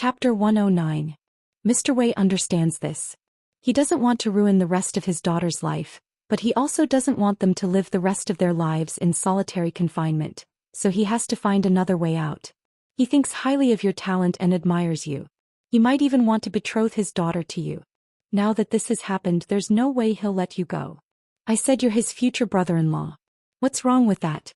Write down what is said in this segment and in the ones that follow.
Chapter 109. Mr. Wei understands this. He doesn't want to ruin the rest of his daughter's life, but he also doesn't want them to live the rest of their lives in solitary confinement, so he has to find another way out. He thinks highly of your talent and admires you. He might even want to betroth his daughter to you. Now that this has happened, there's no way he'll let you go. I said you're his future brother-in-law. What's wrong with that?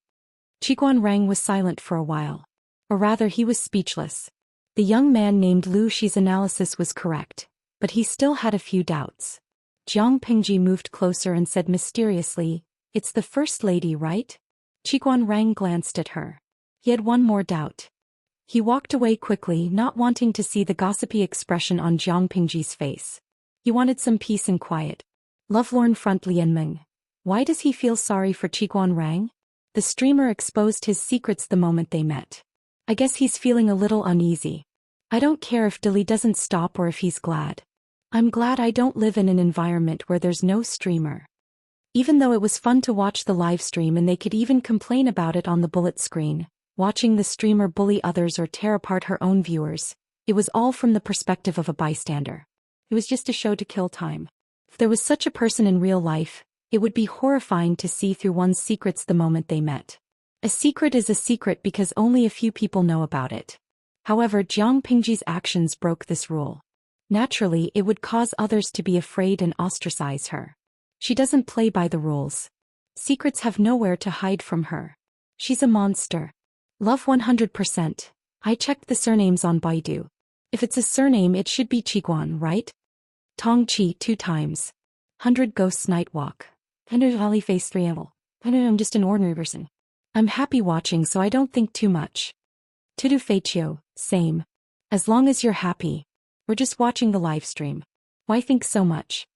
Qiguan Rang was silent for a while. Or rather, he was speechless. The young man named Lu Shi's analysis was correct, but he still had a few doubts. Jiang Pingji moved closer and said mysteriously, "It's the First Lady, right?" Qiguan Rang glanced at her. He had one more doubt. He walked away quickly, not wanting to see the gossipy expression on Jiang Pingji's face. He wanted some peace and quiet. Lovelorn front Lianmeng. Why does he feel sorry for Qiguan Rang? The streamer exposed his secrets the moment they met. I guess he's feeling a little uneasy. I don't care if Dilly doesn't stop or if he's glad. I'm glad I don't live in an environment where there's no streamer. Even though it was fun to watch the live stream and they could even complain about it on the bullet screen, watching the streamer bully others or tear apart her own viewers, it was all from the perspective of a bystander. It was just a show to kill time. If there was such a person in real life, it would be horrifying to see through one's secrets the moment they met. A secret is a secret because only a few people know about it. However, Jiang Pingji's actions broke this rule. Naturally, it would cause others to be afraid and ostracize her. She doesn't play by the rules. Secrets have nowhere to hide from her. She's a monster. Love 100%. I checked the surnames on Baidu. If it's a surname, it should be Qiguan, right? Tong Qi 2 times. 100 Ghosts Night Walk. Holly Face 3 Evil. I'm just an ordinary person. I'm happy watching, so I don't think too much. Tudu Feichio, same. As long as you're happy. We're just watching the live stream. Why think so much?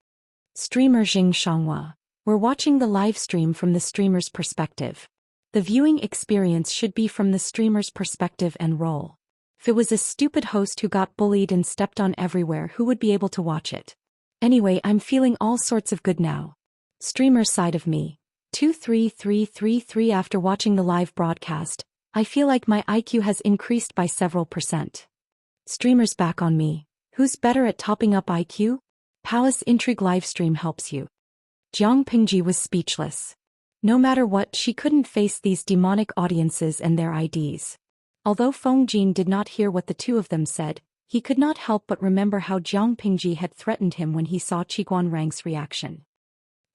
Streamer Jing Xianxia. We're watching the live stream from the streamer's perspective. The viewing experience should be from the streamer's perspective and role. If it was a stupid host who got bullied and stepped on everywhere, who would be able to watch it? Anyway, I'm feeling all sorts of good now. Streamer's side of me. 23333. After watching the live broadcast, I feel like my IQ has increased by several %. Streamer's back on me. Who's better at topping up IQ? Palace Intrigue livestream helps you. Jiang Pingji was speechless. No matter what, she couldn't face these demonic audiences and their IDs. Although Feng Jin did not hear what the two of them said, he could not help but remember how Jiang Pingji had threatened him when he saw Qiguan Rang's reaction.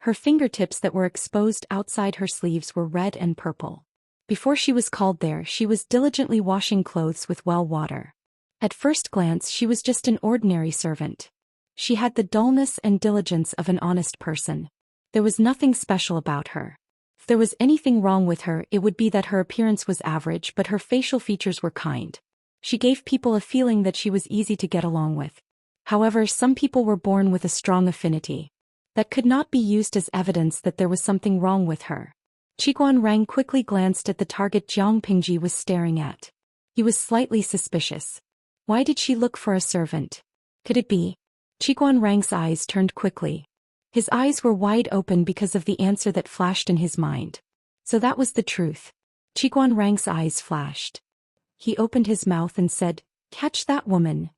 Her fingertips that were exposed outside her sleeves were red and purple. Before she was called there, she was diligently washing clothes with well water. At first glance, she was just an ordinary servant. She had the dullness and diligence of an honest person. There was nothing special about her. If there was anything wrong with her, it would be that her appearance was average, but her facial features were kind. She gave people a feeling that she was easy to get along with. However, some people were born with a strong affinity. That could not be used as evidence that there was something wrong with her. Qiguan Rang quickly glanced at the target Jiang Pingji was staring at. He was slightly suspicious. Why did she look for a servant? Could it be? Qiguan Rang's eyes turned quickly. His eyes were wide open because of the answer that flashed in his mind. So that was the truth. Qiguan Rang's eyes flashed. He opened his mouth and said, "Catch that woman."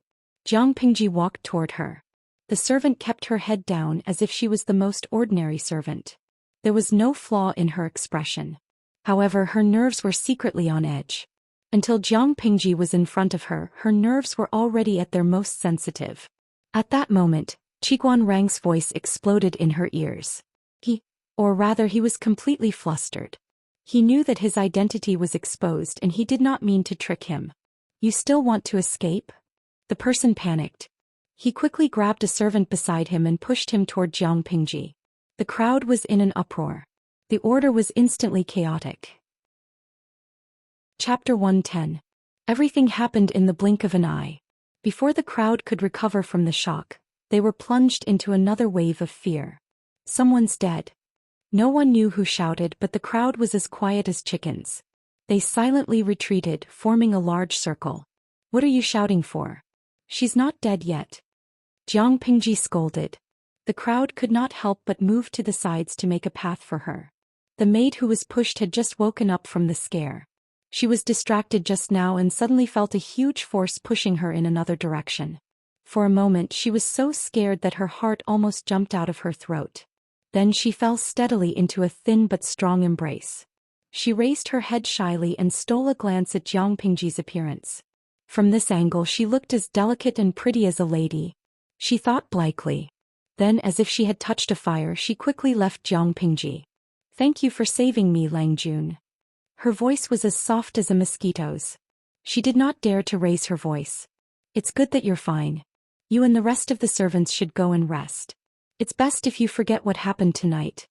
Jiang Pingji walked toward her. The servant kept her head down as if she was the most ordinary servant. There was no flaw in her expression. However, her nerves were secretly on edge. Until Jiang Pingji was in front of her, her nerves were already at their most sensitive. At that moment, Qiguan Rang's voice exploded in her ears. He was completely flustered. He knew that his identity was exposed and he did not mean to trick him. "You still want to escape?" The person panicked. He quickly grabbed a servant beside him and pushed him toward Jiang Pingji. The crowd was in an uproar. The order was instantly chaotic. Chapter 110. Everything happened in the blink of an eye. Before the crowd could recover from the shock, they were plunged into another wave of fear. Someone's dead. No one knew who shouted, but the crowd was as quiet as chickens. They silently retreated, forming a large circle. "What are you shouting for? She's not dead yet." Jiang Pingji scolded. The crowd could not help but move to the sides to make a path for her. The maid who was pushed had just woken up from the scare. She was distracted just now and suddenly felt a huge force pushing her in another direction. For a moment she was so scared that her heart almost jumped out of her throat. Then she fell steadily into a thin but strong embrace. She raised her head shyly and stole a glance at Jiang Pingji's appearance. From this angle she looked as delicate and pretty as a lady, she thought blithely. Then, as if she had touched a fire, she quickly left Jiang Pingji. "Thank you for saving me, Lang Jun." Her voice was as soft as a mosquito's. She did not dare to raise her voice. "It's good that you're fine. You and the rest of the servants should go and rest. It's best if you forget what happened tonight."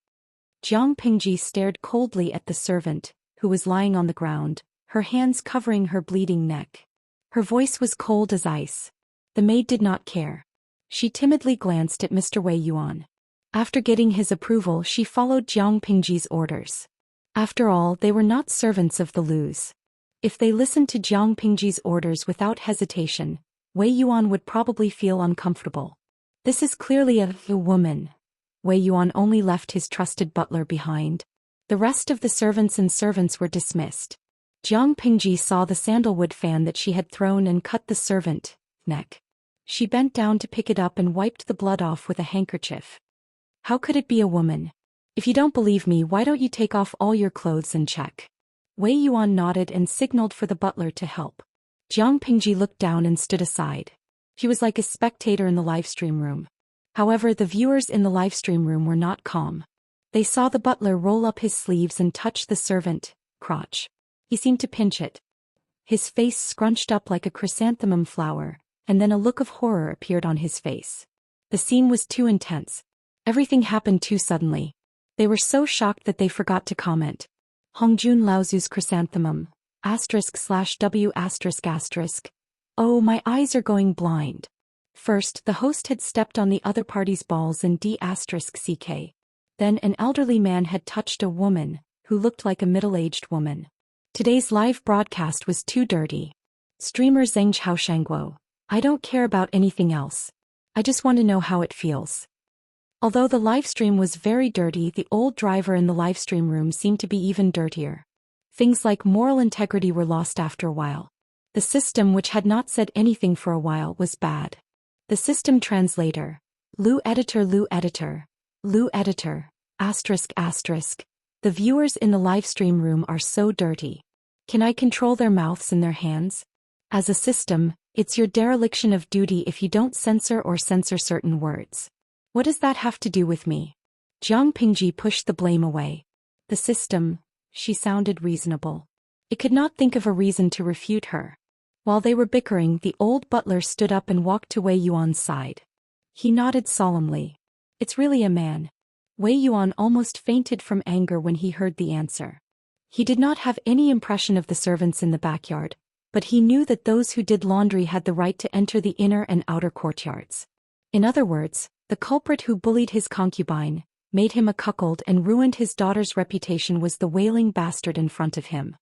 Jiang Pingji stared coldly at the servant, who was lying on the ground, her hands covering her bleeding neck. Her voice was cold as ice. The maid did not care. She timidly glanced at Mr. Wei Yuan. After getting his approval, she followed Jiang Pingji's orders. After all, they were not servants of the Lu's. If they listened to Jiang Pingji's orders without hesitation, Wei Yuan would probably feel uncomfortable. This is clearly a woman. Wei Yuan only left his trusted butler behind. The rest of the servants were dismissed. Jiang Pingji saw the sandalwood fan that she had thrown and cut the servant's neck. She bent down to pick it up and wiped the blood off with a handkerchief. How could it be a woman? If you don't believe me, why don't you take off all your clothes and check? Wei Yuan nodded and signaled for the butler to help. Jiang Pingji looked down and stood aside. She was like a spectator in the livestream room. However, the viewers in the livestream room were not calm. They saw the butler roll up his sleeves and touch the servant's crotch. He seemed to pinch it. His face scrunched up like a chrysanthemum flower, and then a look of horror appeared on his face. The scene was too intense. Everything happened too suddenly. They were so shocked that they forgot to comment. Hongjun Laozu's chrysanthemum, */w***. Oh, my eyes are going blind. First, the host had stepped on the other party's balls and **ck. Then an elderly man had touched a woman, who looked like a middle-aged woman. Today's live broadcast was too dirty. Streamer Zheng Xiaoshangguo. I don't care about anything else. I just want to know how it feels. Although the livestream was very dirty, the old driver in the livestream room seemed to be even dirtier. Things like moral integrity were lost after a while. The system, which had not said anything for a while, was bad. The system translator. Lu editor. ***. The viewers in the livestream room are so dirty. Can I control their mouths and their hands? As a system, it's your dereliction of duty if you don't censor certain words. What does that have to do with me? Jiang Pingji pushed the blame away. The system, she sounded reasonable. It could not think of a reason to refute her. While they were bickering, the old butler stood up and walked to Wei Yuan's side. He nodded solemnly. It's really a man. Wei Yuan almost fainted from anger when he heard the answer. He did not have any impression of the servants in the backyard, but he knew that those who did laundry had the right to enter the inner and outer courtyards. In other words, the culprit who bullied his concubine, made him a cuckold and ruined his daughter's reputation was the wailing bastard in front of him.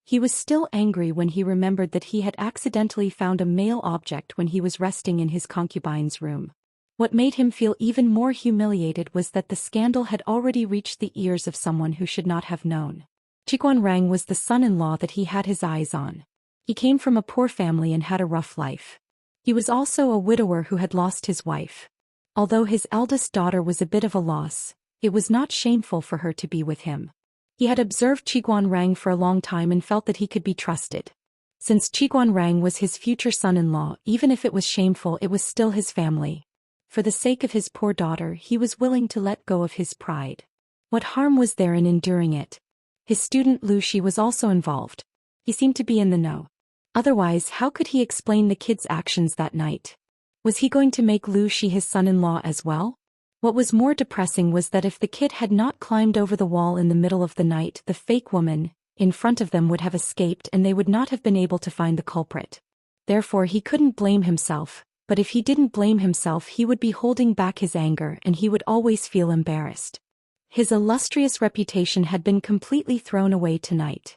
He was still angry when he remembered that he had accidentally found a male object when he was resting in his concubine's room. What made him feel even more humiliated was that the scandal had already reached the ears of someone who should not have known. Qiguanrang was the son-in-law that he had his eyes on. He came from a poor family and had a rough life. He was also a widower who had lost his wife. Although his eldest daughter was a bit of a loss, it was not shameful for her to be with him. He had observed Qiguanrang for a long time and felt that he could be trusted. Since Qiguanrang was his future son-in-law, even if it was shameful, it was still his family. For the sake of his poor daughter, he was willing to let go of his pride. What harm was there in enduring it? His student Lu Shi was also involved. He seemed to be in the know. Otherwise, how could he explain the kid's actions that night? Was he going to make Lu Shi his son-in-law as well? What was more depressing was that if the kid had not climbed over the wall in the middle of the night, the fake woman in front of them would have escaped and they would not have been able to find the culprit. Therefore, he couldn't blame himself, but if he didn't blame himself, he would be holding back his anger and he would always feel embarrassed. His illustrious reputation had been completely thrown away tonight.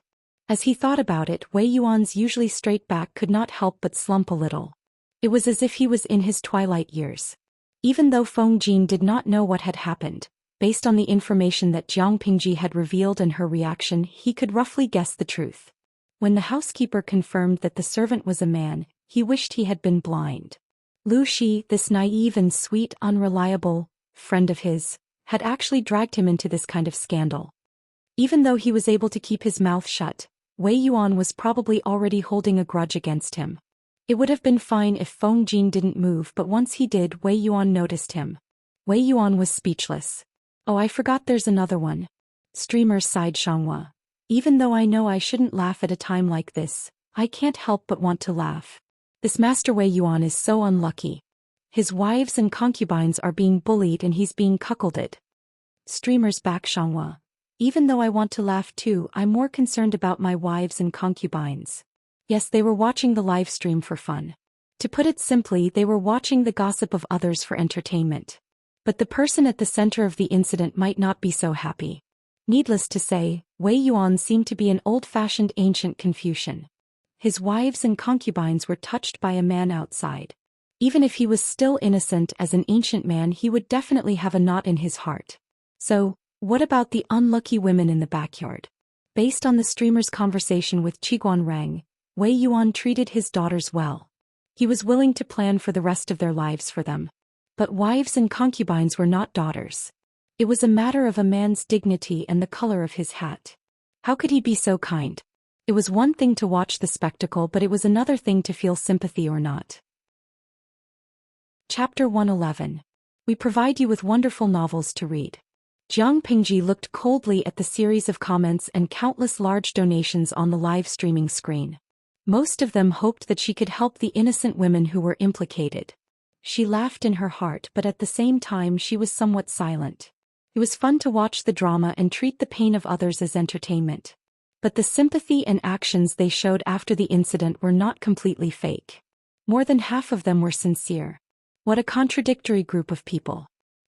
As he thought about it, Wei Yuan's usually straight back could not help but slump a little. It was as if he was in his twilight years. Even though Feng Jin did not know what had happened, based on the information that Jiang Pingji had revealed and her reaction, he could roughly guess the truth. When the housekeeper confirmed that the servant was a man, he wished he had been blind. Lu Shi, this naive and sweet, unreliable friend of his, had actually dragged him into this kind of scandal. Even though he was able to keep his mouth shut, Wei Yuan was probably already holding a grudge against him. It would have been fine if Feng Jin didn't move, but once he did, Wei Yuan noticed him. Wei Yuan was speechless. Oh, I forgot there's another one. Streamer sighed Xianxia. Even though I know I shouldn't laugh at a time like this, I can't help but want to laugh. This Master Wei Yuan is so unlucky. His wives and concubines are being bullied and he's being cuckolded. Streamer's back Xianxia. Even though I want to laugh too, I'm more concerned about my wives and concubines. Yes, they were watching the live stream for fun. To put it simply, they were watching the gossip of others for entertainment. But the person at the center of the incident might not be so happy. Needless to say, Wei Yuan seemed to be an old-fashioned ancient Confucian. His wives and concubines were touched by a man outside. Even if he was still innocent as an ancient man, he would definitely have a knot in his heart. So, what about the unlucky women in the backyard? Based on the streamer's conversation with Qiguan Rang, Wei Yuan treated his daughters well. He was willing to plan for the rest of their lives for them. But wives and concubines were not daughters. It was a matter of a man's dignity and the color of his hat. How could he be so kind? It was one thing to watch the spectacle, but it was another thing to feel sympathy or not. Chapter 111. We provide you with wonderful novels to read. Jiang Pingji looked coldly at the series of comments and countless large donations on the live streaming screen. Most of them hoped that she could help the innocent women who were implicated. She laughed in her heart, but at the same time she was somewhat silent. It was fun to watch the drama and treat the pain of others as entertainment. But the sympathy and actions they showed after the incident were not completely fake. More than half of them were sincere. What a contradictory group of people.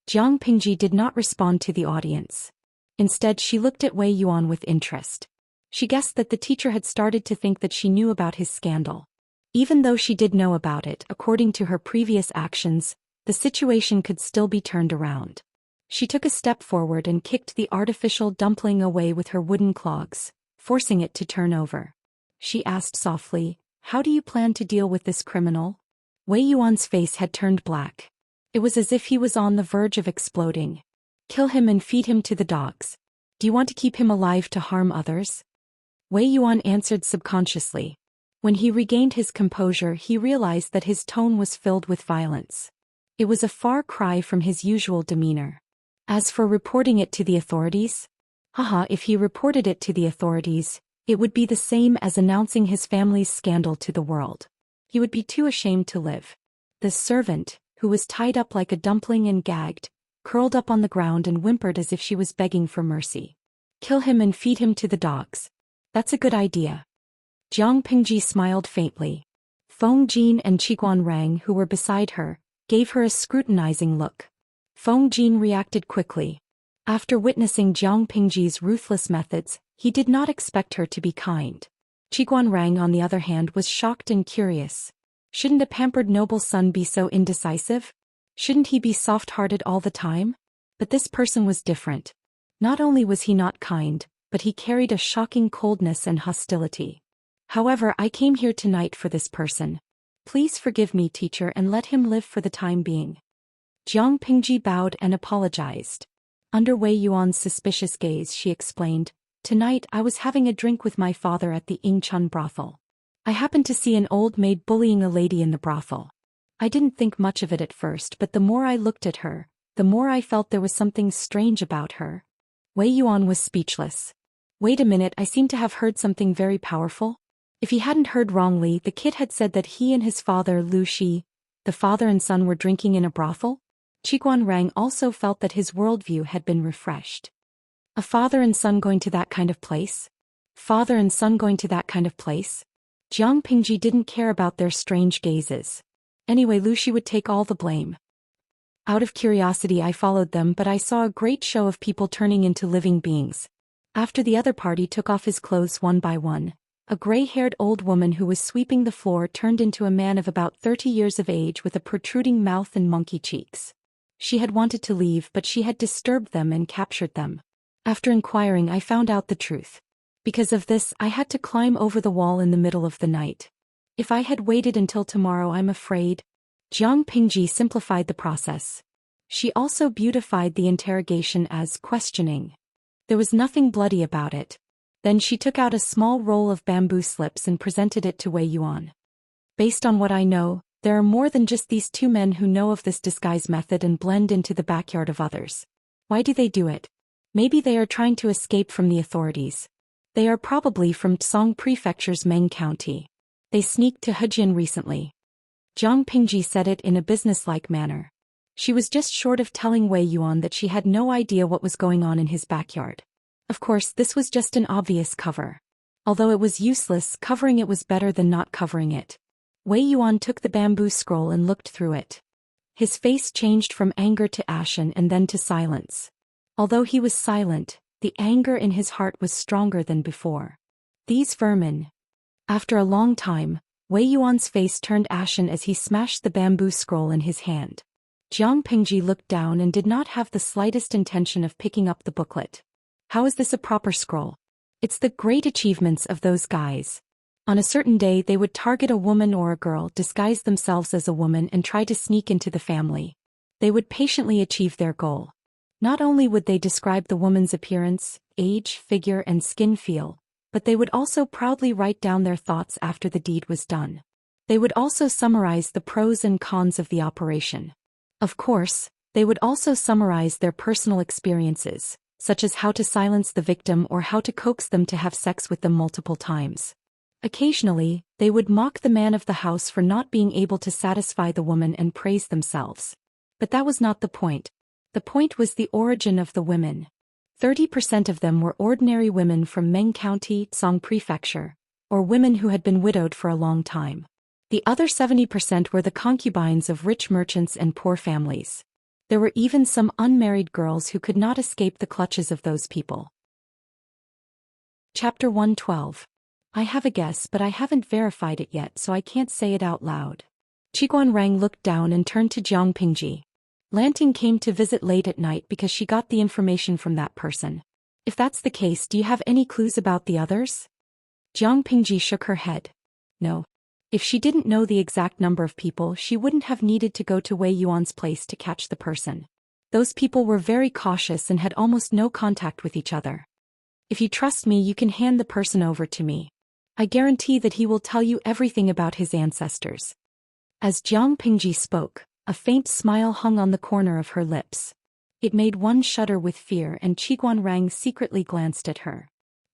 Jiang Pingji did not respond to the audience. Instead, she looked at Wei Yuan with interest. She guessed that the teacher had started to think that she knew about his scandal. Even though she did know about it, according to her previous actions, the situation could still be turned around. She took a step forward and kicked the artificial dumpling away with her wooden clogs, forcing it to turn over. She asked softly, "How do you plan to deal with this criminal?" Wei Yuan's face had turned black. It was as if he was on the verge of exploding. "Kill him and feed him to the dogs. Do you want to keep him alive to harm others?" Wei Yuan answered subconsciously. When he regained his composure, he realized that his tone was filled with violence. It was a far cry from his usual demeanor. As for reporting it to the authorities? If he reported it to the authorities, it would be the same as announcing his family's scandal to the world. He would be too ashamed to live. The servant, who was tied up like a dumpling and gagged, curled up on the ground and whimpered as if she was begging for mercy. "Kill him and feed him to the dogs. That's a good idea." Jiang Pingji smiled faintly. Feng Jin and Qiguan Rang, who were beside her, gave her a scrutinizing look. Feng Jin reacted quickly. After witnessing Jiang Pingji's ruthless methods, he did not expect her to be kind. Qiguan Rang, on the other hand, was shocked and curious. Shouldn't a pampered noble son be so indecisive? Shouldn't he be soft-hearted all the time? But this person was different. Not only was he not kind, but he carried a shocking coldness and hostility. "However, I came here tonight for this person. Please forgive me, teacher, and let him live for the time being." Jiang Pingji bowed and apologized. Under Wei Yuan's suspicious gaze, she explained, "Tonight I was having a drink with my father at the Yingchun brothel. I happened to see an old maid bullying a lady in the brothel. I didn't think much of it at first, but the more I looked at her, the more I felt there was something strange about her." Wei Yuan was speechless. Wait a minute, I seem to have heard something very powerful. If he hadn't heard wrongly, the kid had said that he and his father Lu Shi, the father and son, were drinking in a brothel? Qiguan Rang also felt that his worldview had been refreshed. A father and son going to that kind of place? Father and son going to that kind of place? Jiang Pingji didn't care about their strange gazes. Anyway, Lu Shi would take all the blame. Out of curiosity I followed them, but I saw a great show of people turning into living beings. After the other party took off his clothes one by one, a gray-haired old woman who was sweeping the floor turned into a man of about 30 years of age with a protruding mouth and monkey cheeks. She had wanted to leave, but she had disturbed them and captured them. After inquiring, I found out the truth. Because of this, I had to climb over the wall in the middle of the night. If I had waited until tomorrow, I'm afraid. Jiang Pingji simplified the process. She also beautified the interrogation as questioning. There was nothing bloody about it. Then she took out a small roll of bamboo slips and presented it to Wei Yuan. Based on what I know, there are more than just these two men who know of this disguise method and blend into the backyard of others. Why do they do it? Maybe they are trying to escape from the authorities. They are probably from Tsong Prefecture's Meng County. They sneaked to Hejian recently. Jiang Pingji said it in a businesslike manner. She was just short of telling Wei Yuan that she had no idea what was going on in his backyard. Of course, this was just an obvious cover. Although it was useless, covering it was better than not covering it. Wei Yuan took the bamboo scroll and looked through it. His face changed from anger to ashen and then to silence. Although he was silent, the anger in his heart was stronger than before. These vermin. After a long time, Wei Yuan's face turned ashen as he smashed the bamboo scroll in his hand. Jiang Pingji looked down and did not have the slightest intention of picking up the booklet. How is this a proper scroll? It's the great achievements of those guys. On a certain day they would target a woman or a girl, disguise themselves as a woman and try to sneak into the family. They would patiently achieve their goal. Not only would they describe the woman's appearance, age, figure and skin feel, but they would also proudly write down their thoughts after the deed was done. They would also summarize the pros and cons of the operation. Of course, they would also summarize their personal experiences, such as how to silence the victim or how to coax them to have sex with them multiple times. Occasionally, they would mock the man of the house for not being able to satisfy the woman and praise themselves. But that was not the point. The point was the origin of the women. 30% of them were ordinary women from Meng County, Tsong Prefecture, or women who had been widowed for a long time. The other 70% were the concubines of rich merchants and poor families. There were even some unmarried girls who could not escape the clutches of those people. Chapter 112. I have a guess, but I haven't verified it yet, so I can't say it out loud. Qiguan Rang looked down and turned to Jiang Pingji. Lanting came to visit late at night because she got the information from that person. If that's the case, do you have any clues about the others? Jiang Pingji shook her head. No. If she didn't know the exact number of people, she wouldn't have needed to go to Wei Yuan's place to catch the person. Those people were very cautious and had almost no contact with each other. If you trust me, you can hand the person over to me. I guarantee that he will tell you everything about his ancestors. As Jiang Pingji spoke, a faint smile hung on the corner of her lips. It made one shudder with fear, and Qiguan Rang secretly glanced at her.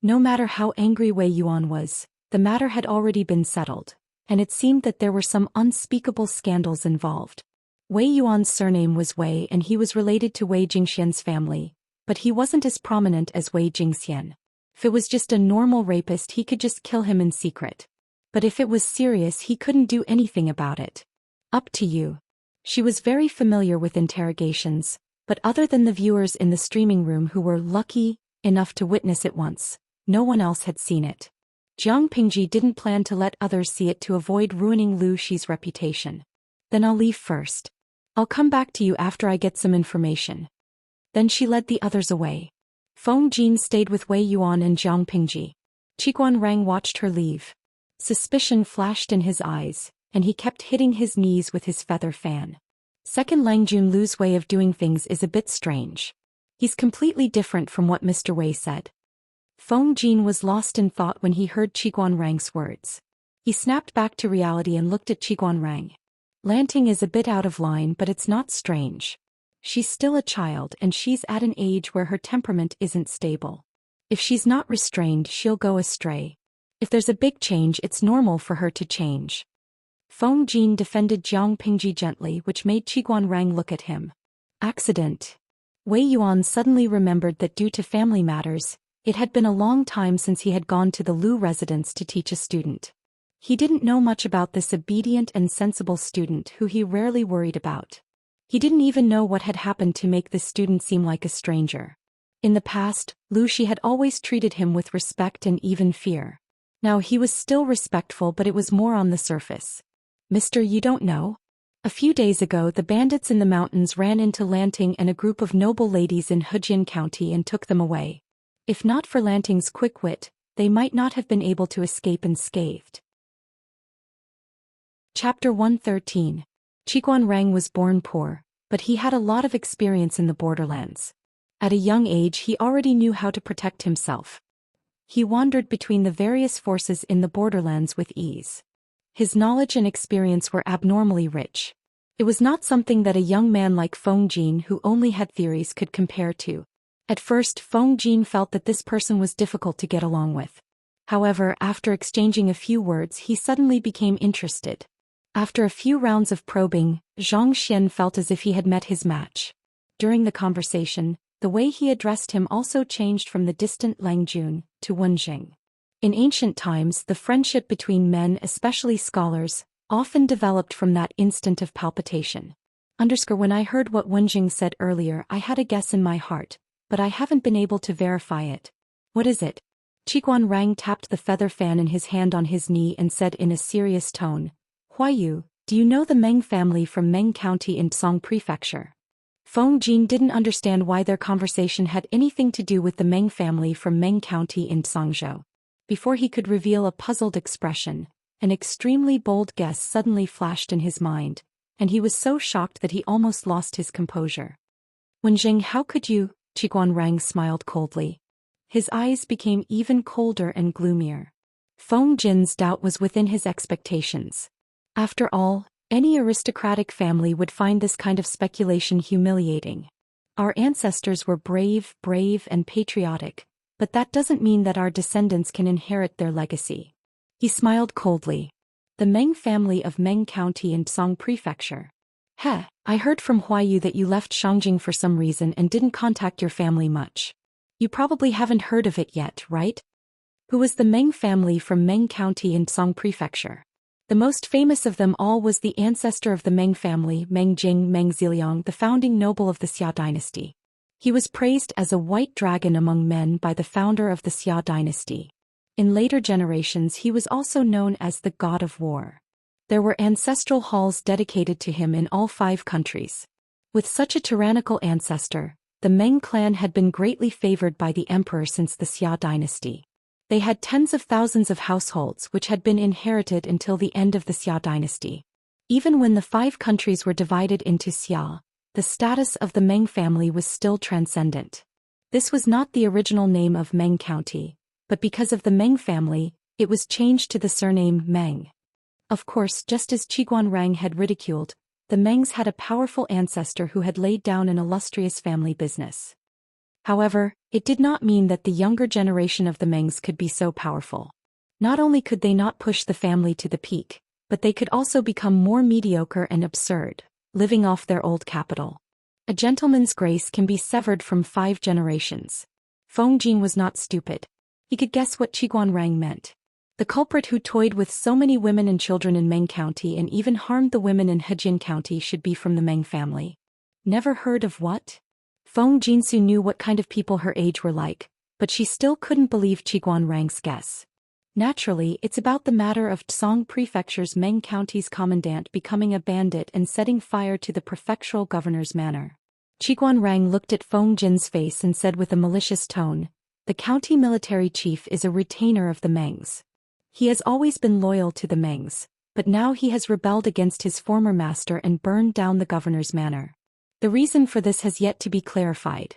No matter how angry Wei Yuan was, the matter had already been settled, and it seemed that there were some unspeakable scandals involved. Wei Yuan's surname was Wei and he was related to Wei Jingxian's family, but he wasn't as prominent as Wei Jingxian. If it was just a normal rapist, he could just kill him in secret. But if it was serious, he couldn't do anything about it. Up to you. She was very familiar with interrogations, but other than the viewers in the streaming room who were lucky enough to witness it once, no one else had seen it. Jiang Pingji didn't plan to let others see it to avoid ruining Lu Shi's reputation. Then I'll leave first. I'll come back to you after I get some information. Then she led the others away. Feng Jin stayed with Wei Yuan and Jiang Pingji. Qiguan Rang watched her leave. Suspicion flashed in his eyes, and he kept hitting his knees with his feather fan. Second Langjun Lu's way of doing things is a bit strange. He's completely different from what Mr. Wei said. Feng Jin was lost in thought when he heard Qiguan Rang's words. He snapped back to reality and looked at Qiguan Rang. Lanting is a bit out of line, but it's not strange. She's still a child and she's at an age where her temperament isn't stable. If she's not restrained, she'll go astray. If there's a big change, it's normal for her to change. Feng Jin defended Jiang Pingji gently, which made Qiguan Rang look at him. Accident. Wei Yuan suddenly remembered that due to family matters, it had been a long time since he had gone to the Lu residence to teach a student. He didn't know much about this obedient and sensible student who he rarely worried about. He didn't even know what had happened to make this student seem like a stranger. In the past, Lu Shi had always treated him with respect and even fear. Now he was still respectful, but it was more on the surface. Mister, you don't know? A few days ago the bandits in the mountains ran into Lanting and a group of noble ladies in Hejian County and took them away. If not for Lanting's quick wit, they might not have been able to escape unscathed. Chapter 113. Qiguan Rang was born poor, but he had a lot of experience in the borderlands. At a young age he already knew how to protect himself. He wandered between the various forces in the borderlands with ease. His knowledge and experience were abnormally rich. It was not something that a young man like Feng Jin who only had theories could compare to. At first Feng Jin felt that this person was difficult to get along with. However, after exchanging a few words he suddenly became interested. After a few rounds of probing, Zhou Xian felt as if he had met his match. During the conversation, the way he addressed him also changed from the distant Lang Jun to Wenjing. In ancient times, the friendship between men, especially scholars, often developed from that instant of palpitation. When I heard what Wenjing said earlier, I had a guess in my heart, but I haven't been able to verify it. What is it? Qiguan Rang tapped the feather fan in his hand on his knee and said in a serious tone, Huayu, do you know the Meng family from Meng County in Song Prefecture? Feng Jin didn't understand why their conversation had anything to do with the Meng family from Meng County in Songzhou. Before he could reveal a puzzled expression, an extremely bold guess suddenly flashed in his mind, and he was so shocked that he almost lost his composure. Wenjing, how could you? Qiguan Rang smiled coldly. His eyes became even colder and gloomier. Feng Jin's doubt was within his expectations. After all, any aristocratic family would find this kind of speculation humiliating. Our ancestors were brave and patriotic, but that doesn't mean that our descendants can inherit their legacy. He smiled coldly. The Meng family of Meng County in Song Prefecture. I heard from Huayu that you left Shangjing for some reason and didn't contact your family much. You probably haven't heard of it yet, right? Who was the Meng family from Meng County in Song Prefecture? The most famous of them all was the ancestor of the Meng family, Meng Jing Meng Ziliang, the founding noble of the Xia dynasty. He was praised as a white dragon among men by the founder of the Xia dynasty. In later generations he was also known as the god of war. There were ancestral halls dedicated to him in all 5 countries. With such a tyrannical ancestor, the Meng clan had been greatly favored by the emperor since the Xia dynasty. They had tens of thousands of households which had been inherited until the end of the Xia dynasty. Even when the 5 countries were divided into Xia, the status of the Meng family was still transcendent. This was not the original name of Meng County, but because of the Meng family, it was changed to the surname Meng. Of course, just as Qiguan Rang had ridiculed, the Mengs had a powerful ancestor who had laid down an illustrious family business. However, it did not mean that the younger generation of the Mengs could be so powerful. Not only could they not push the family to the peak, but they could also become more mediocre and absurd, living off their old capital. A gentleman's grace can be severed from 5 generations. Feng Jin was not stupid. He could guess what Qiguan Rang meant. The culprit who toyed with so many women and children in Meng County and even harmed the women in Hejian County should be from the Meng family. Never heard of what? Feng Jinsu knew what kind of people her age were like, but she still couldn't believe Qiguan Rang's guess. Naturally, it's about the matter of Song Prefecture's Meng County's commandant becoming a bandit and setting fire to the prefectural governor's manor. Qiguan Rang looked at Feng Jin's face and said with a malicious tone, the county military chief is a retainer of the Mengs. He has always been loyal to the Mengs, but now he has rebelled against his former master and burned down the governor's manor. The reason for this has yet to be clarified.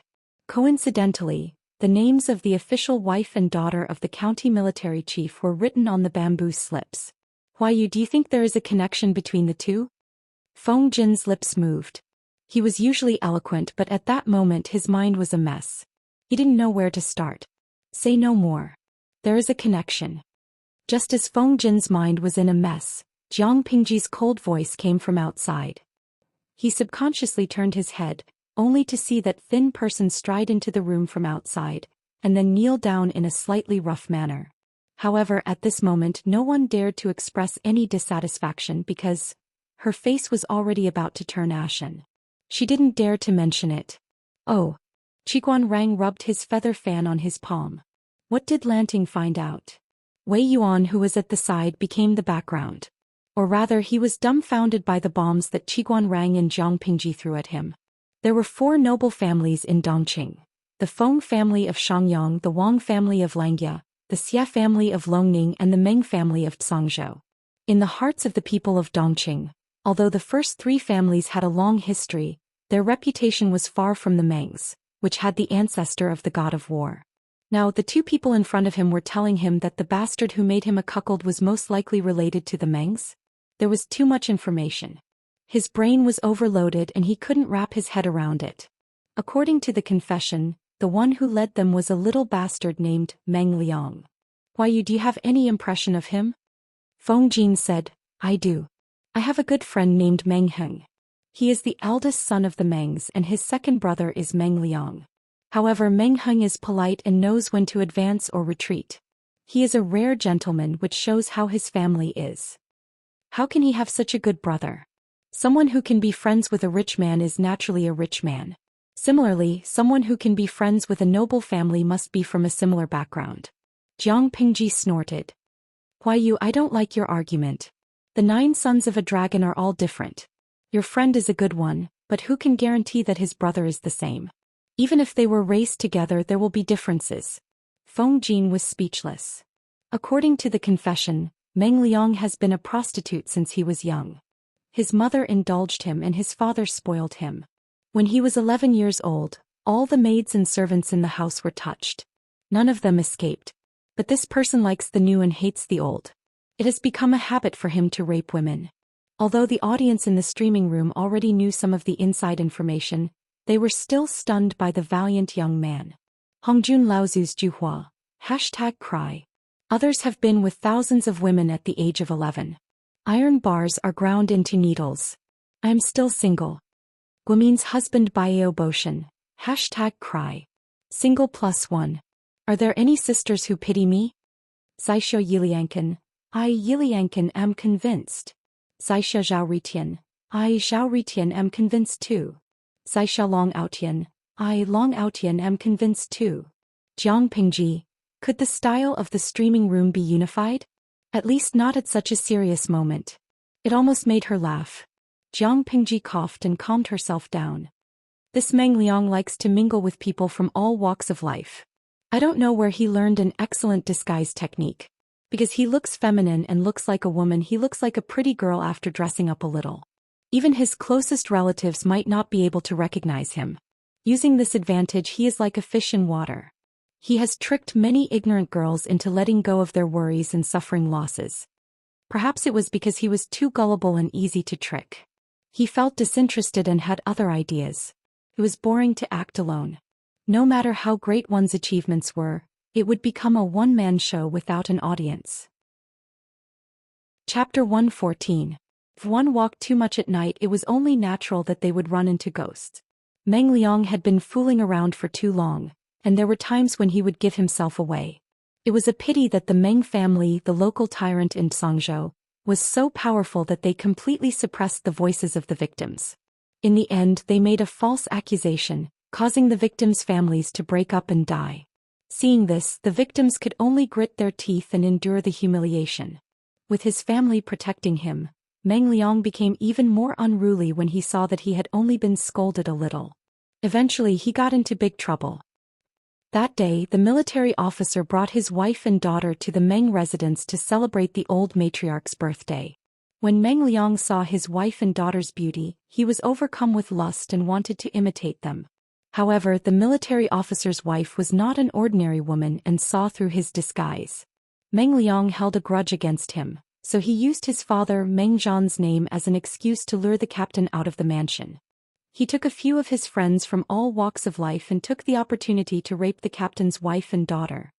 Coincidentally, the names of the official wife and daughter of the county military chief were written on the bamboo slips. Huayu, do you think there is a connection between the two? Feng Jin's lips moved. He was usually eloquent, but at that moment his mind was a mess. He didn't know where to start. Say no more. There is a connection. Just as Feng Jin's mind was in a mess, Jiang Pingji's cold voice came from outside. He subconsciously turned his head, only to see that thin person stride into the room from outside, and then kneel down in a slightly rough manner. However, at this moment no one dared to express any dissatisfaction because her face was already about to turn ashen. She didn't dare to mention it. Oh. Qiguan Rang rubbed his feather fan on his palm. What did Lanting find out? Wei Yuan, who was at the side, became the background. Or rather, he was dumbfounded by the bombs that Qiguan Rang and Jiang Pingji threw at him. There were 4 noble families in Dongqing. The Feng family of Shangyang, the Wang family of Langya, the Xia family of Longning and the Meng family of Zhangzhou. In the hearts of the people of Dongqing, although the first three families had a long history, their reputation was far from the Mengs, which had the ancestor of the god of war. Now the two people in front of him were telling him that the bastard who made him a cuckold was most likely related to the Mengs. There was too much information. His brain was overloaded and he couldn't wrap his head around it. According to the confession, the one who led them was a little bastard named Meng Liang. "Why, do you have any impression of him?" Feng Jin said, "I do. I have a good friend named Meng Heng. He is the eldest son of the Mengs and his second brother is Meng Liang. However, Meng Heng is polite and knows when to advance or retreat. He is a rare gentleman, which shows how his family is. How can he have such a good brother? Someone who can be friends with a rich man is naturally a rich man. Similarly, someone who can be friends with a noble family must be from a similar background." Jiang Pingji snorted. "Huayu, I don't like your argument. The 9 sons of a dragon are all different. Your friend is a good one, but who can guarantee that his brother is the same? Even if they were raised together, there will be differences." Feng Jin was speechless. According to the confession, Meng Liang has been a prostitute since he was young. His mother indulged him and his father spoiled him. When he was 11 years old, all the maids and servants in the house were touched. None of them escaped. But this person likes the new and hates the old. It has become a habit for him to rape women. Although the audience in the streaming room already knew some of the inside information, they were still stunned by the valiant young man. Hongjun Laozu's Juhua. #cry. Others have been with thousands of women at the age of 11. Iron bars are ground into needles. I am still single. Guomin's husband Baio Boshan. #cry. Single +1. Are there any sisters who pity me? Zaisho Yiliankan. I Yiliankan am convinced. Zaisha Zhao Ritian. I Zhao Ritian am convinced too. Zaisha Long Outian. I Long Outian am convinced too. Jiang Pingji. Could the style of the streaming room be unified? At least not at such a serious moment. It almost made her laugh. Jiang Pingji coughed and calmed herself down. This Meng Liang likes to mingle with people from all walks of life. I don't know where he learned an excellent disguise technique. Because he looks feminine and looks like a woman, he looks like a pretty girl after dressing up a little. Even his closest relatives might not be able to recognize him. Using this advantage, he is like a fish in water. He has tricked many ignorant girls into letting go of their worries and suffering losses. Perhaps it was because he was too gullible and easy to trick. He felt disinterested and had other ideas. It was boring to act alone. No matter how great one's achievements were, it would become a one-man show without an audience. Chapter 114. If one walked too much at night, it was only natural that they would run into ghosts. Meng Liang had been fooling around for too long, and there were times when he would give himself away. It was a pity that the Meng family, the local tyrant in Zhangzhou, was so powerful that they completely suppressed the voices of the victims. In the end, they made a false accusation, causing the victims' families to break up and die. Seeing this, the victims could only grit their teeth and endure the humiliation. With his family protecting him, Meng Liang became even more unruly when he saw that he had only been scolded a little. Eventually, he got into big trouble. That day, the military officer brought his wife and daughter to the Meng residence to celebrate the old matriarch's birthday. When Meng Liang saw his wife and daughter's beauty, he was overcome with lust and wanted to imitate them. However, the military officer's wife was not an ordinary woman and saw through his disguise. Meng Liang held a grudge against him, so he used his father Meng Zhan's name as an excuse to lure the captain out of the mansion. He took a few of his friends from all walks of life and took the opportunity to rape the captain's wife and daughter.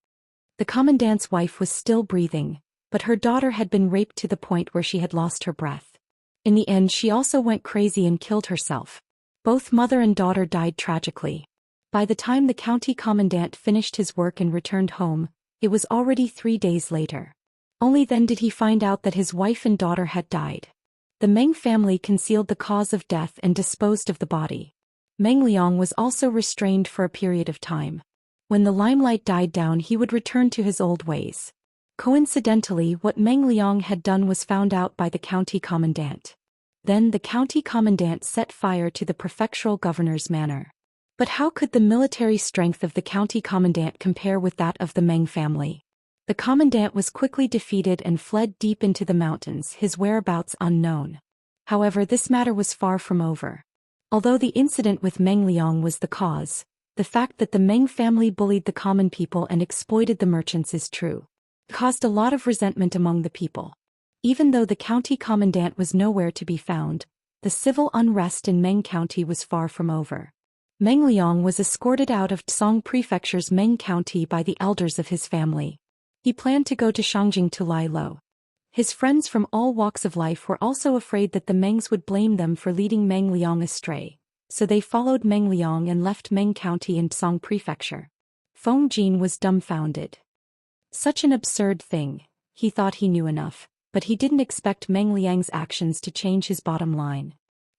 The commandant's wife was still breathing, but her daughter had been raped to the point where she had lost her breath. In the end, she also went crazy and killed herself. Both mother and daughter died tragically. By the time the county commandant finished his work and returned home, it was already 3 days later. Only then did he find out that his wife and daughter had died. The Meng family concealed the cause of death and disposed of the body. Meng Liang was also restrained for a period of time. When the limelight died down, he would return to his old ways. Coincidentally, what Meng Liang had done was found out by the county commandant. Then the county commandant set fire to the prefectural governor's manor. But how could the military strength of the county commandant compare with that of the Meng family? The commandant was quickly defeated and fled deep into the mountains, his whereabouts unknown. However, this matter was far from over. Although the incident with Meng Liang was the cause, the fact that the Meng family bullied the common people and exploited the merchants is true. It caused a lot of resentment among the people. Even though the county commandant was nowhere to be found, the civil unrest in Meng County was far from over. Meng Liang was escorted out of Tsong Prefecture's Meng County by the elders of his family. He planned to go to Shangjing to lie low. His friends from all walks of life were also afraid that the Mengs would blame them for leading Meng Liang astray, so they followed Meng Liang and left Meng County in Tsong Prefecture. Feng Jin was dumbfounded. Such an absurd thing. He thought he knew enough, but he didn't expect Meng Liang's actions to change his bottom line.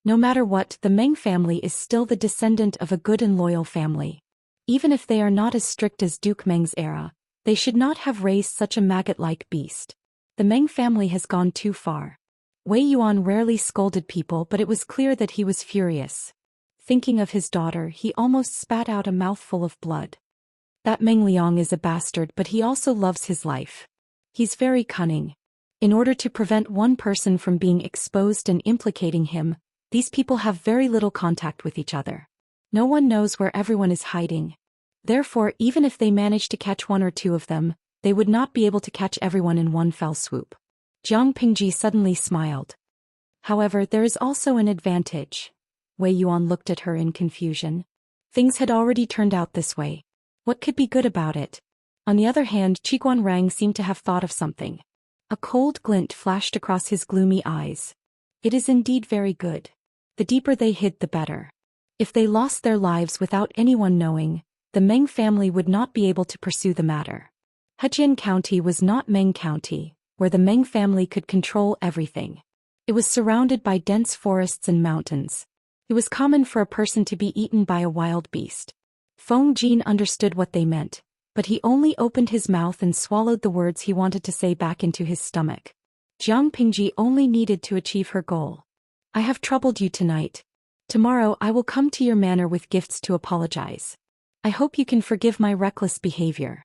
No matter what, the Meng family is still the descendant of a good and loyal family. Even if they are not as strict as Duke Meng's era, they should not have raised such a maggot-like beast. The Meng family has gone too far. Wei Yuan rarely scolded people, but it was clear that he was furious. Thinking of his daughter, he almost spat out a mouthful of blood. That Meng Liang is a bastard, but he also loves his life. He's very cunning. In order to prevent one person from being exposed and implicating him, these people have very little contact with each other. No one knows where everyone is hiding. Therefore, even if they manage to catch one or two of them, they would not be able to catch everyone in one fell swoop. Jiang Pingji suddenly smiled. However, there is also an advantage. Wei Yuan looked at her in confusion. Things had already turned out this way. What could be good about it? On the other hand, Qiguan Rang seemed to have thought of something. A cold glint flashed across his gloomy eyes. It is indeed very good. The deeper they hid, the better. If they lost their lives without anyone knowing, the Meng family would not be able to pursue the matter. Hejian County was not Meng County, where the Meng family could control everything. It was surrounded by dense forests and mountains. It was common for a person to be eaten by a wild beast. Feng Jin understood what they meant, but he only opened his mouth and swallowed the words he wanted to say back into his stomach. Jiang Pingji only needed to achieve her goal. I have troubled you tonight. Tomorrow I will come to your manor with gifts to apologize. I hope you can forgive my reckless behavior.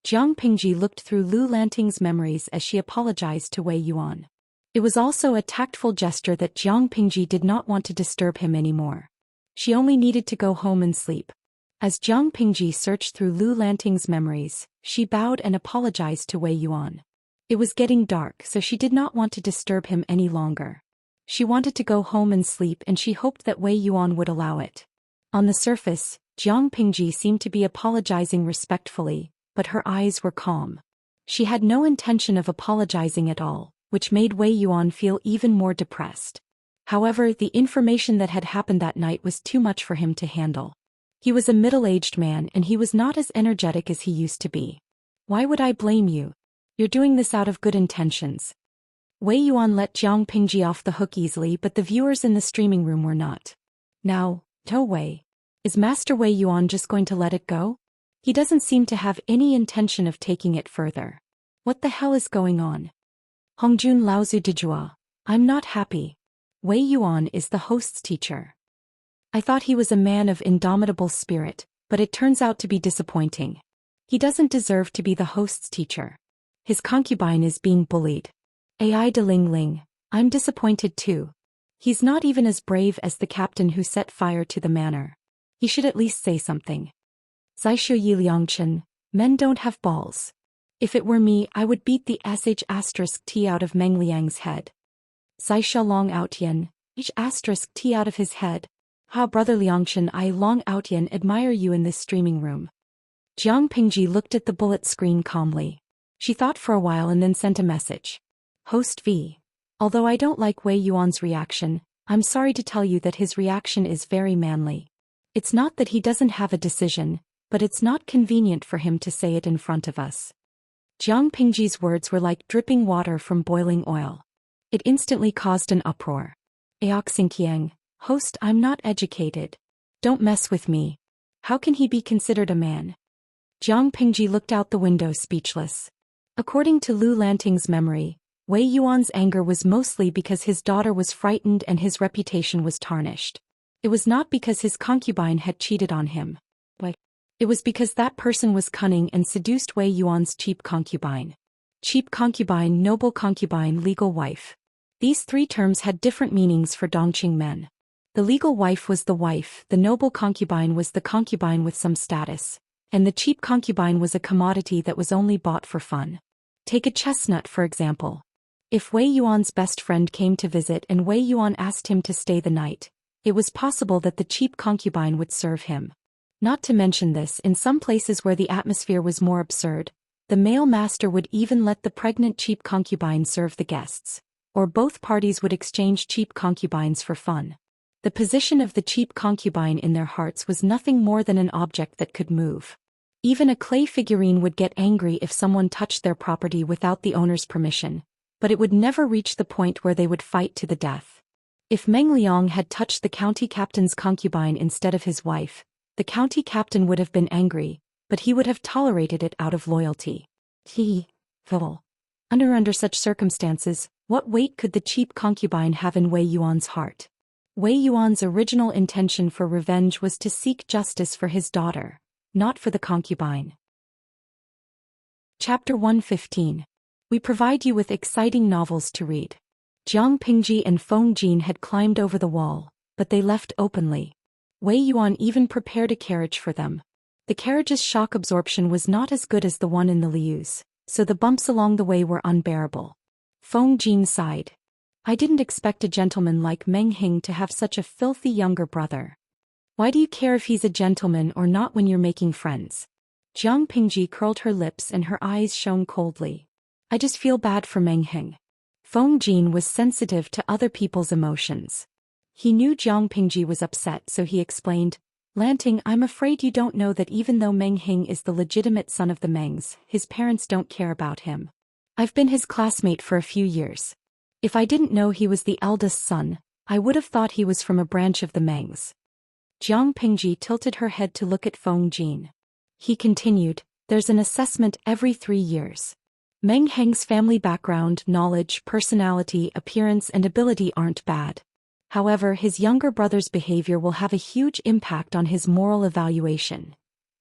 Jiang Pingji looked through Lu Lanting's memories as she apologized to Wei Yuan. It was also a tactful gesture that Jiang Pingji did not want to disturb him anymore. She only needed to go home and sleep. As Jiang Pingji searched through Lu Lanting's memories, she bowed and apologized to Wei Yuan. It was getting dark, so she did not want to disturb him any longer. She wanted to go home and sleep, and she hoped that Wei Yuan would allow it. On the surface, Jiang Pingji seemed to be apologizing respectfully, but her eyes were calm. She had no intention of apologizing at all, which made Wei Yuan feel even more depressed. However, the information that had happened that night was too much for him to handle. He was a middle-aged man and he was not as energetic as he used to be. Why would I blame you? You're doing this out of good intentions. Wei Yuan let Jiang Pingji off the hook easily, but the viewers in the streaming room were not. Now, no way. Is Master Wei Yuan just going to let it go? He doesn't seem to have any intention of taking it further. What the hell is going on? Hongjun Laozu Dijua. I'm not happy. Wei Yuan is the host's teacher. I thought he was a man of indomitable spirit, but it turns out to be disappointing. He doesn't deserve to be the host's teacher. His concubine is being bullied. Ai de Ling Ling, I'm disappointed too. He's not even as brave as the captain who set fire to the manor. He should at least say something. Zaishu Yi Liangchen, men don't have balls. If it were me, I would beat the sh*t out of Meng Liang's head. Zaisha Long Outyen, h*t out of his head. Ha, brother Liangchen, I Long Outyen admire you in this streaming room. Jiang Pingji looked at the bullet screen calmly. She thought for a while and then sent a message. Host V. Although I don't like Wei Yuan's reaction, I'm sorry to tell you that his reaction is very manly. It's not that he doesn't have a decision, but it's not convenient for him to say it in front of us. Jiang Pingji's words were like dripping water from boiling oil. It instantly caused an uproar. Aoxinqiang, host, I'm not educated. Don't mess with me. How can he be considered a man? Jiang Pingji looked out the window speechless. According to Lu Lanting's memory, Wei Yuan's anger was mostly because his daughter was frightened and his reputation was tarnished. It was not because his concubine had cheated on him. It was because that person was cunning and seduced Wei Yuan's cheap concubine. Cheap concubine, noble concubine, legal wife. These three terms had different meanings for Dongqing men. The legal wife was the wife, the noble concubine was the concubine with some status, and the cheap concubine was a commodity that was only bought for fun. Take a chestnut for example. If Wei Yuan's best friend came to visit and Wei Yuan asked him to stay the night, it was possible that the cheap concubine would serve him. Not to mention this, in some places where the atmosphere was more absurd, the male master would even let the pregnant cheap concubine serve the guests, or both parties would exchange cheap concubines for fun. The position of the cheap concubine in their hearts was nothing more than an object that could move. Even a clay figurine would get angry if someone touched their property without the owner's permission, but it would never reach the point where they would fight to the death. If Meng Liang had touched the county captain's concubine instead of his wife, the county captain would have been angry, but he would have tolerated it out of loyalty. Under such circumstances, what weight could the cheap concubine have in Wei Yuan's heart? Wei Yuan's original intention for revenge was to seek justice for his daughter, not for the concubine. Chapter 115. We provide you with exciting novels to read. Jiang Pingji and Feng Jin had climbed over the wall, but they left openly. Wei Yuan even prepared a carriage for them. The carriage's shock absorption was not as good as the one in the Liu's, so the bumps along the way were unbearable. Feng Jin sighed. I didn't expect a gentleman like Meng Hing to have such a filthy younger brother. Why do you care if he's a gentleman or not when you're making friends? Jiang Pingji curled her lips and her eyes shone coldly. I just feel bad for Meng Hing. Feng Jin was sensitive to other people's emotions. He knew Jiang Pingji was upset, so he explained, Lanting, I'm afraid you don't know that even though Meng Hing is the legitimate son of the Mengs, his parents don't care about him. I've been his classmate for a few years. If I didn't know he was the eldest son, I would have thought he was from a branch of the Mengs. Jiang Pingji tilted her head to look at Feng Jin. He continued, there's an assessment every 3 years. Meng Heng's family background, knowledge, personality, appearance and ability aren't bad. However, his younger brother's behavior will have a huge impact on his moral evaluation.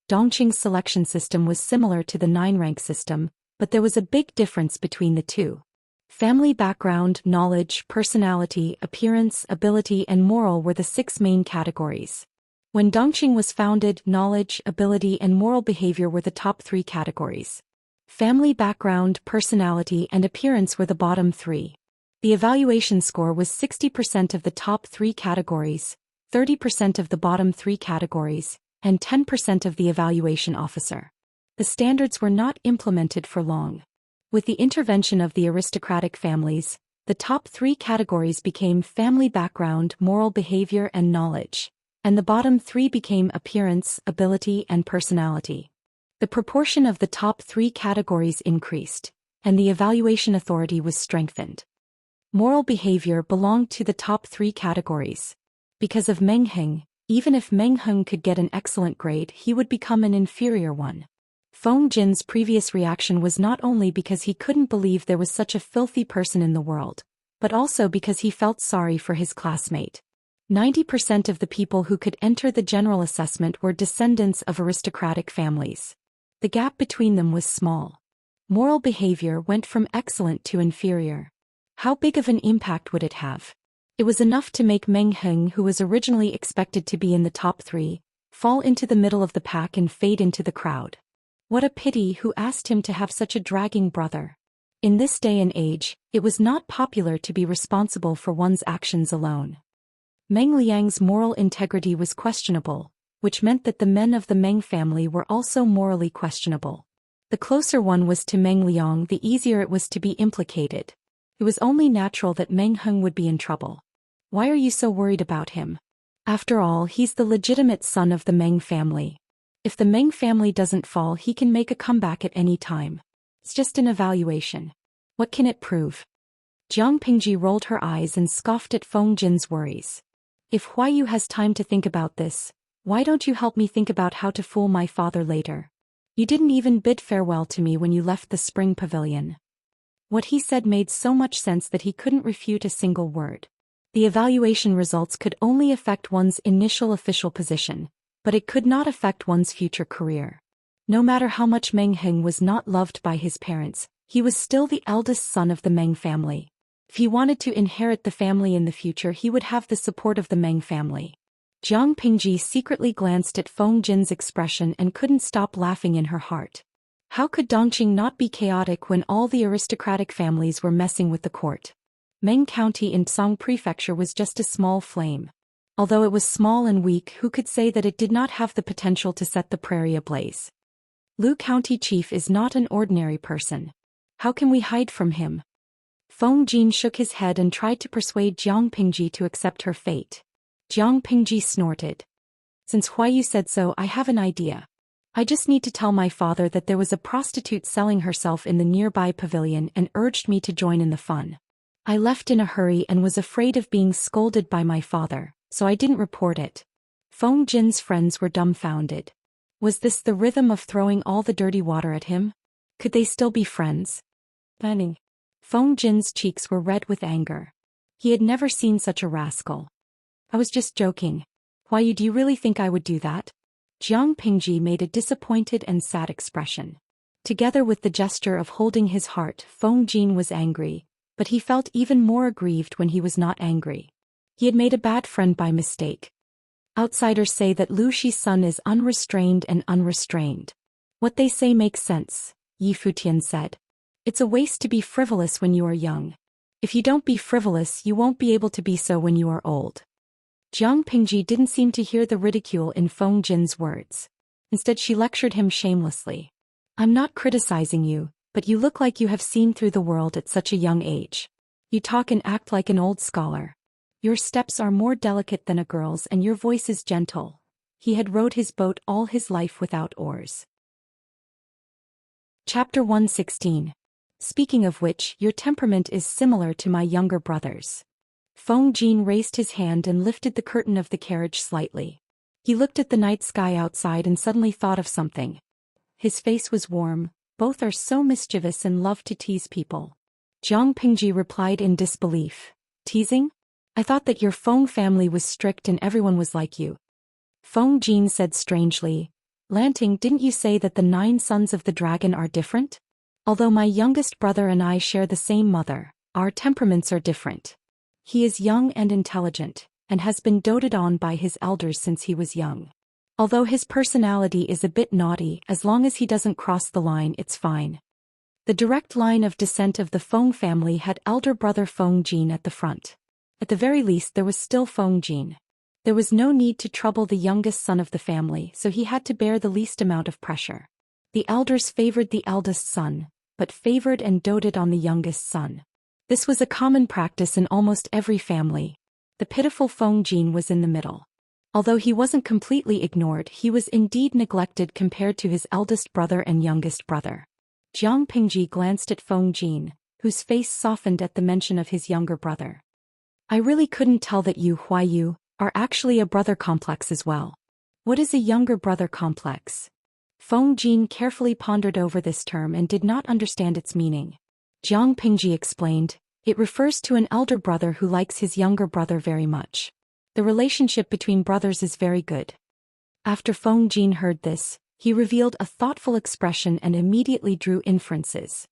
Dongqing's selection system was similar to the 9-rank system, but there was a big difference between the two. Family background, knowledge, personality, appearance, ability and moral were the 6 main categories. When Dongqing was founded, knowledge, ability and moral behavior were the top 3 categories. Family background, personality and appearance were the bottom 3. The evaluation score was 60% of the top 3 categories, 30% of the bottom 3 categories, and 10% of the evaluation officer. The standards were not implemented for long. With the intervention of the aristocratic families, the top 3 categories became family background, moral behavior and knowledge, and the bottom 3 became appearance, ability and personality. The proportion of the top 3 categories increased, and the evaluation authority was strengthened. Moral behavior belonged to the top 3 categories. Because of Meng Hing, even if Meng Hing could get an excellent grade, he would become an inferior one. Feng Jin's previous reaction was not only because he couldn't believe there was such a filthy person in the world, but also because he felt sorry for his classmate. 90% of the people who could enter the general assessment were descendants of aristocratic families. The gap between them was small. Moral behavior went from excellent to inferior. How big of an impact would it have? It was enough to make Meng Hing, who was originally expected to be in the top 3, fall into the middle of the pack and fade into the crowd. What a pity who asked him to have such a dragging brother. In this day and age, it was not popular to be responsible for one's actions alone. Meng Liang's moral integrity was questionable, which meant that the men of the Meng family were also morally questionable. The closer one was to Meng Liang, the easier it was to be implicated. It was only natural that Meng Hing would be in trouble. Why are you so worried about him? After all, he's the legitimate son of the Meng family. If the Meng family doesn't fall, he can make a comeback at any time. It's just an evaluation. What can it prove? Jiang Pingji rolled her eyes and scoffed at Feng Jin's worries. If Huayu has time to think about this, why don't you help me think about how to fool my father later? You didn't even bid farewell to me when you left the spring pavilion. What he said made so much sense that he couldn't refute a single word. The evaluation results could only affect one's initial official position, but it could not affect one's future career. No matter how much Meng Heng was not loved by his parents, he was still the eldest son of the Meng family. If he wanted to inherit the family in the future, he would have the support of the Meng family. Jiang Pingji secretly glanced at Feng Jin's expression and couldn't stop laughing in her heart. How could Dongqing not be chaotic when all the aristocratic families were messing with the court? Meng County in Song Prefecture was just a small flame. Although it was small and weak, who could say that it did not have the potential to set the prairie ablaze? Lu County Chief is not an ordinary person. How can we hide from him? Feng Jin shook his head and tried to persuade Jiang Pingji to accept her fate. Jiang Pingji snorted. Since Huayu said so, I have an idea. I just need to tell my father that there was a prostitute selling herself in the nearby pavilion and urged me to join in the fun. I left in a hurry and was afraid of being scolded by my father, so I didn't report it. Feng Jin's friends were dumbfounded. Was this the rhythm of throwing all the dirty water at him? Could they still be friends? Planning. Feng Jin's cheeks were red with anger. He had never seen such a rascal. I was just joking. Why, do you really think I would do that? Jiang Pingji made a disappointed and sad expression. Together with the gesture of holding his heart, Feng Jin was angry, but he felt even more aggrieved when he was not angry. He had made a bad friend by mistake. Outsiders say that Lu Shi's son is unrestrained and unrestrained. What they say makes sense, Yi Futian said. It's a waste to be frivolous when you are young. If you don't be frivolous, you won't be able to be so when you are old. Jiang Pingji didn't seem to hear the ridicule in Feng Jin's words. Instead, she lectured him shamelessly. I'm not criticizing you, but you look like you have seen through the world at such a young age. You talk and act like an old scholar. Your steps are more delicate than a girl's and your voice is gentle. He had rowed his boat all his life without oars. Chapter 116. Speaking of which, your temperament is similar to my younger brother's. Feng Jin raised his hand and lifted the curtain of the carriage slightly. He looked at the night sky outside and suddenly thought of something. His face was warm. Both are so mischievous and love to tease people. Jiang Pingji replied in disbelief. Teasing? I thought that your Feng family was strict and everyone was like you. Feng Jin said strangely. Lanting, didn't you say that the 9 sons of the dragon are different? Although my youngest brother and I share the same mother, our temperaments are different. He is young and intelligent, and has been doted on by his elders since he was young. Although his personality is a bit naughty, as long as he doesn't cross the line, it's fine. The direct line of descent of the Feng family had elder brother Feng Jin at the front. At the very least, there was still Feng Jin. There was no need to trouble the youngest son of the family, so he had to bear the least amount of pressure. The elders favored the eldest son, but favored and doted on the youngest son. This was a common practice in almost every family. The pitiful Feng Jin was in the middle. Although he wasn't completely ignored, he was indeed neglected compared to his eldest brother and youngest brother. Jiang Pingji glanced at Feng Jin, whose face softened at the mention of his younger brother. I really couldn't tell that you, Huayu, are actually a brother complex as well. What is a younger brother complex? Feng Jin carefully pondered over this term and did not understand its meaning. Jiang Pingji explained, it refers to an elder brother who likes his younger brother very much. The relationship between brothers is very good. After Feng Jin heard this, he revealed a thoughtful expression and immediately drew inferences.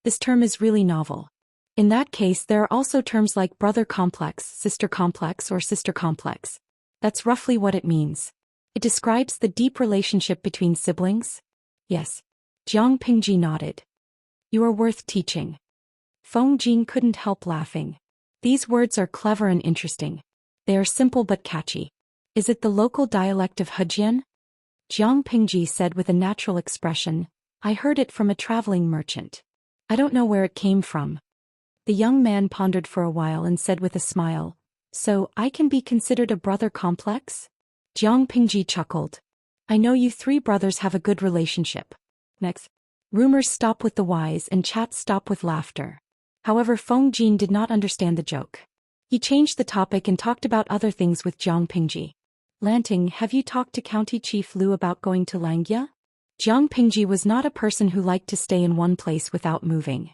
This term is really novel. In that case, there are also terms like brother complex, sister complex, or sister complex. That's roughly what it means. It describes the deep relationship between siblings? Yes. Jiang Pingji nodded. You are worth teaching. Feng Jin couldn't help laughing. These words are clever and interesting. They are simple but catchy. Is it the local dialect of Hejian? Jiang Pingji said with a natural expression. I heard it from a traveling merchant. I don't know where it came from. The young man pondered for a while and said with a smile, so I can be considered a brother complex? Jiang Pingji chuckled. I know you 3 brothers have a good relationship. Next. Rumors stop with the wise and chats stop with laughter. However, Feng Jin did not understand the joke. He changed the topic and talked about other things with Jiang Pingji. Lanting, have you talked to County Chief Lu about going to Langia? Jiang Pingji was not a person who liked to stay in one place without moving.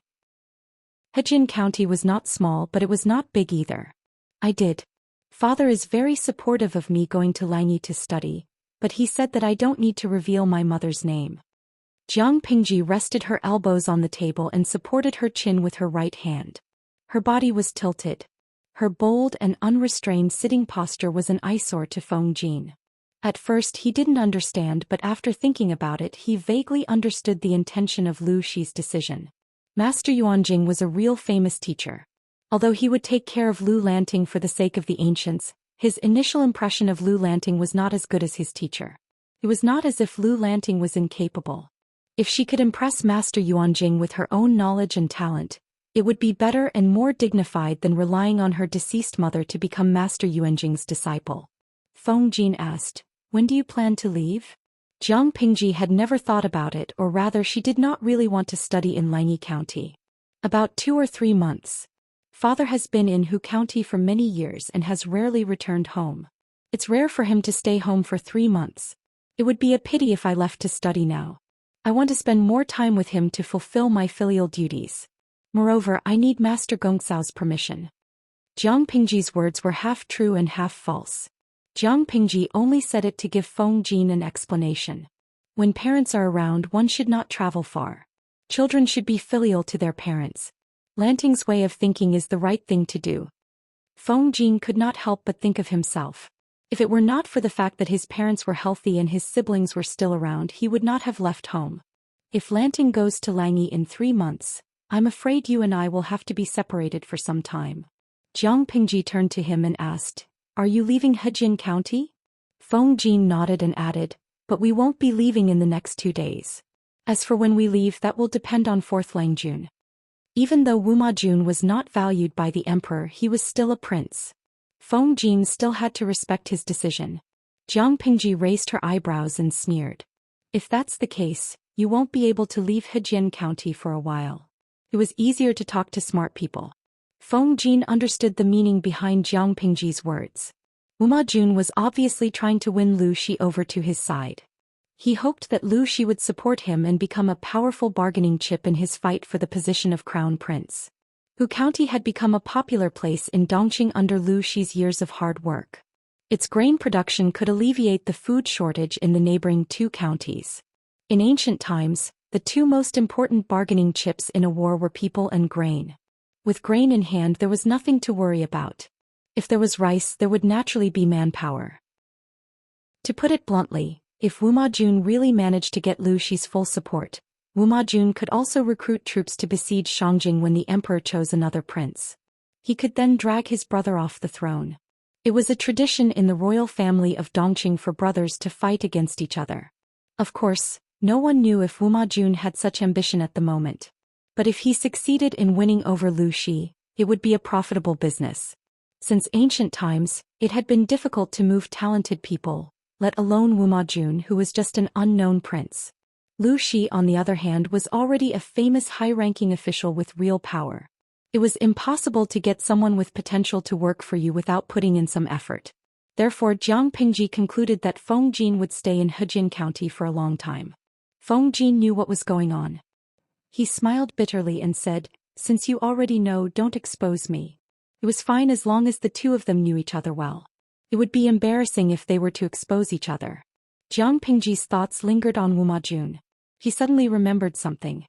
Hejian County was not small, but it was not big either. I did. Father is very supportive of me going to Langi to study, but he said that I don't need to reveal my mother's name. Jiang Pingji rested her elbows on the table and supported her chin with her right hand. Her body was tilted. Her bold and unrestrained sitting posture was an eyesore to Feng Jin. At first he didn't understand, but after thinking about it he vaguely understood the intention of Lu Shi's decision. Master Yuanjing was a real famous teacher. Although he would take care of Lu Lanting for the sake of the ancients, his initial impression of Lu Lanting was not as good as his teacher. It was not as if Lu Lanting was incapable. If she could impress Master Yuanjing with her own knowledge and talent, it would be better and more dignified than relying on her deceased mother to become Master Yuanjing's disciple. Feng Jin asked, "When do you plan to leave?" Jiang Pingji had never thought about it, or rather she did not really want to study in Langyi County. About 2 or 3 months. Father has been in Hu County for many years and has rarely returned home. It's rare for him to stay home for 3 months. It would be a pity if I left to study now. I want to spend more time with him to fulfill my filial duties. Moreover, I need Master Gongcao's permission. Jiang Pingji's words were half true and half false. Jiang Pingji only said it to give Feng Jin an explanation. When parents are around, one should not travel far. Children should be filial to their parents. Lanting's way of thinking is the right thing to do. Feng Jin could not help but think of himself. If it were not for the fact that his parents were healthy and his siblings were still around, he would not have left home. If Lanting goes to Langyi in 3 months, I'm afraid you and I will have to be separated for some time. Jiang Pingji turned to him and asked, "Are you leaving Hejin County?" Feng Jin nodded and added, "But we won't be leaving in the next 2 days. As for when we leave, that will depend on 4th Langjun." Even though Wu Majun was not valued by the emperor, he was still a prince. Feng Jin still had to respect his decision. Jiang Pingji raised her eyebrows and sneered. "If that's the case, you won't be able to leave Hejin County for a while." It was easier to talk to smart people. Feng Jin understood the meaning behind Jiang Pingji's words. Wu Majun was obviously trying to win Lu Shi over to his side. He hoped that Lu Shi would support him and become a powerful bargaining chip in his fight for the position of crown prince. Hu County had become a popular place in Dongqing under Lu Shi's years of hard work. Its grain production could alleviate the food shortage in the neighboring 2 counties. In ancient times, the 2 most important bargaining chips in a war were people and grain. With grain in hand, there was nothing to worry about. If there was rice, there would naturally be manpower. To put it bluntly, if Wu Majun really managed to get Lu Shi's full support, Wu Majun could also recruit troops to besiege Shangjing when the emperor chose another prince. He could then drag his brother off the throne. It was a tradition in the royal family of Dongqing for brothers to fight against each other. Of course, no one knew if Wu Majun had such ambition at the moment. But if he succeeded in winning over Lu Shi, it would be a profitable business. Since ancient times, it had been difficult to move talented people, let alone Wu Majun, who was just an unknown prince. Lu Shi, on the other hand, was already a famous high-ranking official with real power. It was impossible to get someone with potential to work for you without putting in some effort. Therefore, Jiang Pingji concluded that Feng Jin would stay in Hejin County for a long time. Feng Jin knew what was going on. He smiled bitterly and said, "Since you already know, don't expose me." It was fine as long as the 2 of them knew each other well. It would be embarrassing if they were to expose each other. Jiang Pingji's thoughts lingered on Wu Majun. He suddenly remembered something.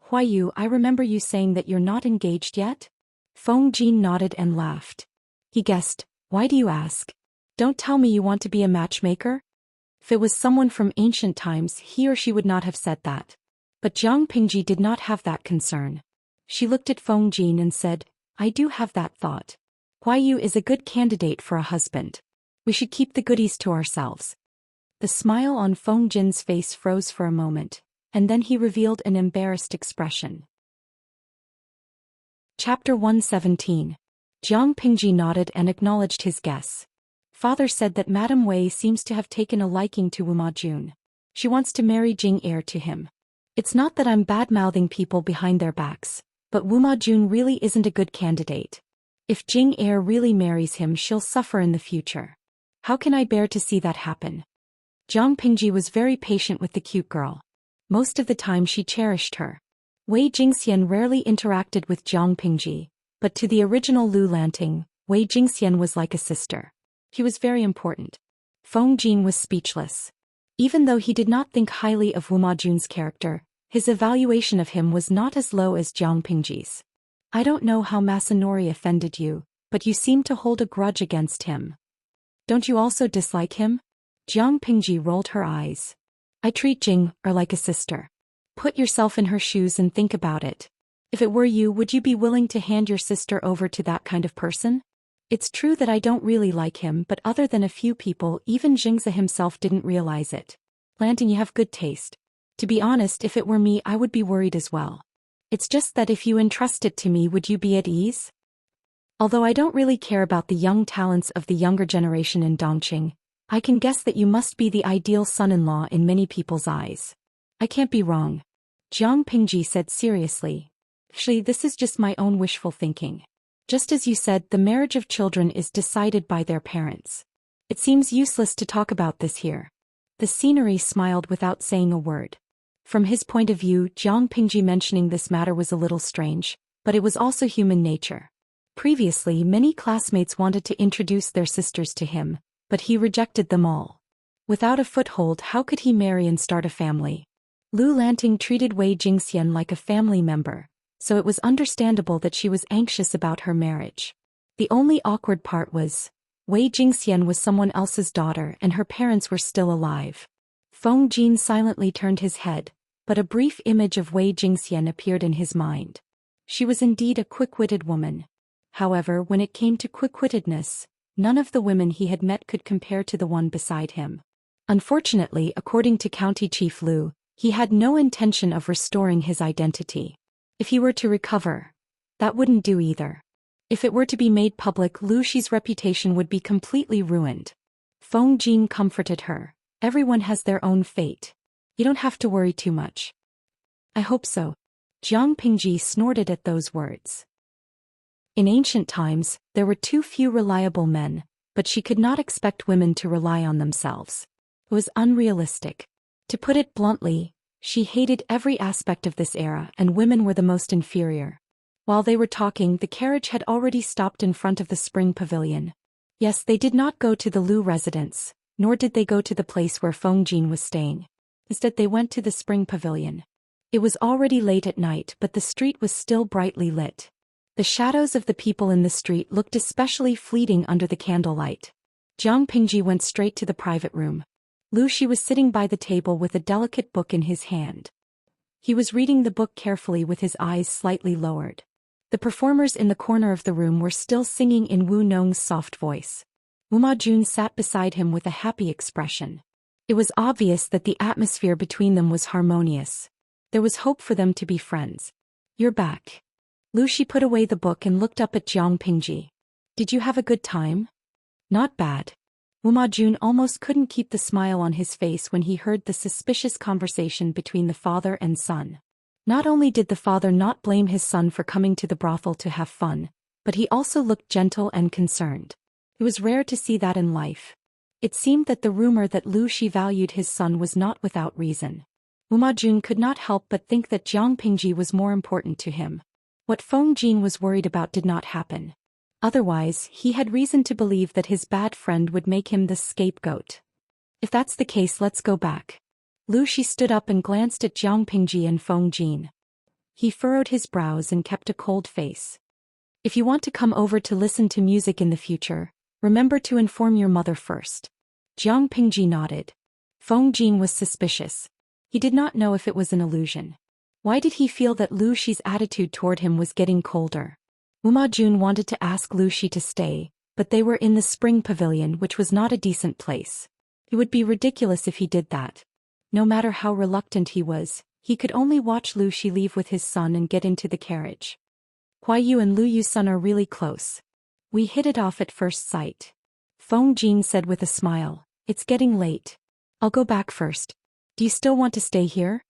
"Huayu, I remember you saying that you're not engaged yet?" Feng Jin nodded and laughed. He guessed, "Why do you ask? Don't tell me you want to be a matchmaker?" If it was someone from ancient times, he or she would not have said that. But Jiang Pingji did not have that concern. She looked at Feng Jin and said, "I do have that thought. Huayu is a good candidate for a husband. We should keep the goodies to ourselves." The smile on Feng Jin's face froze for a moment, and then he revealed an embarrassed expression. Chapter 117. Jiang Pingji nodded and acknowledged his guess. Father said that Madame Wei seems to have taken a liking to Wu Majun. She wants to marry Jing heir to him. It's not that I'm bad-mouthing people behind their backs, but Wu Majun really isn't a good candidate. If Jing heir really marries him, she'll suffer in the future. How can I bear to see that happen? Jiang Pingji was very patient with the cute girl. Most of the time she cherished her. Wei Jingxian rarely interacted with Jiang Pingji, but to the original Lu Lanting, Wei Jingxian was like a sister. He was very important. Feng Jin was speechless. Even though he did not think highly of Wu Majun's character, his evaluation of him was not as low as Jiang Pingji's. I don't know how Masanori offended you, but you seem to hold a grudge against him. Don't you also dislike him? Jiang Pingji rolled her eyes. I treat Jing like a sister. Put yourself in her shoes and think about it. If it were you, would you be willing to hand your sister over to that kind of person? It's true that I don't really like him, but other than a few people, even Xianxia himself didn't realize it. Lanting, you have good taste. To be honest, if it were me, I would be worried as well. It's just that if you entrust it to me, would you be at ease? Although I don't really care about the young talents of the younger generation in Dongqing, I can guess that you must be the ideal son-in-law in many people's eyes. I can't be wrong. Jiang Pingji said seriously. Actually, this is just my own wishful thinking. Just as you said, the marriage of children is decided by their parents. It seems useless to talk about this here. The scenery smiled without saying a word. From his point of view, Jiang Pingji mentioning this matter was a little strange, but it was also human nature. Previously, many classmates wanted to introduce their sisters to him, but he rejected them all. Without a foothold, how could he marry and start a family? Lu Lanting treated Wei Jingxian like a family member, so it was understandable that she was anxious about her marriage. The only awkward part was, Wei Jingxian was someone else's daughter and her parents were still alive. Feng Jin silently turned his head, but a brief image of Wei Jingxian appeared in his mind. She was indeed a quick-witted woman. However, when it came to quick-wittedness, none of the women he had met could compare to the one beside him. Unfortunately, according to County Chief Lu, he had no intention of restoring his identity. If he were to recover, that wouldn't do either. If it were to be made public, Lu Shi's reputation would be completely ruined. Feng Jin comforted her. Everyone has their own fate. You don't have to worry too much. I hope so. Jiang Pingji snorted at those words. In ancient times, there were too few reliable men, but she could not expect women to rely on themselves. It was unrealistic. To put it bluntly, she hated every aspect of this era, and women were the most inferior. While they were talking, the carriage had already stopped in front of the spring pavilion. Yes, they did not go to the Lu residence, nor did they go to the place where Feng Jin was staying. Instead, they went to the spring pavilion. It was already late at night, but the street was still brightly lit. The shadows of the people in the street looked especially fleeting under the candlelight. Jiang Pingji went straight to the private room. Lu Shi was sitting by the table with a delicate book in his hand. He was reading the book carefully with his eyes slightly lowered. The performers in the corner of the room were still singing in Wu Nong's soft voice. Wu Majun sat beside him with a happy expression. It was obvious that the atmosphere between them was harmonious. There was hope for them to be friends. You're back. Lu Shi put away the book and looked up at Jiang Pingji. Did you have a good time? Not bad. Wu Majun almost couldn't keep the smile on his face when he heard the suspicious conversation between the father and son. Not only did the father not blame his son for coming to the brothel to have fun, but he also looked gentle and concerned. It was rare to see that in life. It seemed that the rumor that Lu Shi valued his son was not without reason. Wu Majun could not help but think that Jiang Pingji was more important to him. What Feng Jin was worried about did not happen. Otherwise, he had reason to believe that his bad friend would make him the scapegoat. If that's the case, let's go back. Lu Shi stood up and glanced at Jiang Pingji and Feng Jin. He furrowed his brows and kept a cold face. If you want to come over to listen to music in the future, remember to inform your mother first. Jiang Pingji nodded. Feng Jin was suspicious. He did not know if it was an illusion. Why did he feel that Lu Shi's attitude toward him was getting colder? Wu Majun wanted to ask Lu Shi to stay, but they were in the spring pavilion, which was not a decent place. It would be ridiculous if he did that. No matter how reluctant he was, he could only watch Lu Shi leave with his son and get into the carriage. Huai Yu and Lu Yu's son are really close. We hit it off at first sight. Feng Jin said with a smile. It's getting late. I'll go back first. Do you still want to stay here?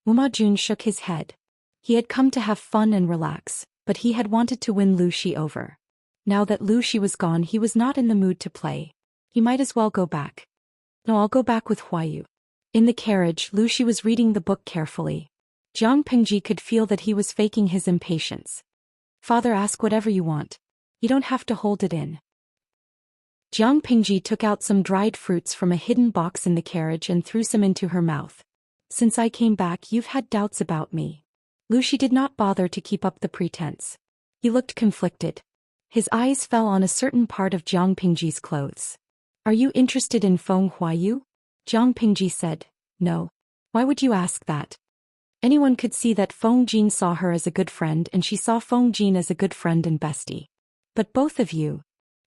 Wu Majun shook his head. He had come to have fun and relax, but he had wanted to win Lu Shi over. Now that Lu Shi was gone, he was not in the mood to play. He might as well go back. No, I'll go back with Huai Yu. In the carriage, Lu Shi was reading the book carefully. Jiang Pingji could feel that he was faking his impatience. Father, ask whatever you want. You don't have to hold it in. Jiang Pingji took out some dried fruits from a hidden box in the carriage and threw some into her mouth. Since I came back, you've had doubts about me. Lu Shi did not bother to keep up the pretense. He looked conflicted. His eyes fell on a certain part of Jiang Pingji's clothes. Are you interested in Feng Huayu? Jiang Pingji said, no. Why would you ask that? Anyone could see that Feng Jin saw her as a good friend and she saw Feng Jin as a good friend and bestie. But both of you.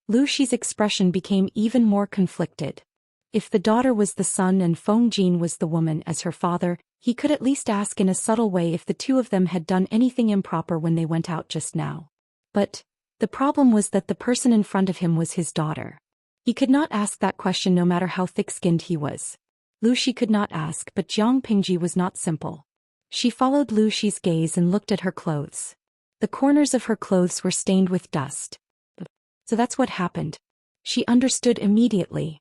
Lu Shi's expression became even more conflicted. If the daughter was the son and Feng Jin was the woman as her father, he could at least ask in a subtle way if the two of them had done anything improper when they went out just now. But the problem was that the person in front of him was his daughter. He could not ask that question no matter how thick-skinned he was. Lu Shi could not ask, but Jiang Pingji was not simple. She followed Lu Shi's gaze and looked at her clothes. The corners of her clothes were stained with dust. So that's what happened. She understood immediately.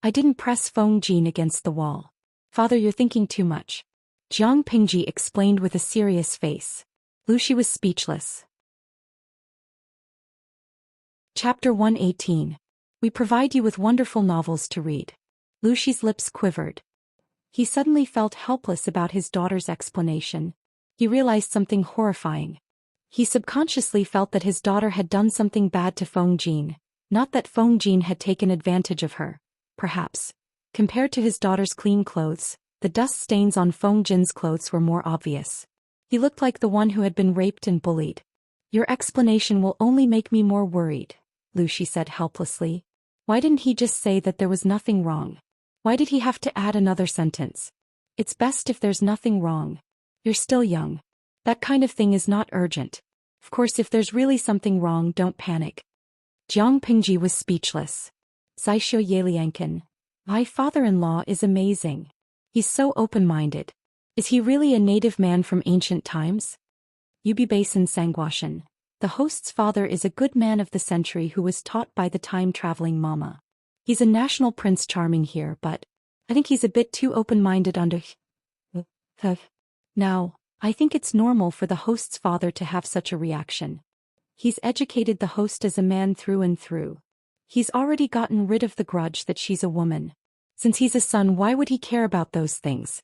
I didn't press Feng Jin against the wall. Father, you're thinking too much. Jiang Pingji explained with a serious face. Lu Shi was speechless. Chapter 118. We provide you with wonderful novels to read. Lu Shi's lips quivered. He suddenly felt helpless about his daughter's explanation. He realized something horrifying. He subconsciously felt that his daughter had done something bad to Feng Jin, not that Feng Jin had taken advantage of her. Perhaps. Compared to his daughter's clean clothes, the dust stains on Feng Jin's clothes were more obvious. He looked like the one who had been raped and bullied. Your explanation will only make me more worried, Lu Shi said helplessly. Why didn't he just say that there was nothing wrong? Why did he have to add another sentence? It's best if there's nothing wrong. You're still young. That kind of thing is not urgent. Of course, if there's really something wrong, don't panic. Jiang Pingji was speechless. Zaishu Yeliankin. My father-in-law is amazing. He's so open-minded. Is he really a native man from ancient times? Yubi Basin Sangwashan. The host's father is a good man of the century who was taught by the time-traveling mama. He's a national prince charming here, but I think he's a bit too open-minded under... Now, I think it's normal for the host's father to have such a reaction. He's educated the host as a man through and through. He's already gotten rid of the grudge that she's a woman. Since he's a son, why would he care about those things?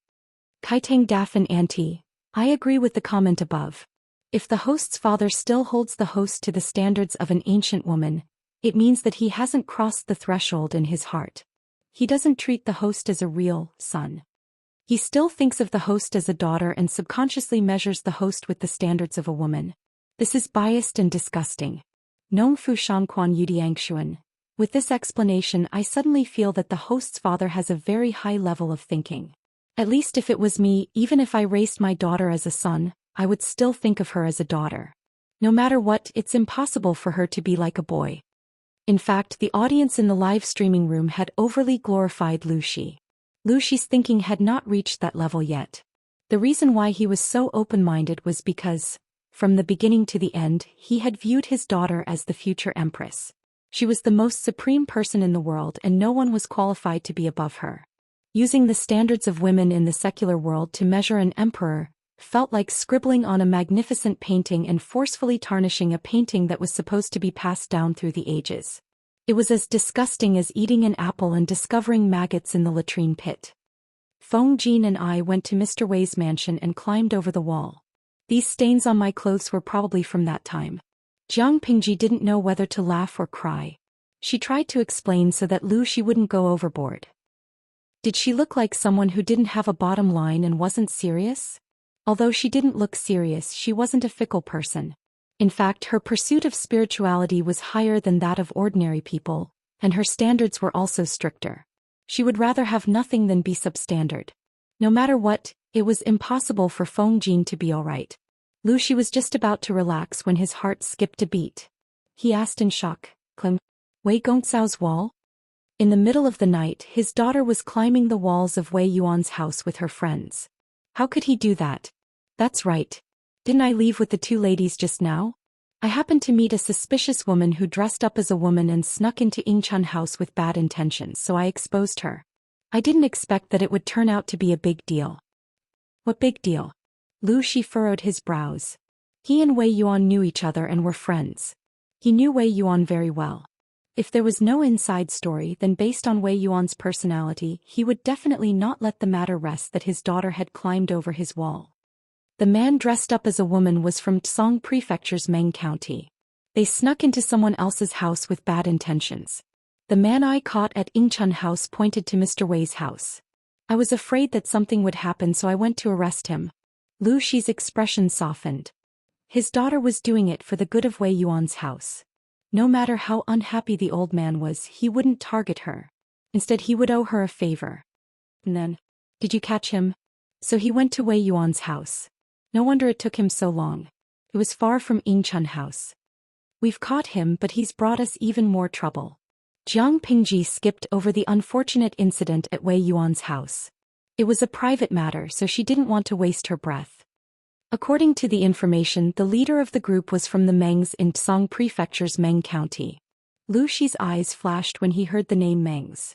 Kaitang Daffin Auntie, I agree with the comment above. If the host's father still holds the host to the standards of an ancient woman, it means that he hasn't crossed the threshold in his heart. He doesn't treat the host as a real son. He still thinks of the host as a daughter and subconsciously measures the host with the standards of a woman. This is biased and disgusting. Nong Fu Shangquan Yudiangshuan. With this explanation, I suddenly feel that the host's father has a very high level of thinking. At least if it was me, even if I raised my daughter as a son, I would still think of her as a daughter. No matter what, it's impossible for her to be like a boy. In fact, the audience in the live streaming room had overly glorified Lu Shi. Lu Shi's thinking had not reached that level yet. The reason why he was so open-minded was because, from the beginning to the end, he had viewed his daughter as the future Empress. She was the most supreme person in the world and no one was qualified to be above her. Using the standards of women in the secular world to measure an emperor felt like scribbling on a magnificent painting and forcefully tarnishing a painting that was supposed to be passed down through the ages. It was as disgusting as eating an apple and discovering maggots in the latrine pit. Feng Jin and I went to Mr. Wei's mansion and climbed over the wall. These stains on my clothes were probably from that time. Jiang Pingji didn't know whether to laugh or cry. She tried to explain so that Lu Shi wouldn't go overboard. Did she look like someone who didn't have a bottom line and wasn't serious? Although she didn't look serious, she wasn't a fickle person. In fact, her pursuit of spirituality was higher than that of ordinary people, and her standards were also stricter. She would rather have nothing than be substandard. No matter what, it was impossible for Feng Jin to be alright. Lu Shi was just about to relax when his heart skipped a beat. He asked in shock, Clem, Wei Gongcao's wall? In the middle of the night, his daughter was climbing the walls of Wei Yuan's house with her friends. How could he do that? That's right. Didn't I leave with the two ladies just now? I happened to meet a suspicious woman who dressed up as a woman and snuck into Yingchun house with bad intentions, so I exposed her. I didn't expect that it would turn out to be a big deal. What big deal? Lu Shi furrowed his brows. He and Wei Yuan knew each other and were friends. He knew Wei Yuan very well. If there was no inside story, then based on Wei Yuan's personality, he would definitely not let the matter rest that his daughter had climbed over his wall. The man dressed up as a woman was from Tsong Prefecture's Meng County. They snuck into someone else's house with bad intentions. The man I caught at Yingchun House pointed to Mr. Wei's house. I was afraid that something would happen, so I went to arrest him. Lu Shi's expression softened. His daughter was doing it for the good of Wei Yuan's house. No matter how unhappy the old man was, he wouldn't target her. Instead, he would owe her a favor. And then, did you catch him? So he went to Wei Yuan's house. No wonder it took him so long. It was far from Yingchun House. We've caught him, but he's brought us even more trouble. Jiang Pingji skipped over the unfortunate incident at Wei Yuan's house. It was a private matter, so she didn't want to waste her breath. According to the information, the leader of the group was from the Mengs in Tsong Prefecture's Meng County. Lu Shi's eyes flashed when he heard the name Mengs.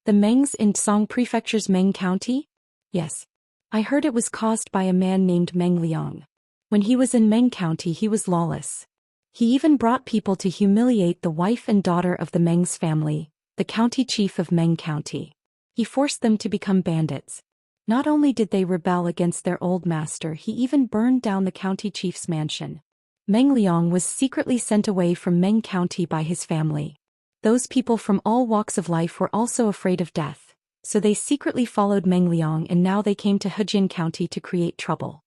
The Mengs in Tsong Prefecture's Meng County? Yes. I heard it was caused by a man named Meng Liang. When he was in Meng County, he was lawless. He even brought people to humiliate the wife and daughter of the Mengs family, the county chief of Meng County. He forced them to become bandits. Not only did they rebel against their old master, he even burned down the county chief's mansion. Meng Liang was secretly sent away from Meng County by his family. Those people from all walks of life were also afraid of death, so they secretly followed Meng Liang, and now they came to Hejin County to create trouble.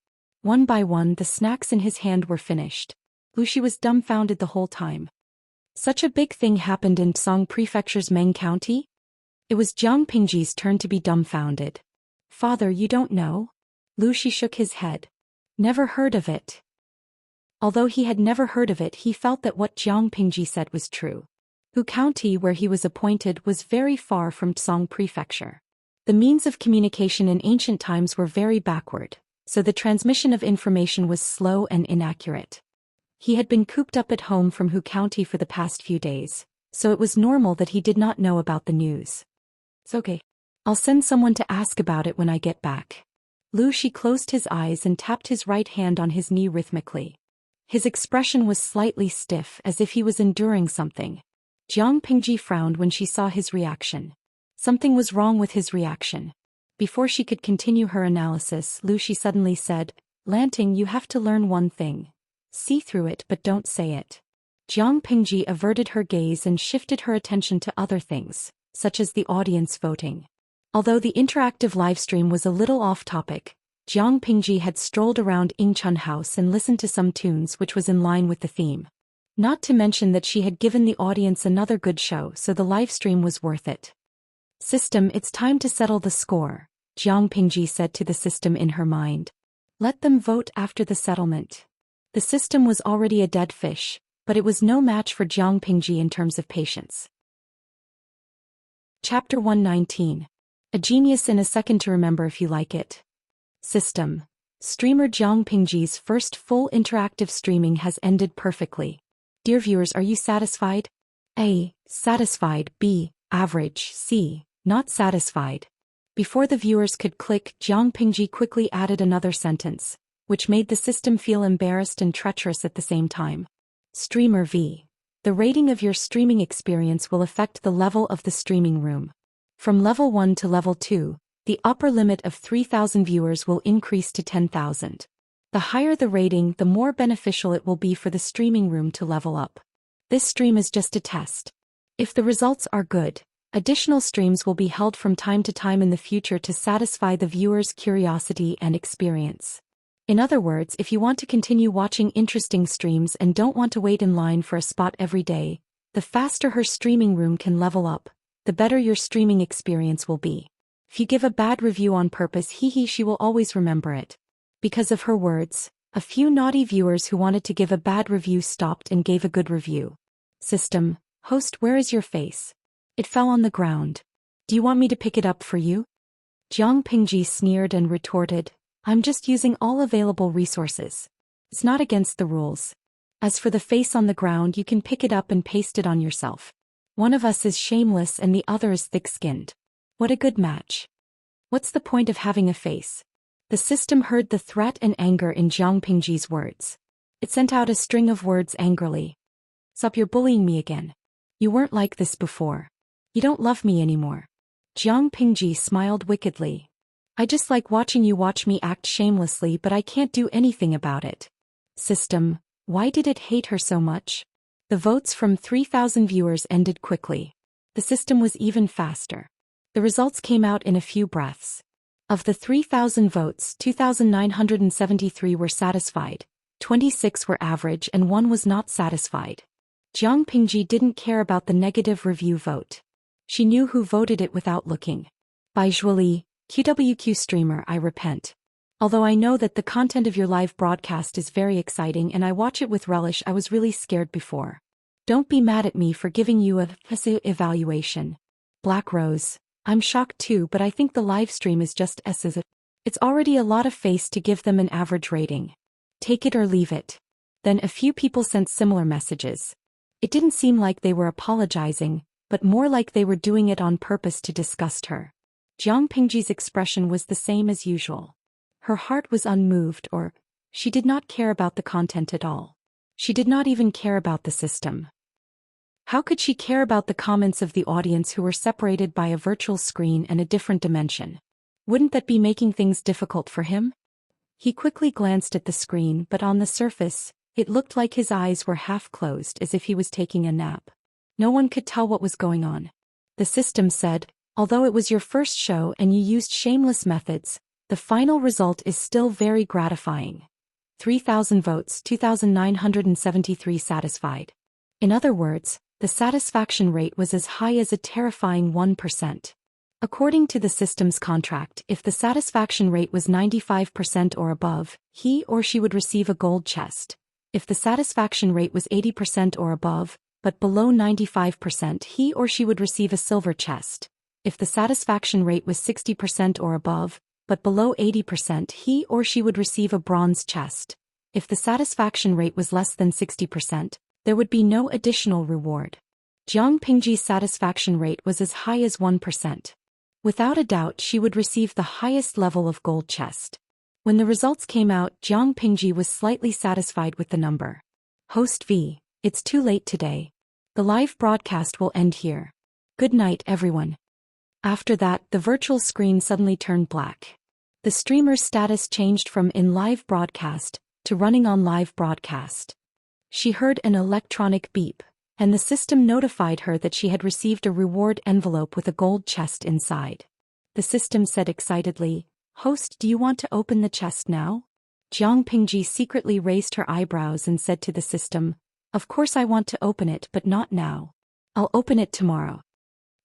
One by one, the snacks in his hand were finished. Lu Shi was dumbfounded the whole time. Such a big thing happened in Tsong Prefecture's Meng County? It was Jiang Pingji's turn to be dumbfounded. Father, you don't know? Lu Shi shook his head. Never heard of it. Although he had never heard of it, he felt that what Jiang Pingji said was true. Hu County, where he was appointed, was very far from Tsong Prefecture. The means of communication in ancient times were very backward, so the transmission of information was slow and inaccurate. He had been cooped up at home from Hu County for the past few days, so it was normal that he did not know about the news. It's okay. I'll send someone to ask about it when I get back. Lu Shi closed his eyes and tapped his right hand on his knee rhythmically. His expression was slightly stiff, as if he was enduring something. Jiang Pingji frowned when she saw his reaction. Something was wrong with his reaction. Before she could continue her analysis, Lu Shi suddenly said, "Lanting, you have to learn one thing. See through it but don't say it." Jiang Pingji averted her gaze and shifted her attention to other things, such as the audience voting. Although the interactive livestream was a little off-topic, Jiang Pingji had strolled around Yingchun House and listened to some tunes which was in line with the theme. Not to mention that she had given the audience another good show, so the livestream was worth it. "System, it's time to settle the score," Jiang Pingji said to the system in her mind. "Let them vote after the settlement." The system was already a dead fish, but it was no match for Jiang Pingji in terms of patience. Chapter 119. A genius in a second to remember if you like it. System. Streamer Jiang Pingji's first full interactive streaming has ended perfectly. Dear viewers, are you satisfied? A. Satisfied. B. Average. C. Not satisfied. Before the viewers could click, Jiang Pingji quickly added another sentence, which made the system feel embarrassed and treacherous at the same time. Streamer V. The rating of your streaming experience will affect the level of the streaming room. From level 1 to level 2, the upper limit of 3,000 viewers will increase to 10,000. The higher the rating, the more beneficial it will be for the streaming room to level up. This stream is just a test. If the results are good, additional streams will be held from time to time in the future to satisfy the viewer's curiosity and experience. In other words, if you want to continue watching interesting streams and don't want to wait in line for a spot every day, the faster her streaming room can level up, the better your streaming experience will be. If you give a bad review on purpose, she will always remember it. Because of her words, a few naughty viewers who wanted to give a bad review stopped and gave a good review. System. Host, where is your face? It fell on the ground. Do you want me to pick it up for you? Jiang Pingji sneered and retorted, I'm just using all available resources. It's not against the rules. As for the face on the ground, you can pick it up and paste it on yourself. One of us is shameless and the other is thick-skinned. What a good match. What's the point of having a face? The system heard the threat and anger in Jiang Pingji's words. It sent out a string of words angrily. Sup, you're bullying me again. You weren't like this before. You don't love me anymore. Jiang Pingji smiled wickedly. I just like watching you watch me act shamelessly, but I can't do anything about it. System, why did it hate her so much? The votes from 3,000 viewers ended quickly. The system was even faster. The results came out in a few breaths. Of the 3,000 votes, 2,973 were satisfied, 26 were average and 1 was not satisfied. Jiang Pingji didn't care about the negative review vote. She knew who voted it without looking. By Zhou Xian, QWQ streamer, I repent. Although I know that the content of your live broadcast is very exciting and I watch it with relish, I was really scared before. Don't be mad at me for giving you a evaluation. Black Rose, I'm shocked too, but I think the live stream is just as it's already a lot of face to give them an average rating. Take it or leave it. Then a few people sent similar messages. It didn't seem like they were apologizing, but more like they were doing it on purpose to disgust her. Jiang Pingji's expression was the same as usual. Her heart was unmoved, or she did not care about the content at all. She did not even care about the system. How could she care about the comments of the audience who were separated by a virtual screen and a different dimension? Wouldn't that be making things difficult for him? He quickly glanced at the screen, but on the surface, it looked like his eyes were half closed as if he was taking a nap. No one could tell what was going on. The system said, although it was your first show and you used shameless methods, the final result is still very gratifying. 3,000 votes, 2,973 satisfied. In other words, the satisfaction rate was as high as a terrifying 1%. According to the system's contract, if the satisfaction rate was 95% or above, he or she would receive a gold chest. If the satisfaction rate was 80% or above, but below 95%, he or she would receive a silver chest. If the satisfaction rate was 60% or above, but below 80%, he or she would receive a bronze chest. If the satisfaction rate was less than 60%, there would be no additional reward. Jiang Pingji's satisfaction rate was as high as 1%. Without a doubt, she would receive the highest level of gold chest. When the results came out, Jiang Pingji was slightly satisfied with the number. Host V, it's too late today. The live broadcast will end here. Good night, everyone. After that, the virtual screen suddenly turned black. The streamer's status changed from in live broadcast to running on live broadcast. She heard an electronic beep, and the system notified her that she had received a reward envelope with a gold chest inside. The system said excitedly, "Host, do you want to open the chest now?" Jiang Pingji secretly raised her eyebrows and said to the system, "Of course I want to open it, but not now. I'll open it tomorrow."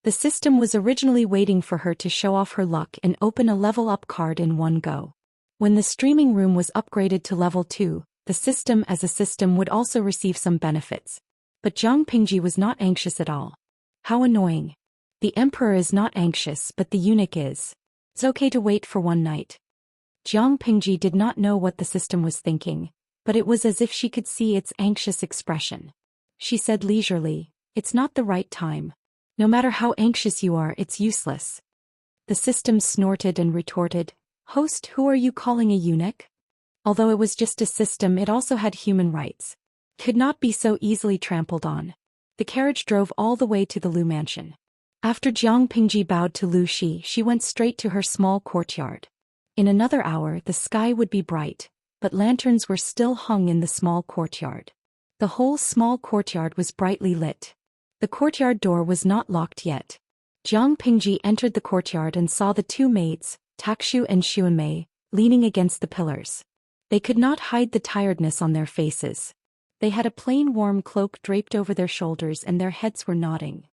The system was originally waiting for her to show off her luck and open a level-up card in one go. When the streaming room was upgraded to level 2, the system as a system would also receive some benefits. But Jiang Pingji was not anxious at all. How annoying. The emperor is not anxious, but the eunuch is. It's okay to wait for one night. Jiang Pingji did not know what the system was thinking, but it was as if she could see its anxious expression. She said leisurely, "It's not the right time. No matter how anxious you are, it's useless." The system snorted and retorted, "Host, who are you calling a eunuch?" Although it was just a system, it also had human rights. Could not be so easily trampled on. The carriage drove all the way to the Lu mansion. After Jiang Pingji bowed to Lu Shi, she went straight to her small courtyard. In another hour, the sky would be bright, but lanterns were still hung in the small courtyard. The whole small courtyard was brightly lit. The courtyard door was not locked yet. Jiang Pingji entered the courtyard and saw the two maids, Takshu and Xianmei, leaning against the pillars. They could not hide the tiredness on their faces. They had a plain warm cloak draped over their shoulders and their heads were nodding.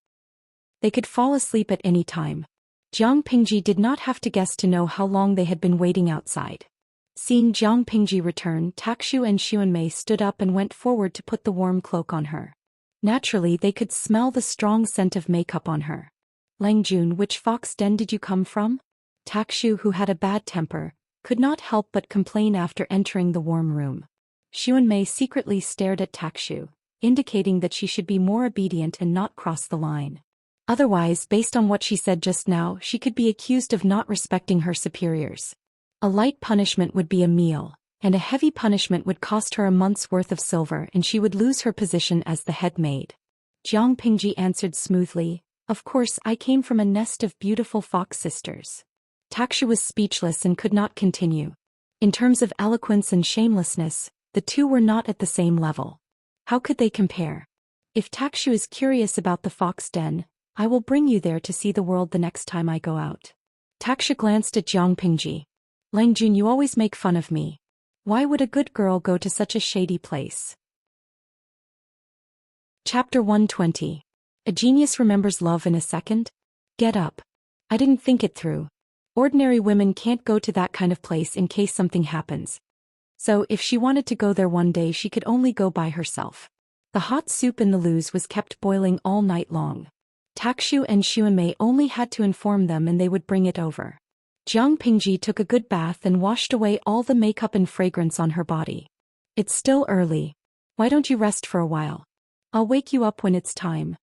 They could fall asleep at any time. Jiang Pingji did not have to guess to know how long they had been waiting outside. Seeing Jiang Pingji return, Takshu and Xianmei stood up and went forward to put the warm cloak on her. Naturally, they could smell the strong scent of makeup on her. "Langjun, which fox den did you come from?" Takshu, who had a bad temper, could not help but complain after entering the warm room. Xianmei secretly stared at Takshu, indicating that she should be more obedient and not cross the line. Otherwise, based on what she said just now, she could be accused of not respecting her superiors. A light punishment would be a meal, and a heavy punishment would cost her a month's worth of silver and she would lose her position as the head maid. Jiang Pingji answered smoothly, "Of course, I came from a nest of beautiful fox sisters." Takshu was speechless and could not continue. In terms of eloquence and shamelessness, the two were not at the same level. How could they compare? "If Takshu is curious about the fox den, I will bring you there to see the world the next time I go out." Takshu glanced at Jiang Pingji. "Langjun, you always make fun of me. Why would a good girl go to such a shady place?" Chapter 120. A genius remembers love in a second? Get up. I didn't think it through. Ordinary women can't go to that kind of place in case something happens. So if she wanted to go there one day, she could only go by herself. The hot soup in the loos was kept boiling all night long. Takshu and Xuanmei only had to inform them and they would bring it over. Jiang Pingji took a good bath and washed away all the makeup and fragrance on her body. "It's still early. Why don't you rest for a while? I'll wake you up when it's time."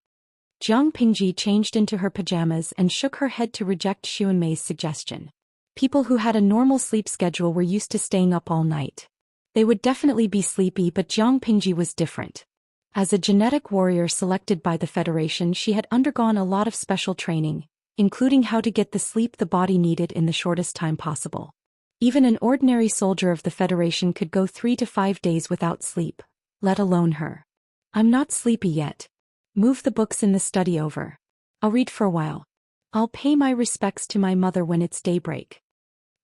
Jiang Pingji changed into her pajamas and shook her head to reject Xuanmei's suggestion. People who had a normal sleep schedule were used to staying up all night. They would definitely be sleepy, but Jiang Pingji was different. As a genetic warrior selected by the Federation, she had undergone a lot of special training, including how to get the sleep the body needed in the shortest time possible. Even an ordinary soldier of the Federation could go 3 to 5 days without sleep, let alone her. "I'm not sleepy yet. Move the books in the study over. I'll read for a while. I'll pay my respects to my mother when it's daybreak."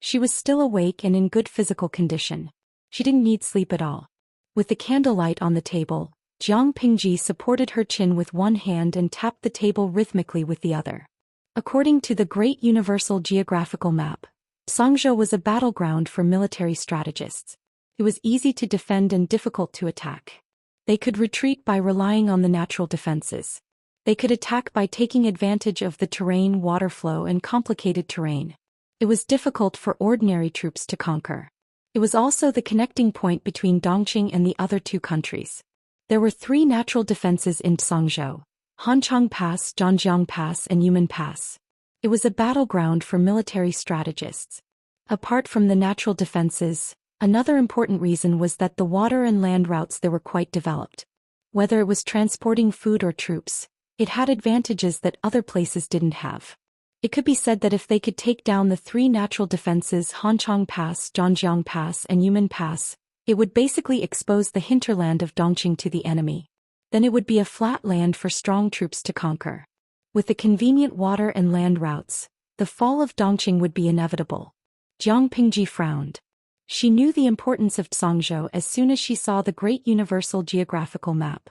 She was still awake and in good physical condition. She didn't need sleep at all. With the candlelight on the table, Jiang Pingji supported her chin with one hand and tapped the table rhythmically with the other. According to the Great Universal Geographical Map, Xianxia was a battleground for military strategists. It was easy to defend and difficult to attack. They could retreat by relying on the natural defenses. They could attack by taking advantage of the terrain, water flow, and complicated terrain. It was difficult for ordinary troops to conquer. It was also the connecting point between Dongqing and the other two countries. There were 3 natural defenses in Xianxia: Hanchang Pass, Zhangjiang Pass, and Yumen Pass. It was a battleground for military strategists. Apart from the natural defenses, another important reason was that the water and land routes there were quite developed. Whether it was transporting food or troops, it had advantages that other places didn't have. It could be said that if they could take down the 3 natural defenses, Hanchang Pass, Zhangjiang Pass, and Yumen Pass, it would basically expose the hinterland of Dongqing to the enemy. Then it would be a flat land for strong troops to conquer. With the convenient water and land routes, the fall of Dongqing would be inevitable. Jiang Pingji frowned. She knew the importance of Xianxia as soon as she saw the Great Universal Geographical Map.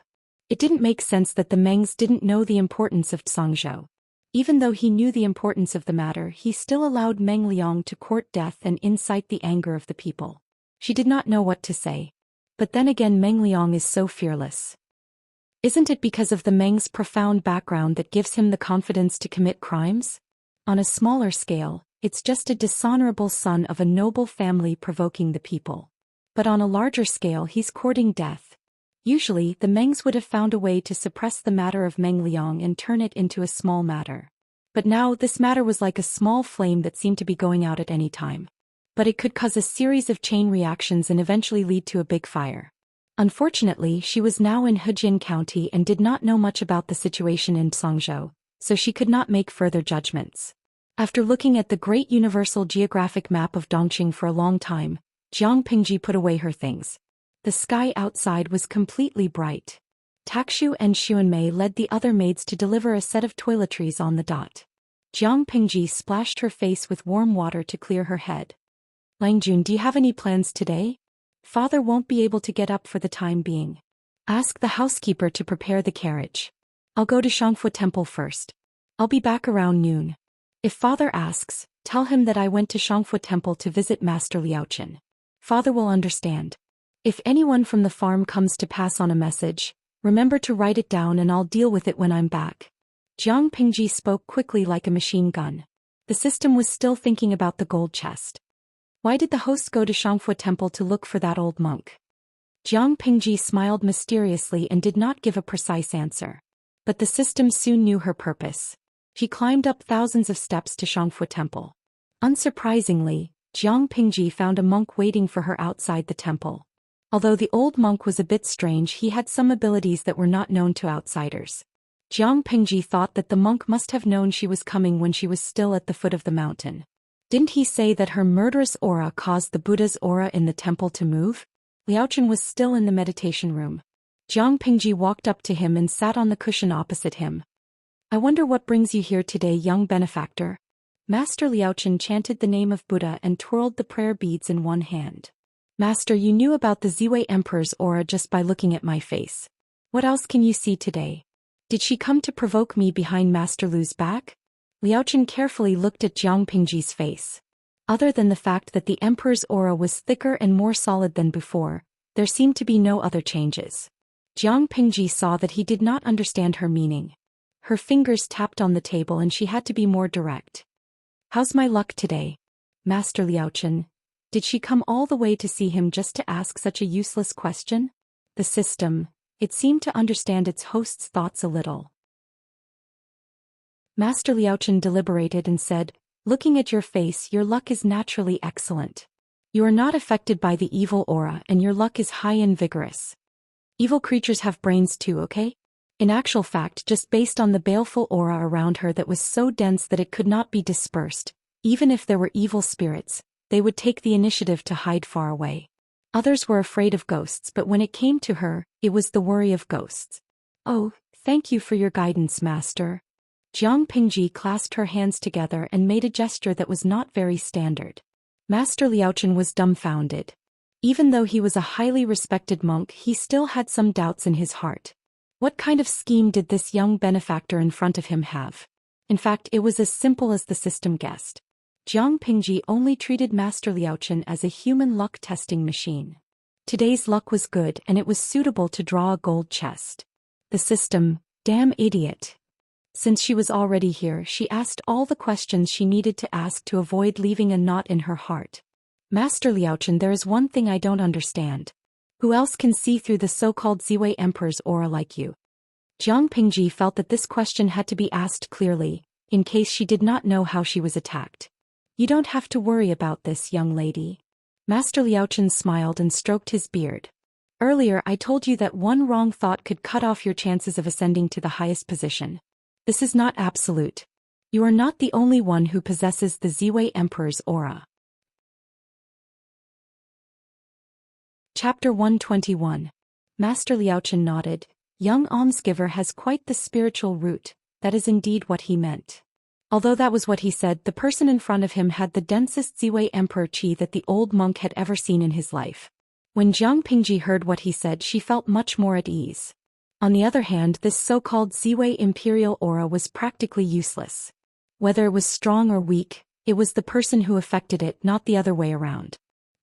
It didn't make sense that the Mengs didn't know the importance of Xianxia. Even though he knew the importance of the matter, he still allowed Meng Liang to court death and incite the anger of the people. She did not know what to say. But then again, Meng Liang is so fearless. Isn't it because of the Meng's profound background that gives him the confidence to commit crimes? On a smaller scale, it's just a dishonorable son of a noble family provoking the people. But on a larger scale, he's courting death. Usually, the Mengs would have found a way to suppress the matter of Meng Liang and turn it into a small matter. But now, this matter was like a small flame that seemed to be going out at any time. But it could cause a series of chain reactions and eventually lead to a big fire. Unfortunately, she was now in Hejian County and did not know much about the situation in Xianxia, so she could not make further judgments. After looking at the Great Universal Geographic Map of Dongqing for a long time, Jiang Pingji put away her things. The sky outside was completely bright. Takshu and Xuanmei led the other maids to deliver a set of toiletries on the dot. Jiang Pingji splashed her face with warm water to clear her head. "Langjun, do you have any plans today? Father won't be able to get up for the time being. Ask the housekeeper to prepare the carriage. I'll go to Xianxia Temple first. I'll be back around noon. If Father asks, tell him that I went to Xianxia Temple to visit Master Liaochen. Father will understand. If anyone from the farm comes to pass on a message, remember to write it down and I'll deal with it when I'm back." Jiang Pingji spoke quickly like a machine gun. The system was still thinking about the gold chest. Why did the host go to Xianxia Temple to look for that old monk? Jiang Pingji smiled mysteriously and did not give a precise answer. But the system soon knew her purpose. She climbed up thousands of steps to Xianxia Temple. Unsurprisingly, Jiang Pingji found a monk waiting for her outside the temple. Although the old monk was a bit strange, he had some abilities that were not known to outsiders. Jiang Pingji thought that the monk must have known she was coming when she was still at the foot of the mountain. Didn't he say that her murderous aura caused the Buddha's aura in the temple to move? Liaochen was still in the meditation room. Jiang Pingji walked up to him and sat on the cushion opposite him. I wonder what brings you here today, young benefactor. Master Liaochen chanted the name of Buddha and twirled the prayer beads in one hand. Master, you knew about the Ziwei Emperor's aura just by looking at my face. What else can you see today? Did she come to provoke me behind Master Lu's back? Liaochen carefully looked at Jiang Pingji's face. Other than the fact that the Emperor's aura was thicker and more solid than before, there seemed to be no other changes. Jiang Pingji saw that he did not understand her meaning. Her fingers tapped on the table and she had to be more direct. How's my luck today? Master Liaochen, did she come all the way to see him just to ask such a useless question? The system, it seemed to understand its host's thoughts a little. Master Liaochen deliberated and said, looking at your face, your luck is naturally excellent. You are not affected by the evil aura and your luck is high and vigorous. Evil creatures have brains too, okay? In actual fact, just based on the baleful aura around her that was so dense that it could not be dispersed, even if there were evil spirits, they would take the initiative to hide far away. Others were afraid of ghosts, but when it came to her, it was the worry of ghosts. Oh, thank you for your guidance, Master. Jiang Pingji clasped her hands together and made a gesture that was not very standard. Master Liaochen was dumbfounded. Even though he was a highly respected monk, he still had some doubts in his heart. What kind of scheme did this young benefactor in front of him have? In fact, it was as simple as the system guessed. Jiang Pingji only treated Master Liaochen as a human luck testing machine. Today's luck was good and it was suitable to draw a gold chest. The system, damn idiot. Since she was already here, she asked all the questions she needed to ask to avoid leaving a knot in her heart. Master Liaochen, there is one thing I don't understand. Who else can see through the so-called Ziwei Emperor's aura like you? Jiang Pingji felt that this question had to be asked clearly, in case she did not know how she was attacked. You don't have to worry about this, young lady. Master Liaochen smiled and stroked his beard. Earlier I told you that one wrong thought could cut off your chances of ascending to the highest position. This is not absolute. You are not the only one who possesses the Ziwei Emperor's aura. Chapter 121. Master Liaochen nodded. Young almsgiver has quite the spiritual root, that is indeed what he meant. Although that was what he said, the person in front of him had the densest Ziwei Emperor chi that the old monk had ever seen in his life. When Jiang Pingji heard what he said, she felt much more at ease. On the other hand, this so-called Ziwei imperial aura was practically useless. Whether it was strong or weak, it was the person who affected it, not the other way around.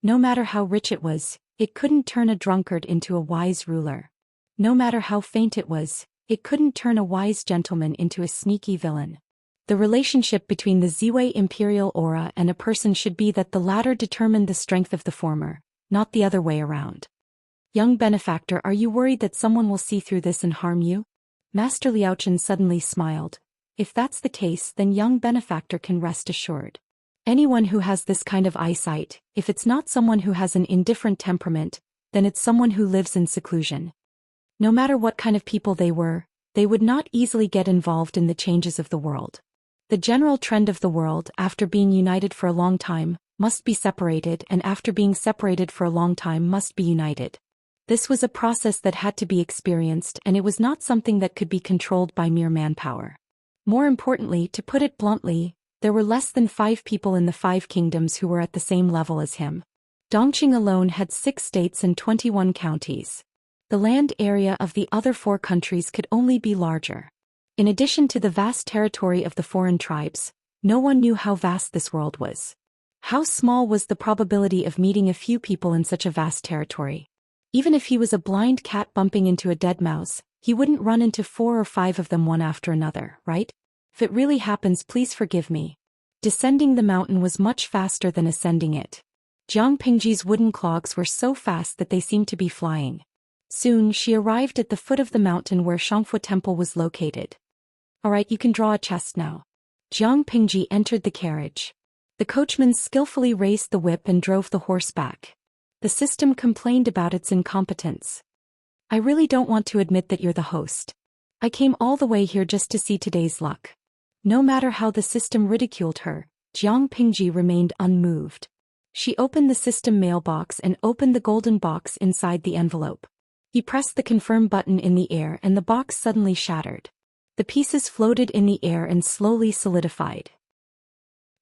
No matter how rich it was, it couldn't turn a drunkard into a wise ruler. No matter how faint it was, it couldn't turn a wise gentleman into a sneaky villain. The relationship between the Ziwei imperial aura and a person should be that the latter determined the strength of the former, not the other way around. Young benefactor, are you worried that someone will see through this and harm you? Master Liaochen suddenly smiled. If that's the case, then young benefactor can rest assured. Anyone who has this kind of eyesight, if it's not someone who has an indifferent temperament, then it's someone who lives in seclusion. No matter what kind of people they were, they would not easily get involved in the changes of the world. The general trend of the world, after being united for a long time, must be separated, and after being separated for a long time must be united. This was a process that had to be experienced, and it was not something that could be controlled by mere manpower. More importantly, to put it bluntly, there were less than 5 people in the 5 kingdoms who were at the same level as him. Dongqing alone had 6 states and 21 counties. The land area of the other 4 countries could only be larger. In addition to the vast territory of the foreign tribes, no one knew how vast this world was. How small was the probability of meeting a few people in such a vast territory? Even if he was a blind cat bumping into a dead mouse, he wouldn't run into 4 or 5 of them one after another, right? If it really happens, please forgive me. Descending the mountain was much faster than ascending it. Jiang Pingji's wooden clogs were so fast that they seemed to be flying. Soon she arrived at the foot of the mountain where Xianxia Temple was located. Alright, you can draw a chest now. Jiang Pingji entered the carriage. The coachman skillfully raised the whip and drove the horse back. The system complained about its incompetence. I really don't want to admit that you're the host. I came all the way here just to see today's luck. No matter how the system ridiculed her, Jiang Pingji remained unmoved. She opened the system mailbox and opened the golden box inside the envelope. He pressed the confirm button in the air and the box suddenly shattered. The pieces floated in the air and slowly solidified.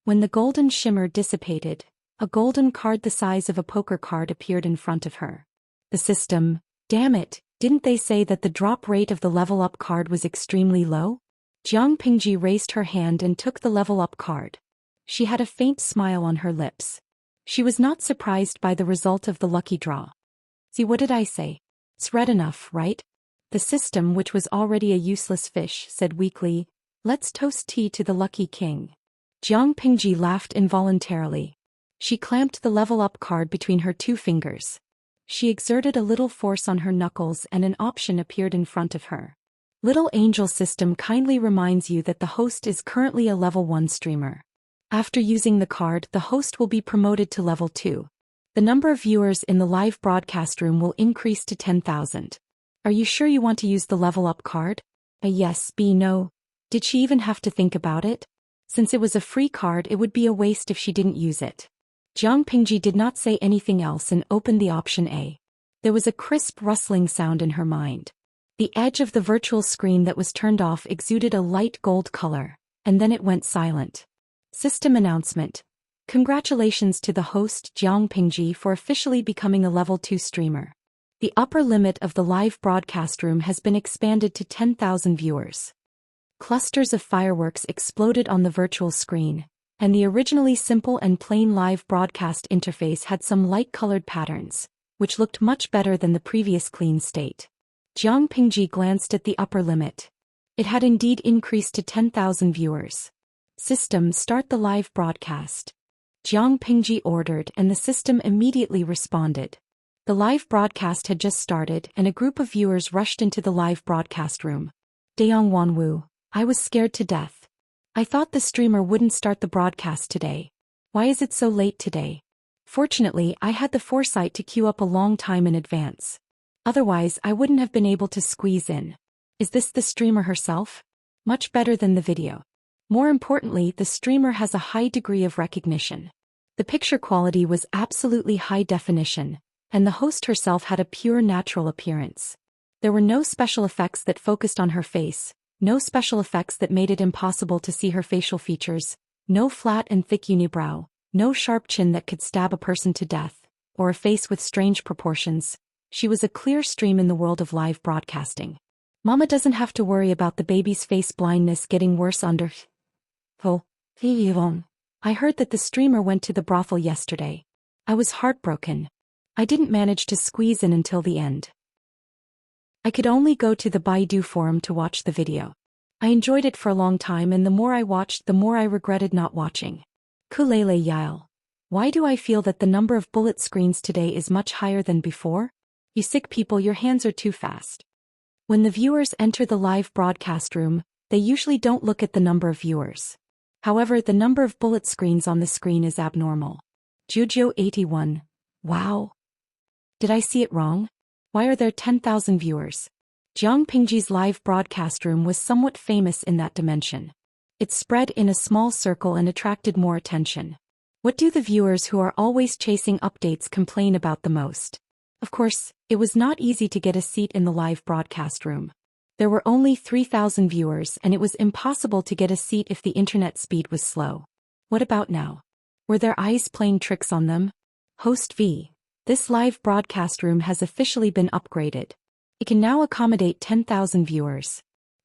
When the golden shimmer dissipated, a golden card the size of a poker card appeared in front of her. The system, damn it, didn't they say that the drop rate of the level up card was extremely low? Jiang Pingji raised her hand and took the level up card. She had a faint smile on her lips. She was not surprised by the result of the lucky draw. See, what did I say? It's red enough, right? The system, which was already a useless fish, said weakly, "Let's toast tea to the lucky king." Jiang Pingji laughed involuntarily. She clamped the level up card between her two fingers. She exerted a little force on her knuckles and an option appeared in front of her. Little Angel System kindly reminds you that the host is currently a level 1 streamer. After using the card, the host will be promoted to level 2. The number of viewers in the live broadcast room will increase to 10,000. Are you sure you want to use the level up card? A yes, B no. Did she even have to think about it? Since it was a free card, it would be a waste if she didn't use it. Jiang Pingji did not say anything else and opened the option A. There was a crisp rustling sound in her mind. The edge of the virtual screen that was turned off exuded a light gold color, and then it went silent. System announcement. Congratulations to the host Jiang Pingji for officially becoming a level 2 streamer. The upper limit of the live broadcast room has been expanded to 10,000 viewers. Clusters of fireworks exploded on the virtual screen, and the originally simple and plain live broadcast interface had some light-colored patterns, which looked much better than the previous clean state. Jiang Pingji glanced at the upper limit. It had indeed increased to 10,000 viewers. System, start the live broadcast. Jiang Pingji ordered and the system immediately responded. The live broadcast had just started and a group of viewers rushed into the live broadcast room. Dayong Wanwu, I was scared to death. I thought the streamer wouldn't start the broadcast today. Why is it so late today? Fortunately, I had the foresight to queue up a long time in advance. Otherwise, I wouldn't have been able to squeeze in. Is this the streamer herself? Much better than the video. More importantly, the streamer has a high degree of recognition. The picture quality was absolutely high definition, and the host herself had a pure natural appearance. There were no special effects that focused on her face, no special effects that made it impossible to see her facial features, no flat and thick unibrow, no sharp chin that could stab a person to death, or a face with strange proportions. She was a clear stream in the world of live broadcasting. Mama doesn't have to worry about the baby's face blindness getting worse under. Oh, I heard that the streamer went to the brothel yesterday. I was heartbroken. I didn't manage to squeeze in until the end. I could only go to the Baidu forum to watch the video. I enjoyed it for a long time and the more I watched the more I regretted not watching. Kulele Yael. Why do I feel that the number of bullet screens today is much higher than before? You sick people, your hands are too fast. When the viewers enter the live broadcast room, they usually don't look at the number of viewers. However, the number of bullet screens on the screen is abnormal. Jujo 81. Wow. Did I see it wrong? Why are there 10,000 viewers? Jiang Pingji's live broadcast room was somewhat famous in that dimension. It spread in a small circle and attracted more attention. What do the viewers who are always chasing updates complain about the most? Of course, it was not easy to get a seat in the live broadcast room. There were only 3,000 viewers and it was impossible to get a seat if the internet speed was slow. What about now? Were their eyes playing tricks on them? Host V. This live broadcast room has officially been upgraded. It can now accommodate 10,000 viewers.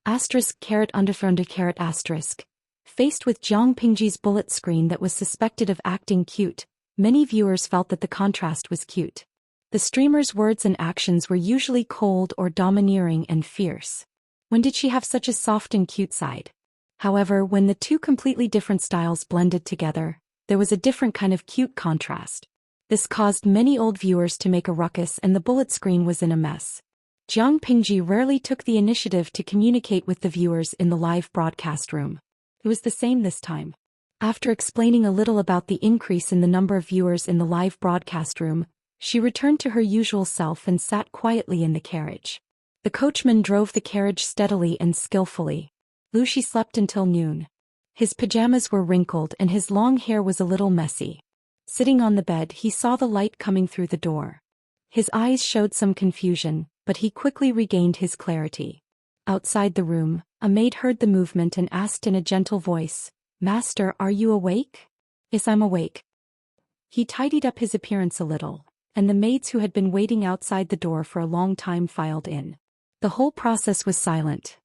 Asterisk caret underfront caret asterisk. Faced with Jiang Pingji's bullet screen that was suspected of acting cute, many viewers felt that the contrast was cute. The streamer's words and actions were usually cold or domineering and fierce. When did she have such a soft and cute side? However, when the two completely different styles blended together, there was a different kind of cute contrast. This caused many old viewers to make a ruckus and the bullet screen was in a mess. Jiang Pingji rarely took the initiative to communicate with the viewers in the live broadcast room. It was the same this time. After explaining a little about the increase in the number of viewers in the live broadcast room, she returned to her usual self and sat quietly in the carriage. The coachman drove the carriage steadily and skillfully. Lu Shi slept until noon. His pajamas were wrinkled and his long hair was a little messy. Sitting on the bed, he saw the light coming through the door. His eyes showed some confusion, but he quickly regained his clarity. Outside the room, a maid heard the movement and asked in a gentle voice, "Master, are you awake?" "Yes, I'm awake." He tidied up his appearance a little, and the maids who had been waiting outside the door for a long time filed in. The whole process was silent.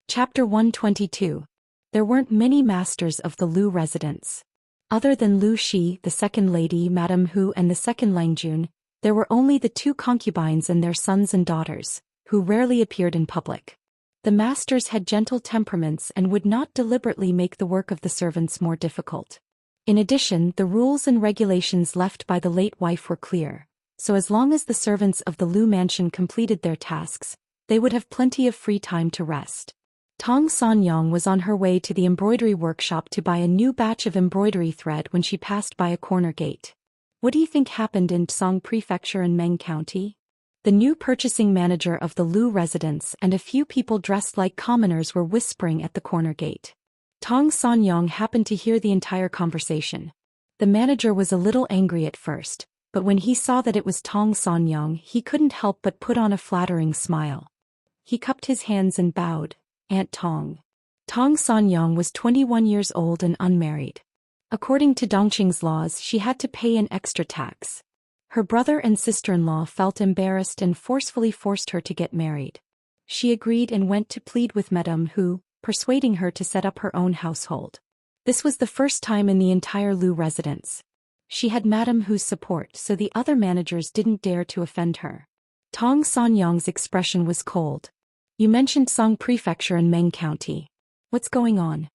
Chapter 122. There weren't many masters of the Lu residence. Other than Lu Shi, the second lady, Madame Hu, and the second Langjun, there were only the two concubines and their sons and daughters, who rarely appeared in public. The masters had gentle temperaments and would not deliberately make the work of the servants more difficult. In addition, the rules and regulations left by the late wife were clear, so as long as the servants of the Lu mansion completed their tasks, they would have plenty of free time to rest. Tong Sanyang was on her way to the embroidery workshop to buy a new batch of embroidery thread when she passed by a corner gate. What do you think happened in Song Prefecture in Meng County? The new purchasing manager of the Lu residence and a few people dressed like commoners were whispering at the corner gate. Tong Sanyang happened to hear the entire conversation. The manager was a little angry at first, but when he saw that it was Tong Sanyang, he couldn't help but put on a flattering smile. He cupped his hands and bowed. Aunt Tong. Tong Sanyang was 21 years old and unmarried. According to Dongqing's laws, she had to pay an extra tax. Her brother and sister-in-law felt embarrassed and forcefully forced her to get married. She agreed and went to plead with Madame Hu, persuading her to set up her own household. This was the first time in the entire Lu residence. She had Madame Hu's support, so the other managers didn't dare to offend her. Tong Sanyang's expression was cold. "You mentioned Song Prefecture in Meng County. What's going on?"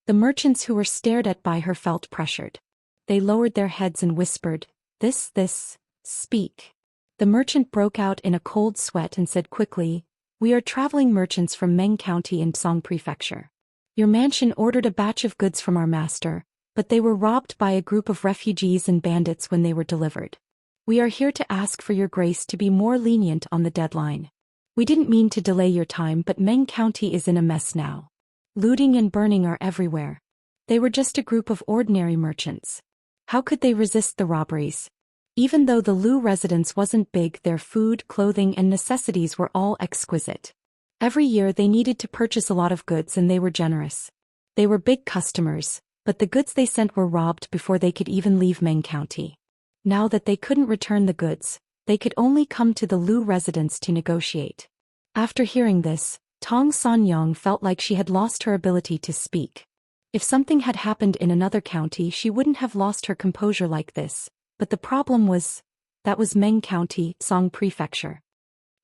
The merchants who were stared at by her felt pressured. They lowered their heads and whispered, This, speak." The merchant broke out in a cold sweat and said quickly, "We are traveling merchants from Meng County in Song Prefecture. Your mansion ordered a batch of goods from our master, but they were robbed by a group of refugees and bandits when they were delivered. We are here to ask for your grace to be more lenient on the deadline. We didn't mean to delay your time, but Meng County is in a mess now. Looting and burning are everywhere. They were just a group of ordinary merchants. How could they resist the robberies? Even though the Lu residence wasn't big, their food, clothing, and necessities were all exquisite. Every year they needed to purchase a lot of goods and they were generous. They were big customers, but the goods they sent were robbed before they could even leave Meng County. Now that they couldn't return the goods, they could only come to the Lu residence to negotiate." After hearing this, Tong Sanyang felt like she had lost her ability to speak. If something had happened in another county, she wouldn't have lost her composure like this, but the problem was, that was Meng County, Song Prefecture.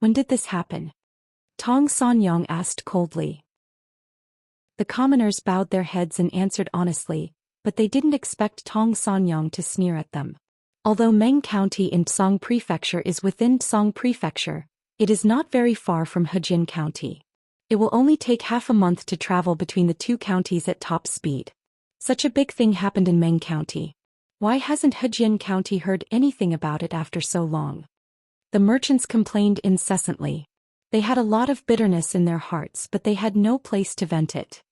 "When did this happen?" Tong Sanyang asked coldly. The commoners bowed their heads and answered honestly, but they didn't expect Tong Sanyang to sneer at them. Although Meng County in Song Prefecture is within Song Prefecture, it is not very far from Hejin County. It will only take half a month to travel between the two counties at top speed. Such a big thing happened in Meng County. Why hasn't Hejin County heard anything about it after so long? The merchants complained incessantly. They had a lot of bitterness in their hearts, but they had no place to vent it.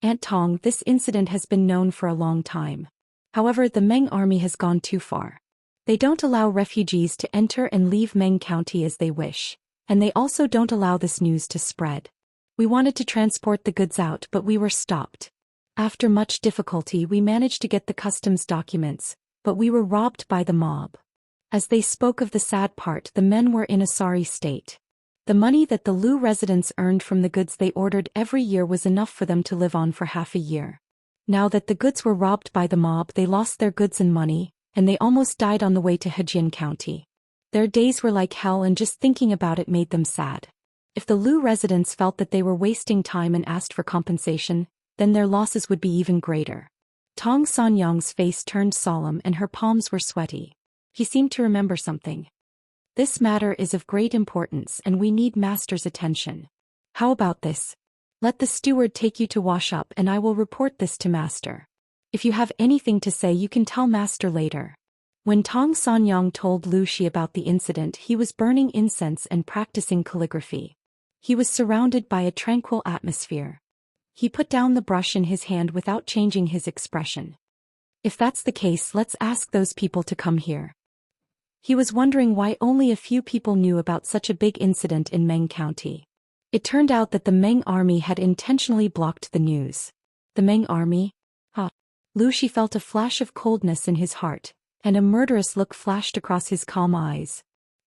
"Aunt Tong, this incident has been known for a long time. However, the Meng army has gone too far. They don't allow refugees to enter and leave Meng County as they wish, and they also don't allow this news to spread. We wanted to transport the goods out, but we were stopped. After much difficulty, we managed to get the customs documents, but we were robbed by the mob." As they spoke of the sad part, the men were in a sorry state. The money that the Lu residents earned from the goods they ordered every year was enough for them to live on for half a year. Now that the goods were robbed by the mob, they lost their goods and money, and they almost died on the way to Hejin County. Their days were like hell, and just thinking about it made them sad. If the Lu residents felt that they were wasting time and asked for compensation, then their losses would be even greater. Tong Sanyang's face turned solemn and her palms were sweaty. He seemed to remember something. "This matter is of great importance and we need Master's attention. How about this? Let the steward take you to wash up and I will report this to Master. If you have anything to say, you can tell Master later." When Tong Sanyang told Lu Shi about the incident, he was burning incense and practicing calligraphy. He was surrounded by a tranquil atmosphere. He put down the brush in his hand without changing his expression. If that's the case, let's ask those people to come here. He was wondering why only a few people knew about such a big incident in Meng County. It turned out that the Meng army had intentionally blocked the news. The Meng army? Lu Shi felt a flash of coldness in his heart, and a murderous look flashed across his calm eyes.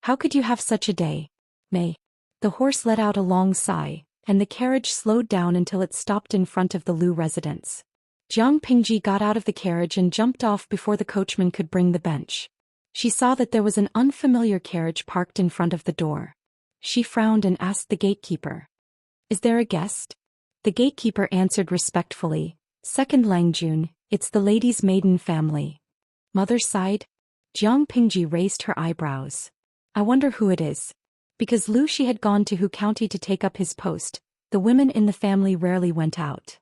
How could you have such a day, Mei? The horse let out a long sigh, and the carriage slowed down until it stopped in front of the Lu residence. Jiang Pingji got out of the carriage and jumped off before the coachman could bring the bench. She saw that there was an unfamiliar carriage parked in front of the door. She frowned and asked the gatekeeper, "Is there a guest?" The gatekeeper answered respectfully, "Second Langjun, it's the lady's maiden family." Mother's side? Jiang Pingji raised her eyebrows. I wonder who it is. Because Lu Shi had gone to Hu County to take up his post, the women in the family rarely went out.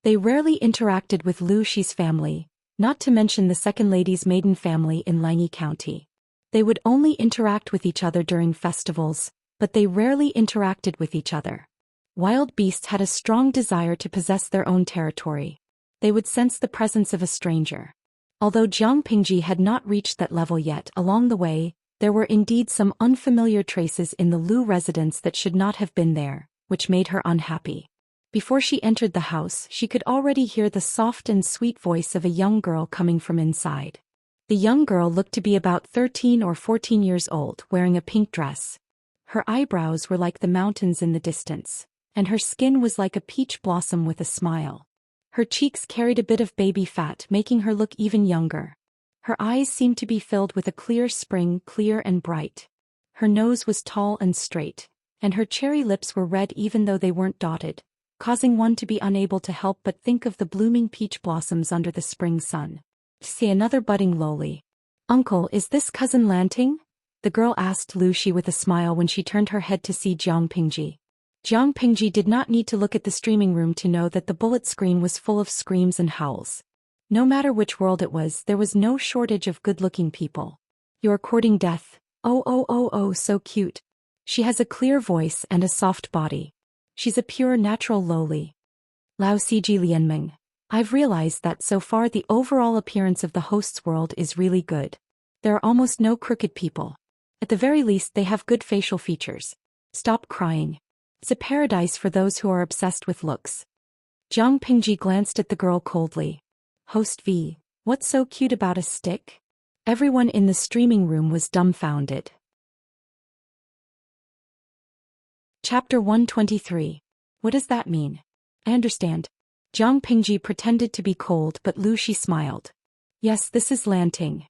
They rarely interacted with Lu Shi's family, not to mention the second lady's maiden family in Langyi County. They would only interact with each other during festivals, but they rarely interacted with each other. Wild beasts had a strong desire to possess their own territory. They would sense the presence of a stranger. Although Jiang Pingji had not reached that level yet, along the way, there were indeed some unfamiliar traces in the Lu residence that should not have been there, which made her unhappy. Before she entered the house, she could already hear the soft and sweet voice of a young girl coming from inside. The young girl looked to be about 13 or 14 years old, wearing a pink dress. Her eyebrows were like the mountains in the distance, and her skin was like a peach blossom with a smile. Her cheeks carried a bit of baby fat, making her look even younger. Her eyes seemed to be filled with a clear spring, clear and bright. Her nose was tall and straight, and her cherry lips were red even though they weren't dotted, causing one to be unable to help but think of the blooming peach blossoms under the spring sun. See another budding loli. "Uncle, is this cousin Lanting?" the girl asked Lu Shi with a smile when she turned her head to see Jiang Pingji. Jiang Pingji did not need to look at the streaming room to know that the bullet screen was full of screams and howls. No matter which world it was, there was no shortage of good-looking people. "You're courting death. Oh, so cute. She has a clear voice and a soft body. She's a pure natural loli." Lao Ciji Lianmeng. I've realized that so far the overall appearance of the host's world is really good. There are almost no crooked people. At the very least they have good facial features. Stop crying. It's a paradise for those who are obsessed with looks. Jiang Pingji glanced at the girl coldly. "Host V, what's so cute about a stick?" Everyone in the streaming room was dumbfounded. Chapter 123. What does that mean? I understand. Jiang Pingji pretended to be cold, but Lu Shi smiled. "Yes, this is Lanting."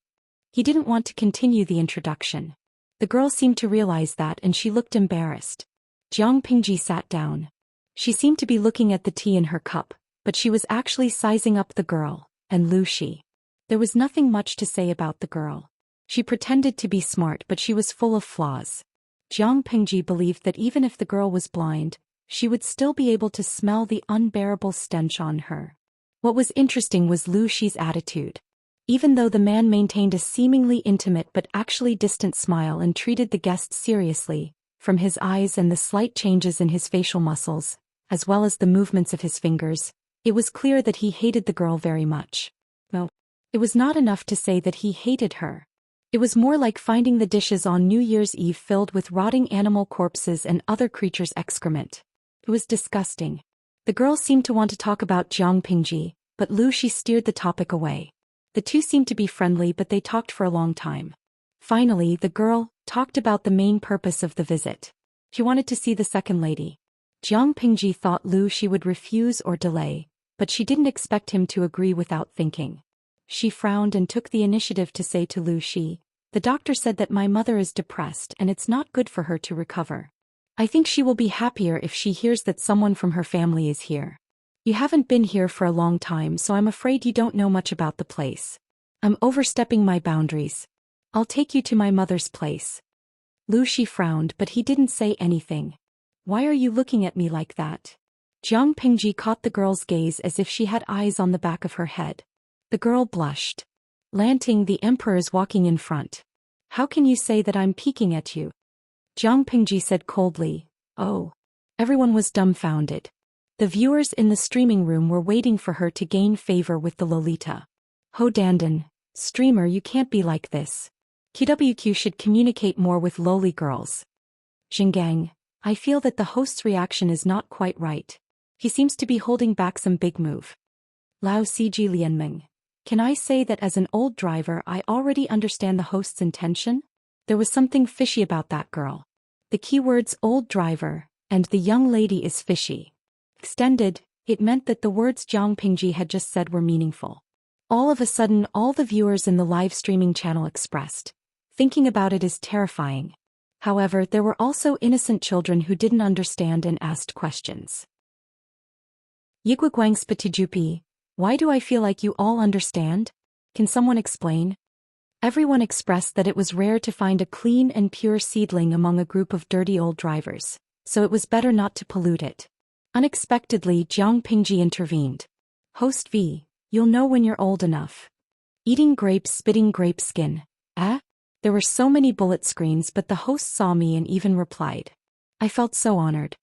He didn't want to continue the introduction. The girl seemed to realize that and she looked embarrassed. Jiang Pingji sat down. She seemed to be looking at the tea in her cup, but she was actually sizing up the girl, and Lu Shi. There was nothing much to say about the girl. She pretended to be smart, but she was full of flaws. Jiang Pingji believed that even if the girl was blind, she would still be able to smell the unbearable stench on her. What was interesting was Lu Shi's attitude. Even though the man maintained a seemingly intimate but actually distant smile and treated the guest seriously, from his eyes and the slight changes in his facial muscles, as well as the movements of his fingers, it was clear that he hated the girl very much. No, it was not enough to say that he hated her. It was more like finding the dishes on New Year's Eve filled with rotting animal corpses and other creatures' excrement. It was disgusting. The girl seemed to want to talk about Jiang Pingji, but Lu Shi steered the topic away. The two seemed to be friendly, but they talked for a long time. Finally, the girl talked about the main purpose of the visit. She wanted to see the second lady. Jiang Pingji thought Lu Shi would refuse or delay, but she didn't expect him to agree without thinking. She frowned and took the initiative to say to Lu Shi, "The doctor said that my mother is depressed and it's not good for her to recover. I think she will be happier if she hears that someone from her family is here. You haven't been here for a long time, so I'm afraid you don't know much about the place. I'm overstepping my boundaries. I'll take you to my mother's place." Lu Shi frowned, but he didn't say anything. "Why are you looking at me like that?" Jiang Pingji caught the girl's gaze as if she had eyes on the back of her head. The girl blushed. Lanting, the emperor is walking in front. How can you say that I'm peeking at you? Jiang Pingji said coldly. Oh. Everyone was dumbfounded. The viewers in the streaming room were waiting for her to gain favor with the Lolita. Ho Dandan, streamer, you can't be like this. QWQ should communicate more with lowly girls. Xingang, I feel that the host's reaction is not quite right. He seems to be holding back some big move. Lao Cg Lianmeng. Can I say that as an old driver I already understand the host's intention? There was something fishy about that girl. The keywords old driver and the young lady is fishy. Extended, it meant that the words Jiang Pingji had just said were meaningful. All of a sudden all the viewers in the live streaming channel expressed. Thinking about it is terrifying. However, there were also innocent children who didn't understand and asked questions. Yiguguang Spatijupi, why do I feel like you all understand? Can someone explain? Everyone expressed that it was rare to find a clean and pure seedling among a group of dirty old drivers, so it was better not to pollute it. Unexpectedly, Jiang Pingji intervened. Host V, you'll know when you're old enough. Eating grapes, spitting grape skin. There were so many bullet screens, but the host saw me and even replied. I felt so honored.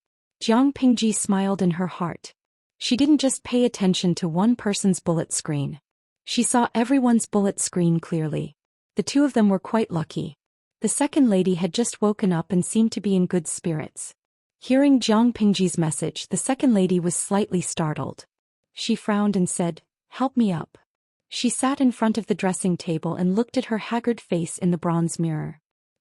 Jiang Pingji smiled in her heart. She didn't just pay attention to one person's bullet screen. She saw everyone's bullet screen clearly. The two of them were quite lucky. The second lady had just woken up and seemed to be in good spirits. Hearing Jiang Pingji's message, the second lady was slightly startled. She frowned and said, "Help me up." She sat in front of the dressing table and looked at her haggard face in the bronze mirror.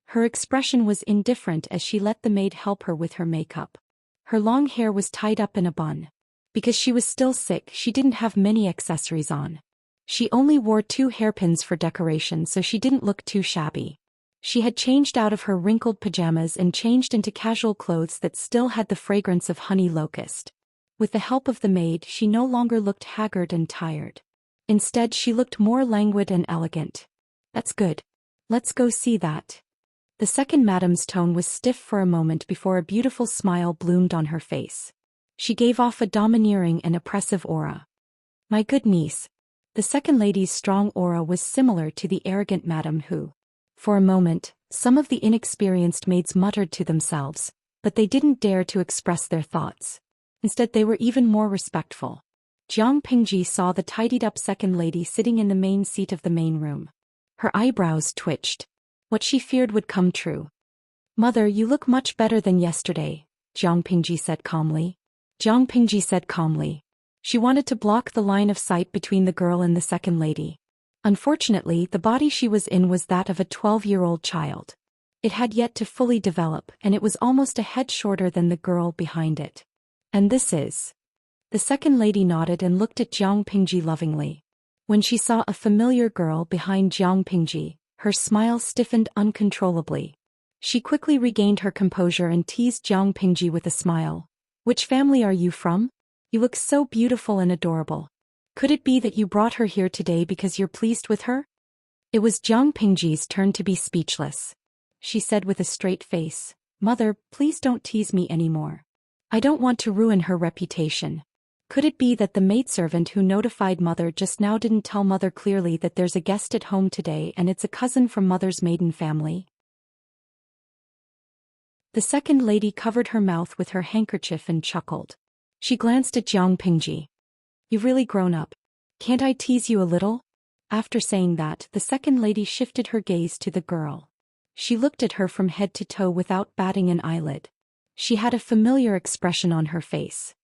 Her expression was indifferent as she let the maid help her with her makeup. Her long hair was tied up in a bun. Because she was still sick, she didn't have many accessories on. She only wore 2 hairpins for decoration, so she didn't look too shabby. She had changed out of her wrinkled pajamas and changed into casual clothes that still had the fragrance of honey locust. With the help of the maid, she no longer looked haggard and tired. Instead, she looked more languid and elegant. That's good. Let's go see that. The second madam's tone was stiff for a moment before a beautiful smile bloomed on her face. She gave off a domineering and oppressive aura. My good niece. The second lady's strong aura was similar to the arrogant madam who. For a moment, some of the inexperienced maids muttered to themselves, but they didn't dare to express their thoughts. Instead, they were even more respectful. Jiang Pingji saw the tidied-up second lady sitting in the main seat of the main room. Her eyebrows twitched. What she feared would come true. Mother, you look much better than yesterday, Jiang Pingji said calmly. Jiang Pingji said calmly. She wanted to block the line of sight between the girl and the second lady. Unfortunately, the body she was in was that of a 12-year-old child. It had yet to fully develop, and it was almost a head shorter than the girl behind it. And this is. The second lady nodded and looked at Jiang Pingji lovingly. When she saw a familiar girl behind Jiang Pingji, her smile stiffened uncontrollably. She quickly regained her composure and teased Jiang Pingji with a smile. Which family are you from? You look so beautiful and adorable. Could it be that you brought her here today because you're pleased with her? It was Jiang Pingji's turn to be speechless. She said with a straight face, Mother, please don't tease me anymore. I don't want to ruin her reputation. Could it be that the maidservant who notified Mother just now didn't tell Mother clearly that there's a guest at home today and it's a cousin from Mother's maiden family? The second lady covered her mouth with her handkerchief and chuckled. She glanced at Jiang Pingji. You've really grown up. Can't I tease you a little? After saying that, the second lady shifted her gaze to the girl. She looked at her from head to toe without batting an eyelid. She had a familiar expression on her face.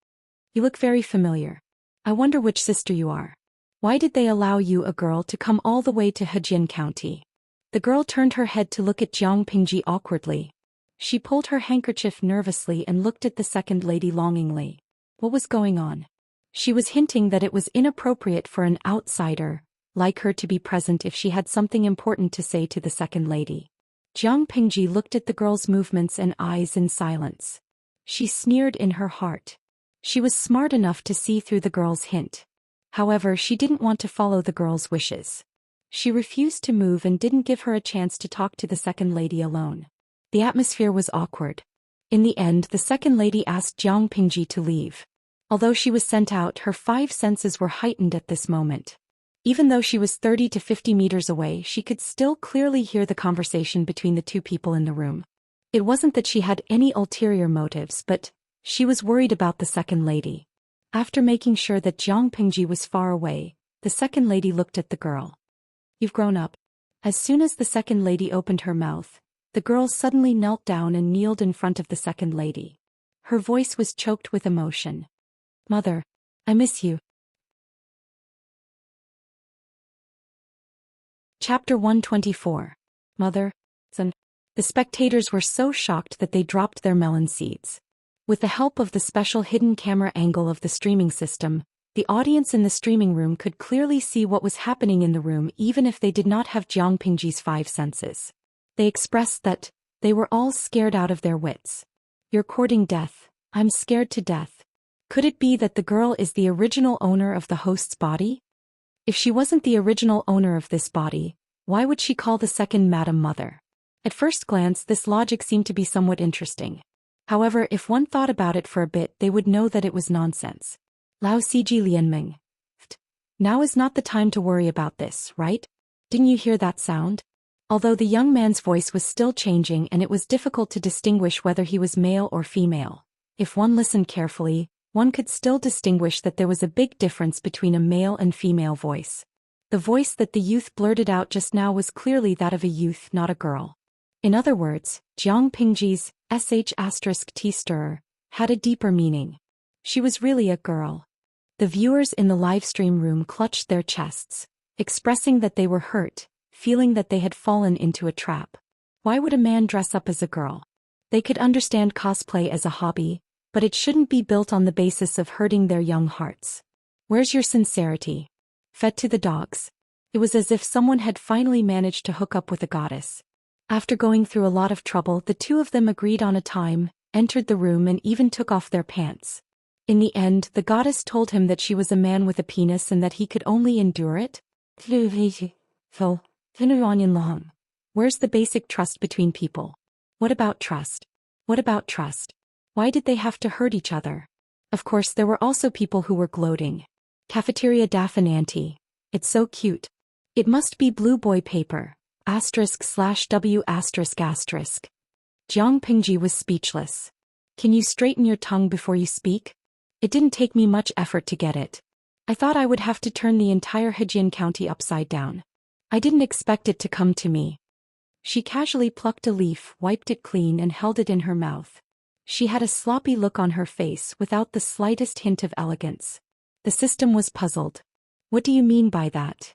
You look very familiar. I wonder which sister you are. Why did they allow you, a girl, to come all the way to Hejian County? The girl turned her head to look at Jiang Pingji awkwardly. She pulled her handkerchief nervously and looked at the second lady longingly. What was going on? She was hinting that it was inappropriate for an outsider like her to be present if she had something important to say to the second lady. Jiang Pingji looked at the girl's movements and eyes in silence. She sneered in her heart. She was smart enough to see through the girl's hint. However, she didn't want to follow the girl's wishes. She refused to move and didn't give her a chance to talk to the second lady alone. The atmosphere was awkward. In the end, the second lady asked Jiang Pingji to leave. Although she was sent out, her 5 senses were heightened at this moment. Even though she was 30 to 50 meters away, she could still clearly hear the conversation between the two people in the room. It wasn't that she had any ulterior motives, but she was worried about the second lady. After making sure that Jiang Pingji was far away, the second lady looked at the girl. "You've grown up." As soon as the second lady opened her mouth, the girl suddenly knelt down and kneeled in front of the second lady. Her voice was choked with emotion. "Mother, I miss you." Chapter 124. Mother, Son. The spectators were so shocked that they dropped their melon seeds. With the help of the special hidden camera angle of the streaming system, the audience in the streaming room could clearly see what was happening in the room even if they did not have Jiang Pingji's 5 senses. They expressed that they were all scared out of their wits. "You're courting death. I'm scared to death." Could it be that the girl is the original owner of the host's body? If she wasn't the original owner of this body, why would she call the second Madam Mother? At first glance, this logic seemed to be somewhat interesting. However, if one thought about it for a bit, they would know that it was nonsense. Lao Siji Lianming. Now is not the time to worry about this, right? Didn't you hear that sound? Although the young man's voice was still changing and it was difficult to distinguish whether he was male or female, if one listened carefully, one could still distinguish that there was a big difference between a male and female voice. The voice that the youth blurted out just now was clearly that of a youth, not a girl. In other words, Jiang Pingji's *T stirrer had a deeper meaning. She was really a girl. The viewers in the livestream room clutched their chests, expressing that they were hurt, feeling that they had fallen into a trap. Why would a man dress up as a girl? They could understand cosplay as a hobby, but it shouldn't be built on the basis of hurting their young hearts. Where's your sincerity? Fed to the dogs. It was as if someone had finally managed to hook up with a goddess. After going through a lot of trouble, the two of them agreed on a time, entered the room and even took off their pants. In the end, the goddess told him that she was a man with a penis and that he could only endure it. Where's the basic trust between people? What about trust? What about trust? Why did they have to hurt each other? Of course, there were also people who were gloating. Cafeteria Daffinanti. It's so cute. It must be blue boy paper. */w***. Jiang Pingji was speechless. Can you straighten your tongue before you speak? It didn't take me much effort to get it. I thought I would have to turn the entire Hejian County upside down. I didn't expect it to come to me. She casually plucked a leaf, wiped it clean and held it in her mouth. She had a sloppy look on her face without the slightest hint of elegance. The system was puzzled. What do you mean by that?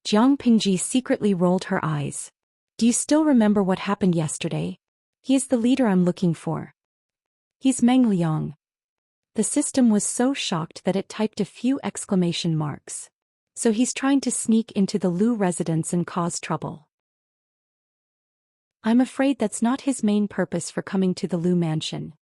Jiang Pingji secretly rolled her eyes. Do you still remember what happened yesterday? He is the leader I'm looking for. He's Meng Liang. The system was so shocked that it typed a few exclamation marks. So he's trying to sneak into the Lu residence and cause trouble. I'm afraid that's not his main purpose for coming to the Lu mansion.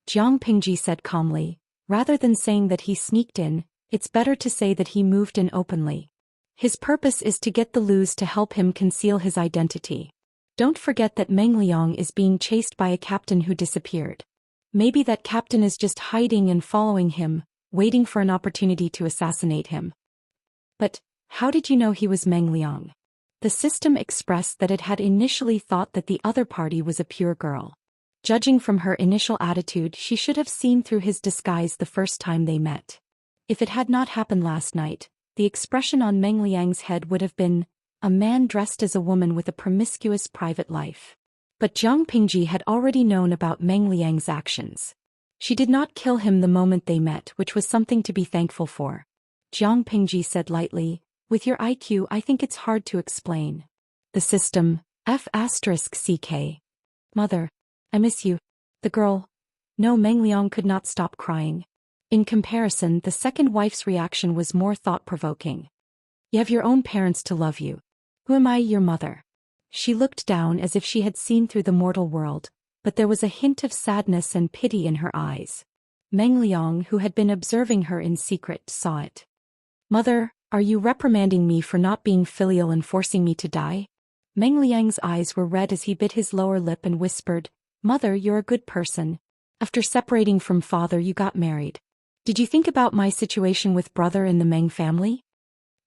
Jiang Pingji said calmly. Rather than saying that he sneaked in, it's better to say that he moved in openly. His purpose is to get the Lus to help him conceal his identity. Don't forget that Meng Liang is being chased by a captain who disappeared. Maybe that captain is just hiding and following him, waiting for an opportunity to assassinate him. But how did you know he was Meng Liang? The system expressed that it had initially thought that the other party was a pure girl. Judging from her initial attitude, she should have seen through his disguise the first time they met. If it had not happened last night, the expression on Meng Liang's head would have been, a man dressed as a woman with a promiscuous private life. But Jiang Pingji had already known about Meng Liang's actions. She did not kill him the moment they met, which was something to be thankful for. Jiang Pingji said lightly, with your IQ I think it's hard to explain. The system, F***CK. Mother, I miss you. The girl. No, Meng Liang could not stop crying. In comparison, the second wife's reaction was more thought-provoking. You have your own parents to love you. Who am I, your mother? She looked down as if she had seen through the mortal world, but there was a hint of sadness and pity in her eyes. Meng Liang, who had been observing her in secret, saw it. Mother, are you reprimanding me for not being filial and forcing me to die? Meng Liang's eyes were red as he bit his lower lip and whispered, Mother, you're a good person. After separating from father you got married. Did you think about my situation with brother in the Meng family?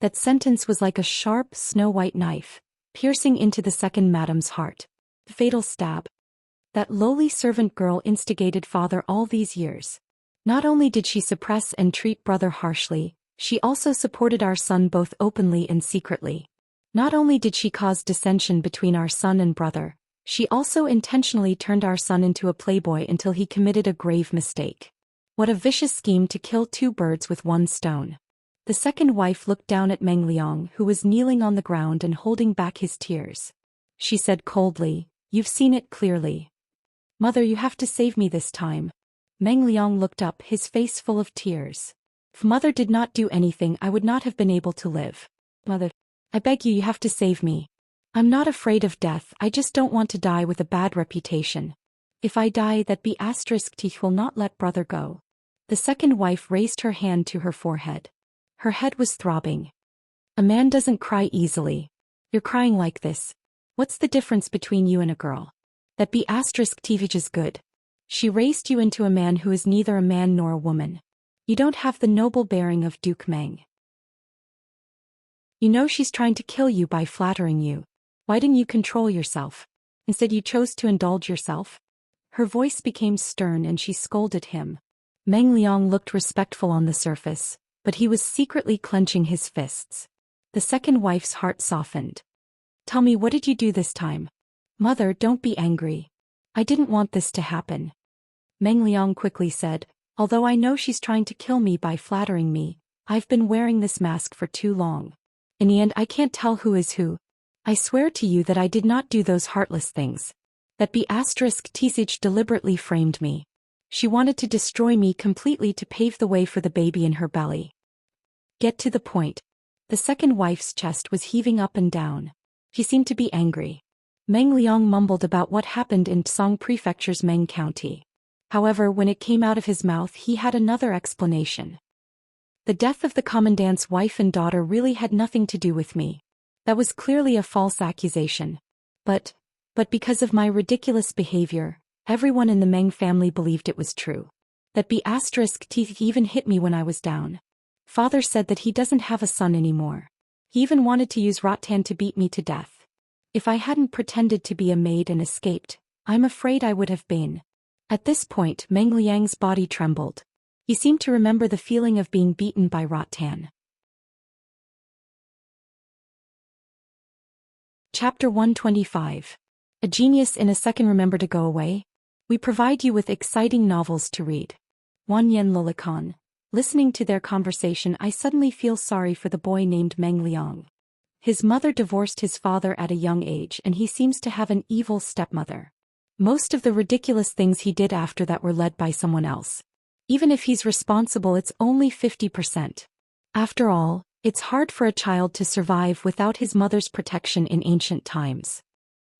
That sentence was like a sharp, snow-white knife, piercing into the second madam's heart. Fatal stab. That lowly servant girl instigated father all these years. Not only did she suppress and treat brother harshly, she also supported our son both openly and secretly. Not only did she cause dissension between our son and brother, she also intentionally turned our son into a playboy until he committed a grave mistake. What a vicious scheme to kill two birds with one stone. The second wife looked down at Meng Liang, who was kneeling on the ground and holding back his tears. She said coldly, "You've seen it clearly. Mother, you have to save me this time." Meng Liang looked up, his face full of tears. "If Mother did not do anything, I would not have been able to live. Mother, I beg you, you have to save me. I'm not afraid of death, I just don't want to die with a bad reputation. If I die, that be asterisk teeth will not let brother go." The second wife raised her hand to her forehead. Her head was throbbing. "A man doesn't cry easily. You're crying like this. What's the difference between you and a girl? That be asterisk teeth is good. She raised you into a man who is neither a man nor a woman. You don't have the noble bearing of Duke Meng. You know she's trying to kill you by flattering you. Why didn't you control yourself? Instead you chose to indulge yourself." Her voice became stern and she scolded him. Meng Liang looked respectful on the surface, but he was secretly clenching his fists. The second wife's heart softened. "Tell me, what did you do this time?" "Mother, don't be angry. I didn't want this to happen." Meng Liang quickly said, "Although I know she's trying to kill me by flattering me, I've been wearing this mask for too long. In the end, I can't tell who is who. I swear to you that I did not do those heartless things. That be asterisk Tisage deliberately framed me. She wanted to destroy me completely to pave the way for the baby in her belly." "Get to the point." The second wife's chest was heaving up and down. She seemed to be angry. Meng Liang mumbled about what happened in Tsong Prefecture's Meng County. However, when it came out of his mouth, he had another explanation. "The death of the commandant's wife and daughter really had nothing to do with me. That was clearly a false accusation. But because of my ridiculous behavior, everyone in the Meng family believed it was true. That be asterisk teeth even hit me when I was down. Father said that he doesn't have a son anymore. He even wanted to use rattan to beat me to death. If I hadn't pretended to be a maid and escaped, I'm afraid I would have been." At this point, Meng Liang's body trembled. He seemed to remember the feeling of being beaten by rattan. Chapter 125. A Genius in a Second. Remember to go away? We provide you with exciting novels to read. Wan Yen Lolikan. Listening to their conversation, I suddenly feel sorry for the boy named Meng Liang. His mother divorced his father at a young age and he seems to have an evil stepmother. Most of the ridiculous things he did after that were led by someone else. Even if he's responsible, it's only 50%. After all, it's hard for a child to survive without his mother's protection in ancient times.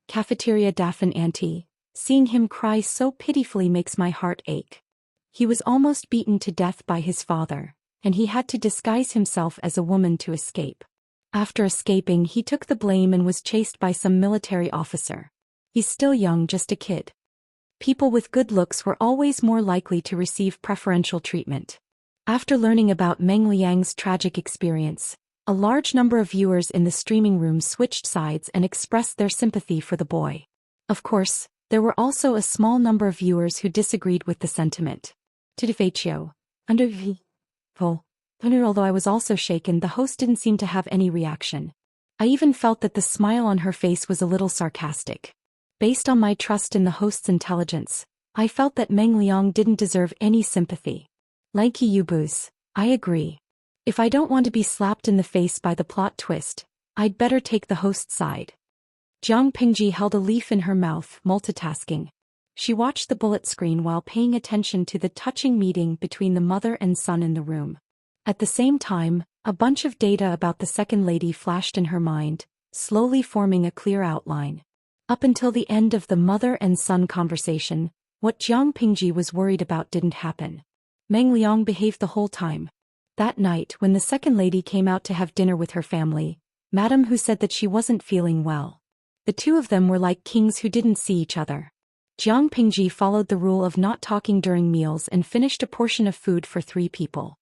Cafeteria Daphne Auntie. Seeing him cry so pitifully makes my heart ache. He was almost beaten to death by his father, and he had to disguise himself as a woman to escape. After escaping, he took the blame and was chased by some military officer. He's still young, just a kid. People with good looks were always more likely to receive preferential treatment. After learning about Meng Liang's tragic experience, a large number of viewers in the streaming room switched sides and expressed their sympathy for the boy. Of course, there were also a small number of viewers who disagreed with the sentiment. Although I was also shaken, the host didn't seem to have any reaction. I even felt that the smile on her face was a little sarcastic. Based on my trust in the host's intelligence, I felt that Meng Liang didn't deserve any sympathy. Lanky Yubus, I agree. If I don't want to be slapped in the face by the plot twist, I'd better take the host's side. Jiang Pingji held a leaf in her mouth, multitasking. She watched the bullet screen while paying attention to the touching meeting between the mother and son in the room. At the same time, a bunch of data about the second lady flashed in her mind, slowly forming a clear outline. Up until the end of the mother and son conversation, what Jiang Pingji was worried about didn't happen. Meng Liang behaved the whole time. That night, when the second lady came out to have dinner with her family, Madame Hu said that she wasn't feeling well. The two of them were like kings who didn't see each other. Jiang Pingji followed the rule of not talking during meals and finished a portion of food for 3 people.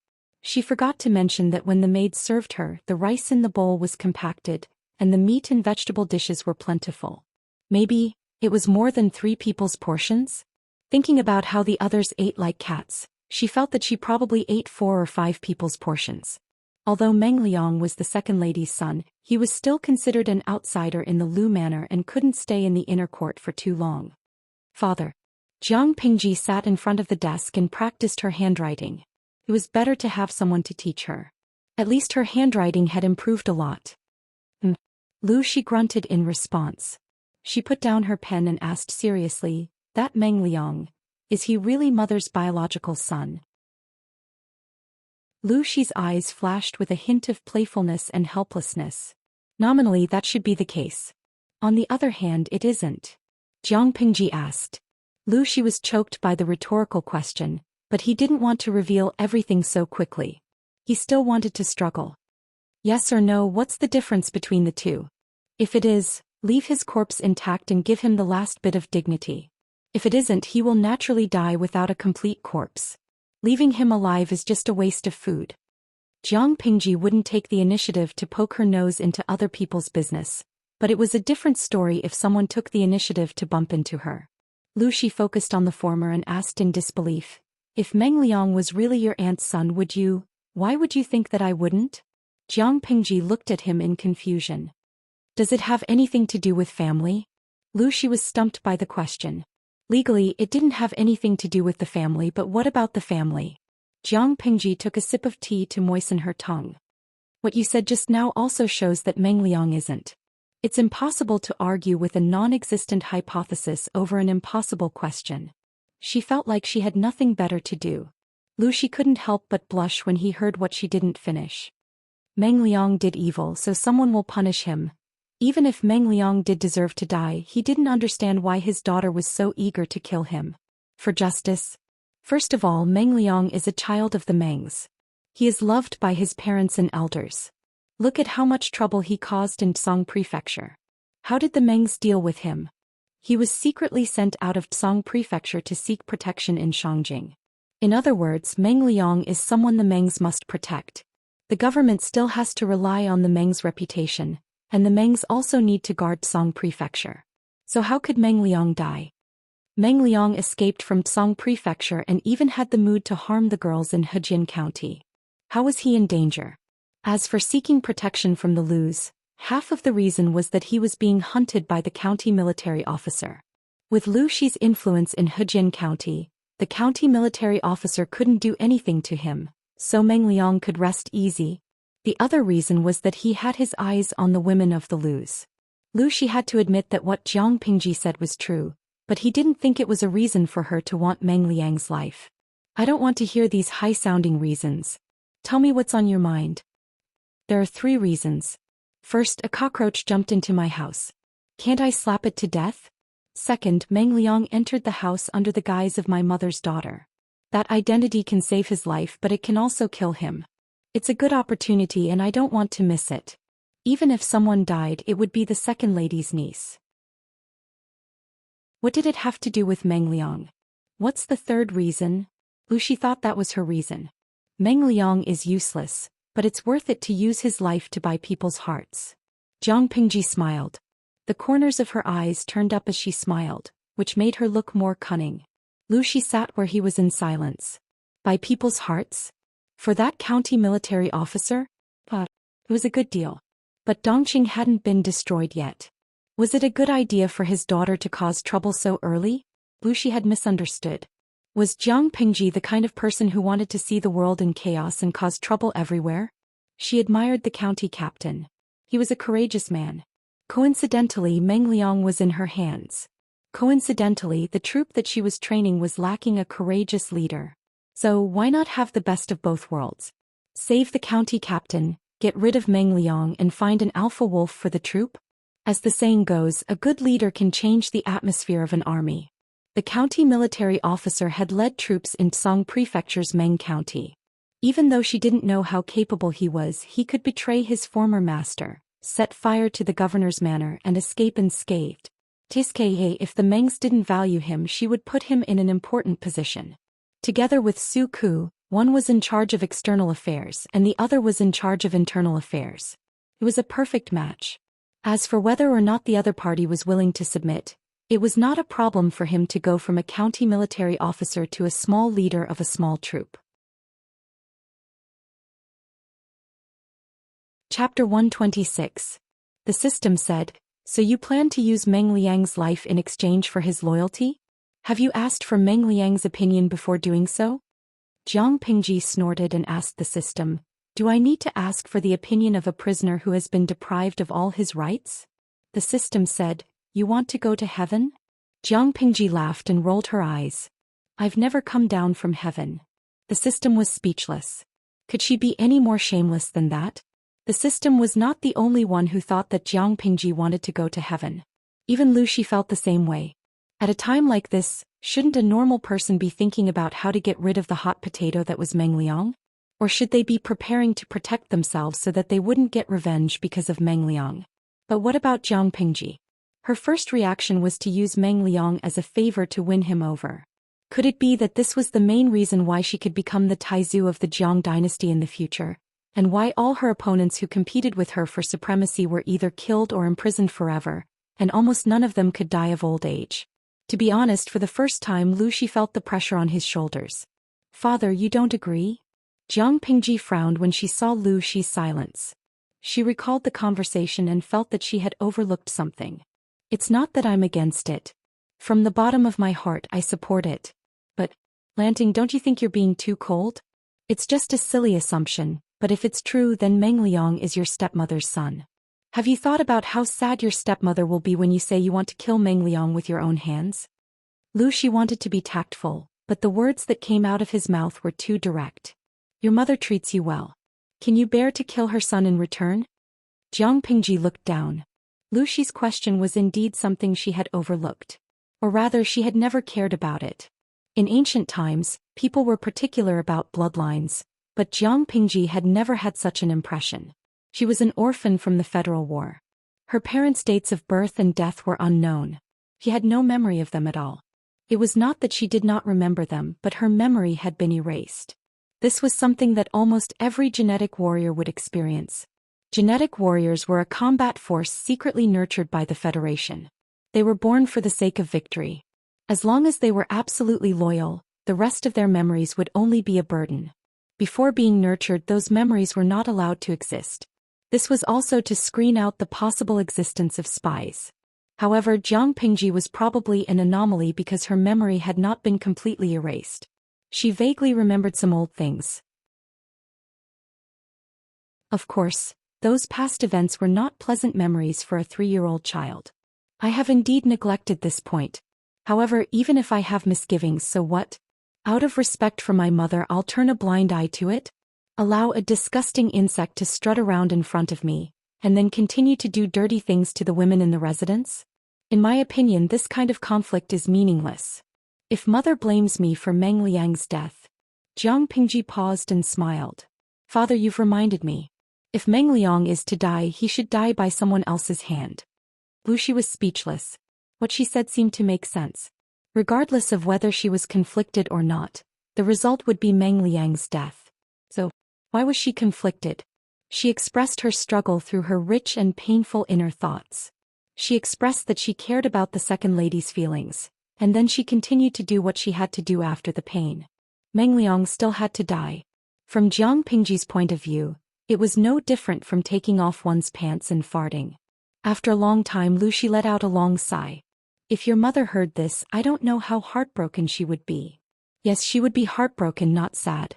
She forgot to mention that when the maids served her, the rice in the bowl was compacted, and the meat and vegetable dishes were plentiful. Maybe it was more than 3 people's portions? Thinking about how the others ate like cats, she felt that she probably ate 4 or 5 people's portions. Although Meng Liang was the second lady's son, he was still considered an outsider in the Lu manor and couldn't stay in the inner court for too long. Father. Jiang Pingji sat in front of the desk and practiced her handwriting. It was better to have someone to teach her. At least her handwriting had improved a lot. Lu, she grunted in response. She put down her pen and asked seriously, that Meng Liang, is he really mother's biological son? Lu Shi's eyes flashed with a hint of playfulness and helplessness. Nominally that should be the case. On the other hand it isn't. Jiang Pingji asked. Lu Shi was choked by the rhetorical question, but he didn't want to reveal everything so quickly. He still wanted to struggle. Yes or no, what's the difference between the two? If it is, leave his corpse intact and give him the last bit of dignity. If it isn't, he will naturally die without a complete corpse. Leaving him alive is just a waste of food. Jiang Pingji wouldn't take the initiative to poke her nose into other people's business, but it was a different story if someone took the initiative to bump into her. Lu Shi focused on the former and asked in disbelief, if Meng Liang was really your aunt's son, why would you think that I wouldn't? Jiang Pingji looked at him in confusion. Does it have anything to do with family? Lu Shi was stumped by the question. Legally, it didn't have anything to do with the family, but what about the family? Jiang Pingji took a sip of tea to moisten her tongue. What you said just now also shows that Meng Liang isn't. It's impossible to argue with a non-existent hypothesis over an impossible question. She felt like she had nothing better to do. Lu Shi couldn't help but blush when he heard what she didn't finish. Meng Liang did evil, so someone will punish him. Even if Meng Liang did deserve to die, he didn't understand why his daughter was so eager to kill him. For justice? First of all, Meng Liang is a child of the Mengs. He is loved by his parents and elders. Look at how much trouble he caused in Tsang Prefecture. How did the Mengs deal with him? He was secretly sent out of Tsang Prefecture to seek protection in Shangjing. In other words, Meng Liang is someone the Mengs must protect. The government still has to rely on the Mengs' reputation, and the Mengs also need to guard Tsang Prefecture. So how could Meng Liang die? Meng Liang escaped from Tsang Prefecture and even had the mood to harm the girls in Hejian County. How was he in danger? As for seeking protection from the Lus, half of the reason was that he was being hunted by the county military officer. With Lu Shi's influence in Hejian County, the county military officer couldn't do anything to him, so Meng Liang could rest easy. The other reason was that he had his eyes on the women of the Lus. Lu Shi had to admit that what Jiang Pingji said was true, but he didn't think it was a reason for her to want Meng Liang's life. I don't want to hear these high-sounding reasons. Tell me what's on your mind. There are 3 reasons. First, a cockroach jumped into my house. Can't I slap it to death? Second, Meng Liang entered the house under the guise of my mother's daughter. That identity can save his life, but it can also kill him. It's a good opportunity and I don't want to miss it. Even if someone died, it would be the second lady's niece. What did it have to do with Meng Liang? What's the third reason? Lu Shi thought that was her reason. Meng Liang is useless, but it's worth it to use his life to buy people's hearts. Jiang Pingji smiled. The corners of her eyes turned up as she smiled, which made her look more cunning. Lu Shi sat where he was in silence. Buy people's hearts? For that county military officer? It was a good deal. But Dongqing hadn't been destroyed yet. Was it a good idea for his daughter to cause trouble so early? Lu Shi had misunderstood. Was Jiang Pingji the kind of person who wanted to see the world in chaos and cause trouble everywhere? She admired the county captain. He was a courageous man. Coincidentally, Meng Liang was in her hands. Coincidentally, the troop that she was training was lacking a courageous leader. So why not have the best of both worlds? Save the county captain, get rid of Meng Liang and find an alpha wolf for the troop? As the saying goes, a good leader can change the atmosphere of an army. The county military officer had led troops in Tsang Prefecture's Meng County. Even though she didn't know how capable he was, he could betray his former master, set fire to the governor's manor and escape unscathed. If the Mengs didn't value him, she would put him in an important position. Together with Su Ku, One was in charge of external affairs and the other was in charge of internal affairs. It was a perfect match. As for whether or not the other party was willing to submit, it was not a problem for him to go from a county military officer to a small leader of a small troop. Chapter 126. The system said, "So you plan to use Meng Liang's life in exchange for his loyalty? Have you asked for Meng Liang's opinion before doing so?" Jiang Pingji snorted and asked the system, "Do I need to ask for the opinion of a prisoner who has been deprived of all his rights?" The system said, "You want to go to heaven?" Jiang Pingji laughed and rolled her eyes. "I've never come down from heaven." The system was speechless. Could she be any more shameless than that? The system was not the only one who thought that Jiang Pingji wanted to go to heaven. Even Lu Shi felt the same way. At a time like this, shouldn't a normal person be thinking about how to get rid of the hot potato that was Meng Liang? Or should they be preparing to protect themselves so that they wouldn't get revenge because of Meng Liang? But what about Jiang Pingji? Her first reaction was to use Meng Liang as a favor to win him over. Could it be that this was the main reason why she could become the Taizu of the Jiang dynasty in the future, and why all her opponents who competed with her for supremacy were either killed or imprisoned forever, and almost none of them could die of old age? To be honest, for the first time Lu Shi felt the pressure on his shoulders. "Father, you don't agree?" Jiang Pingji frowned when she saw Lu Shi's silence. She recalled the conversation and felt that she had overlooked something. "It's not that I'm against it. From the bottom of my heart I support it. But, Lanting, don't you think you're being too cold? It's just a silly assumption, but if it's true then Meng Liang is your stepmother's son. Have you thought about how sad your stepmother will be when you say you want to kill Meng Liang with your own hands?" Lu Shi wanted to be tactful, but the words that came out of his mouth were too direct. "Your mother treats you well. Can you bear to kill her son in return?" Jiang Pingji looked down. Lu Shi's question was indeed something she had overlooked. Or rather, she had never cared about it. In ancient times, people were particular about bloodlines, but Jiang Pingji had never had such an impression. She was an orphan from the Federal War. Her parents' dates of birth and death were unknown. She had no memory of them at all. It was not that she did not remember them, but her memory had been erased. This was something that almost every genetic warrior would experience. Genetic warriors were a combat force secretly nurtured by the Federation. They were born for the sake of victory. As long as they were absolutely loyal, the rest of their memories would only be a burden. Before being nurtured, those memories were not allowed to exist. This was also to screen out the possible existence of spies. However, Jiang Pingji was probably an anomaly because her memory had not been completely erased. She vaguely remembered some old things. Of course, those past events were not pleasant memories for a 3-year-old child. "I have indeed neglected this point. However, even if I have misgivings, so what? Out of respect for my mother, I'll turn a blind eye to it? Allow a disgusting insect to strut around in front of me, and then continue to do dirty things to the women in the residence? In my opinion, this kind of conflict is meaningless. If mother blames me for Meng Liang's death..." Jiang Pingji paused and smiled. "Father, you've reminded me. If Meng Liang is to die, he should die by someone else's hand." Lu Shi was speechless. What she said seemed to make sense. Regardless of whether she was conflicted or not, the result would be Meng Liang's death. So, why was she conflicted? She expressed her struggle through her rich and painful inner thoughts. She expressed that she cared about the second lady's feelings, and then she continued to do what she had to do after the pain. Meng Liang still had to die. From Jiang Pingji's point of view, it was no different from taking off one's pants and farting. After a long time, Lu Shi let out a long sigh. "If your mother heard this, I don't know how heartbroken she would be." Yes, she would be heartbroken, not sad.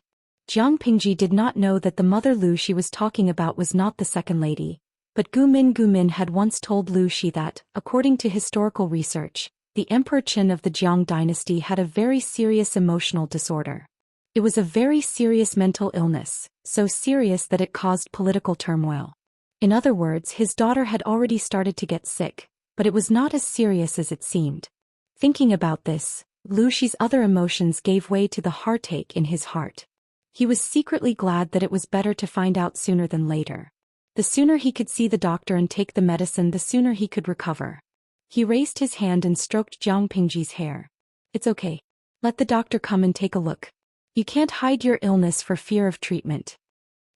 Jiang Pingji did not know that the mother Lu Shi was talking about was not the second lady, but Gu Min had once told Lu Shi that, according to historical research, the Emperor Qin of the Jiang dynasty had a very serious emotional disorder. It was a very serious mental illness, so serious that it caused political turmoil. In other words, his daughter had already started to get sick, but it was not as serious as it seemed. Thinking about this, Lu Shi's other emotions gave way to the heartache in his heart. He was secretly glad that it was better to find out sooner than later. The sooner he could see the doctor and take the medicine, the sooner he could recover. He raised his hand and stroked Jiang Pingji's hair. "It's okay. Let the doctor come and take a look." You can't hide your illness for fear of treatment.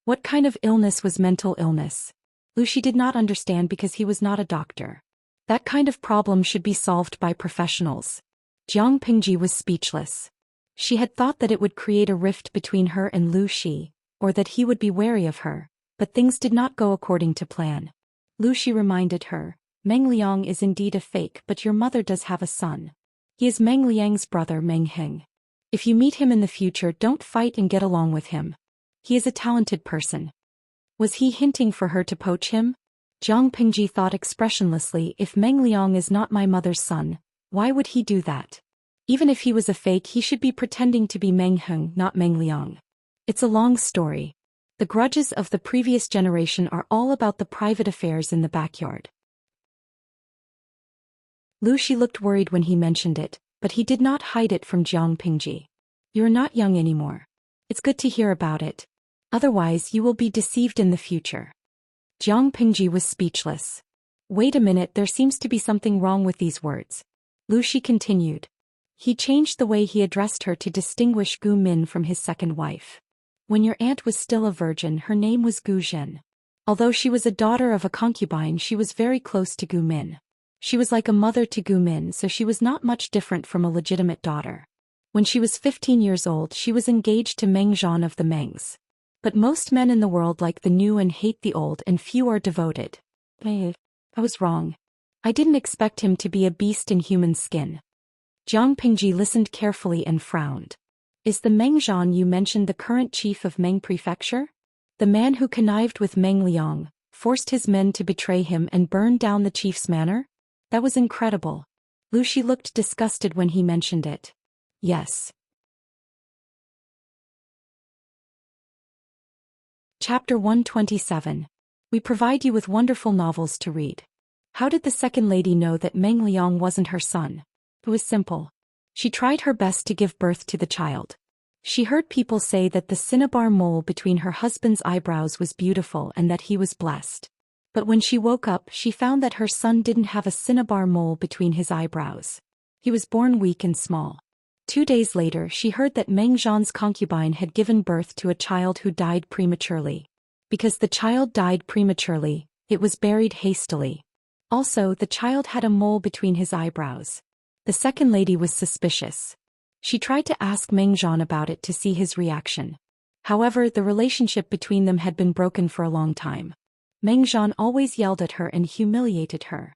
What kind of illness was mental illness? Lucy did not understand because he was not a doctor. That kind of problem should be solved by professionals. Jiang Pingji was speechless. She had thought that it would create a rift between her and Lu Shi, or that he would be wary of her, but things did not go according to plan. Lu Shi reminded her, Meng Liang is indeed a fake, but your mother does have a son. He is Meng Liang's brother Meng Heng. If you meet him in the future, don't fight and get along with him. He is a talented person. Was he hinting for her to poach him? Jiang Pingji thought expressionlessly, if Meng Liang is not my mother's son, why would he do that? Even if he was a fake, he should be pretending to be Meng Heng, not Meng Liang. It's a long story. The grudges of the previous generation are all about the private affairs in the backyard. Lu Shi looked worried when he mentioned it, but he did not hide it from Jiang Pingji. You're not young anymore. It's good to hear about it. Otherwise you will be deceived in the future. Jiang Pingji was speechless. Wait a minute, there seems to be something wrong with these words. Lu Shi continued. He changed the way he addressed her to distinguish Gu Min from his second wife. When your aunt was still a virgin, her name was Gu Zhen. Although she was a daughter of a concubine, she was very close to Gu Min. She was like a mother to Gu Min, so she was not much different from a legitimate daughter. When she was 15 years old, she was engaged to Meng Zhan of the Mengs. But most men in the world like the new and hate the old, and few are devoted. I was wrong. I didn't expect him to be a beast in human skin. Jiang Pingji listened carefully and frowned. Is the Meng Zhan you mentioned the current chief of Meng Prefecture? The man who connived with Meng Liang, forced his men to betray him and burn down the chief's manor? That was incredible. Lu Shi looked disgusted when he mentioned it. Yes. Chapter 127. We provide you with wonderful novels to read. How did the second lady know that Meng Liang wasn't her son? It was simple. She tried her best to give birth to the child. She heard people say that the cinnabar mole between her husband's eyebrows was beautiful and that he was blessed. But when she woke up, she found that her son didn't have a cinnabar mole between his eyebrows. He was born weak and small. 2 days later, she heard that Meng Zhan's concubine had given birth to a child who died prematurely. Because the child died prematurely, it was buried hastily. Also, the child had a mole between his eyebrows. The second lady was suspicious. She tried to ask Meng Zhan about it to see his reaction. However, the relationship between them had been broken for a long time. Meng Zhan always yelled at her and humiliated her.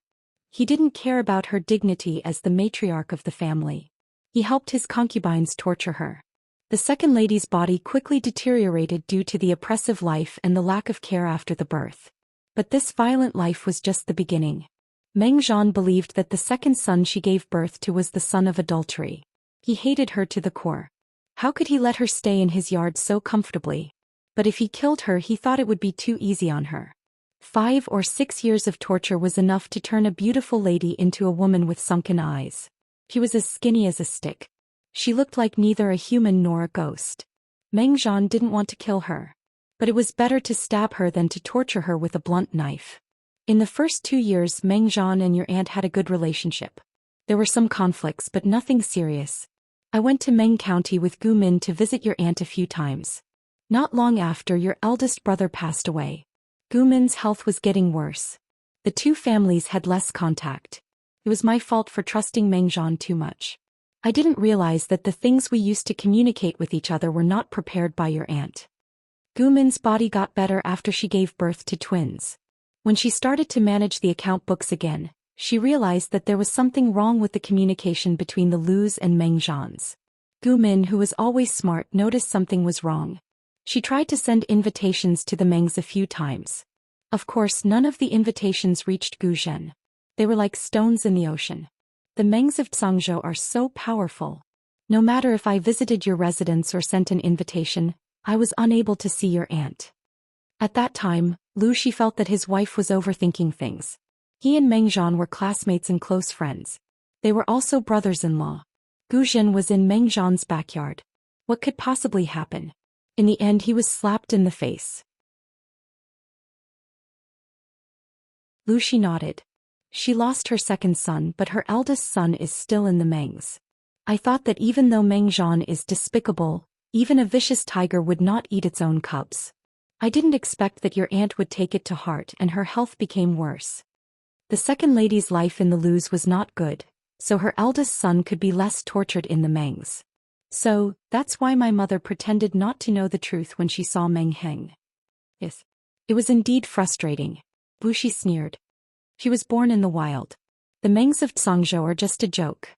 He didn't care about her dignity as the matriarch of the family. He helped his concubines torture her. The second lady's body quickly deteriorated due to the oppressive life and the lack of care after the birth. But this violent life was just the beginning. Meng Zhan believed that the second son she gave birth to was the son of adultery. He hated her to the core. How could he let her stay in his yard so comfortably? But if he killed her, he thought it would be too easy on her. 5 or 6 years of torture was enough to turn a beautiful lady into a woman with sunken eyes. She was as skinny as a stick. She looked like neither a human nor a ghost. Meng Zhan didn't want to kill her. But it was better to stab her than to torture her with a blunt knife. In the first 2 years, Meng Zhan and your aunt had a good relationship. There were some conflicts, but nothing serious. I went to Meng County with Gu Min to visit your aunt a few times. Not long after, your eldest brother passed away. Gu Min's health was getting worse. The two families had less contact. It was my fault for trusting Meng Zhan too much. I didn't realize that the things we used to communicate with each other were not prepared by your aunt. Gu Min's body got better after she gave birth to twins. When she started to manage the account books again, she realized that there was something wrong with the communication between the Lus and Meng Zhans. Gu Min, who was always smart, noticed something was wrong. She tried to send invitations to the Mengs a few times. Of course, none of the invitations reached Gu Zhen. They were like stones in the ocean. The Mengs of Zhangzhou are so powerful. No matter if I visited your residence or sent an invitation, I was unable to see your aunt. At that time, Lu Shi felt that his wife was overthinking things. He and Meng Zhan were classmates and close friends. They were also brothers-in-law. Gu Zhen was in Meng Zhan's backyard. What could possibly happen? In the end, he was slapped in the face. Lu Shi nodded. She lost her second son, but her eldest son is still in the Mengs. I thought that even though Meng Zhan is despicable, Even a vicious tiger would not eat its own cubs. I didn't expect that your aunt would take it to heart, and her health became worse. The second lady's life in the Lus was not good, so her eldest son could be less tortured in the Mengs. So, that's why my mother pretended not to know the truth when she saw Meng Heng. Yes. It was indeed frustrating. Wuxia sneered. She was born in the wild. The Mengs of Zhangzhou are just a joke.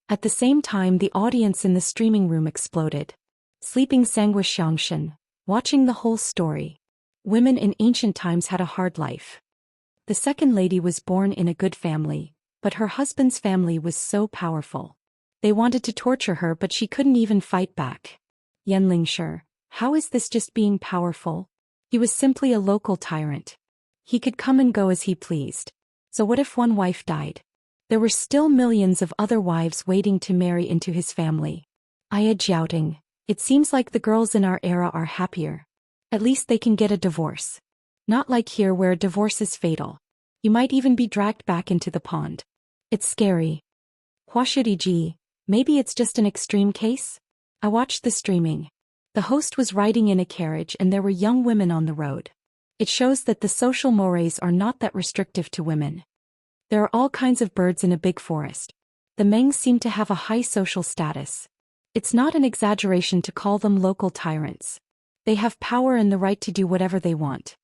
At the same time, the audience in the streaming room exploded. Sleeping sanguis Xianxia, watching the whole story. Women in ancient times had a hard life. The second lady was born in a good family, but her husband's family was so powerful. They wanted to torture her, but she couldn't even fight back. Yanlingshi, how is this just being powerful? He was simply a local tyrant. He could come and go as he pleased. So what if one wife died? There were still millions of other wives waiting to marry into his family. Aya Jiaoting, it seems like the girls in our era are happier. At least they can get a divorce. Not like here where a divorce is fatal. You might even be dragged back into the pond. It's scary. Huashudiji, maybe it's just an extreme case? I watched the streaming. The host was riding in a carriage and there were young women on the road. It shows that the social mores are not that restrictive to women. There are all kinds of birds in a big forest. The Mengs seem to have a high social status. It's not an exaggeration to call them local tyrants. They have power and the right to do whatever they want.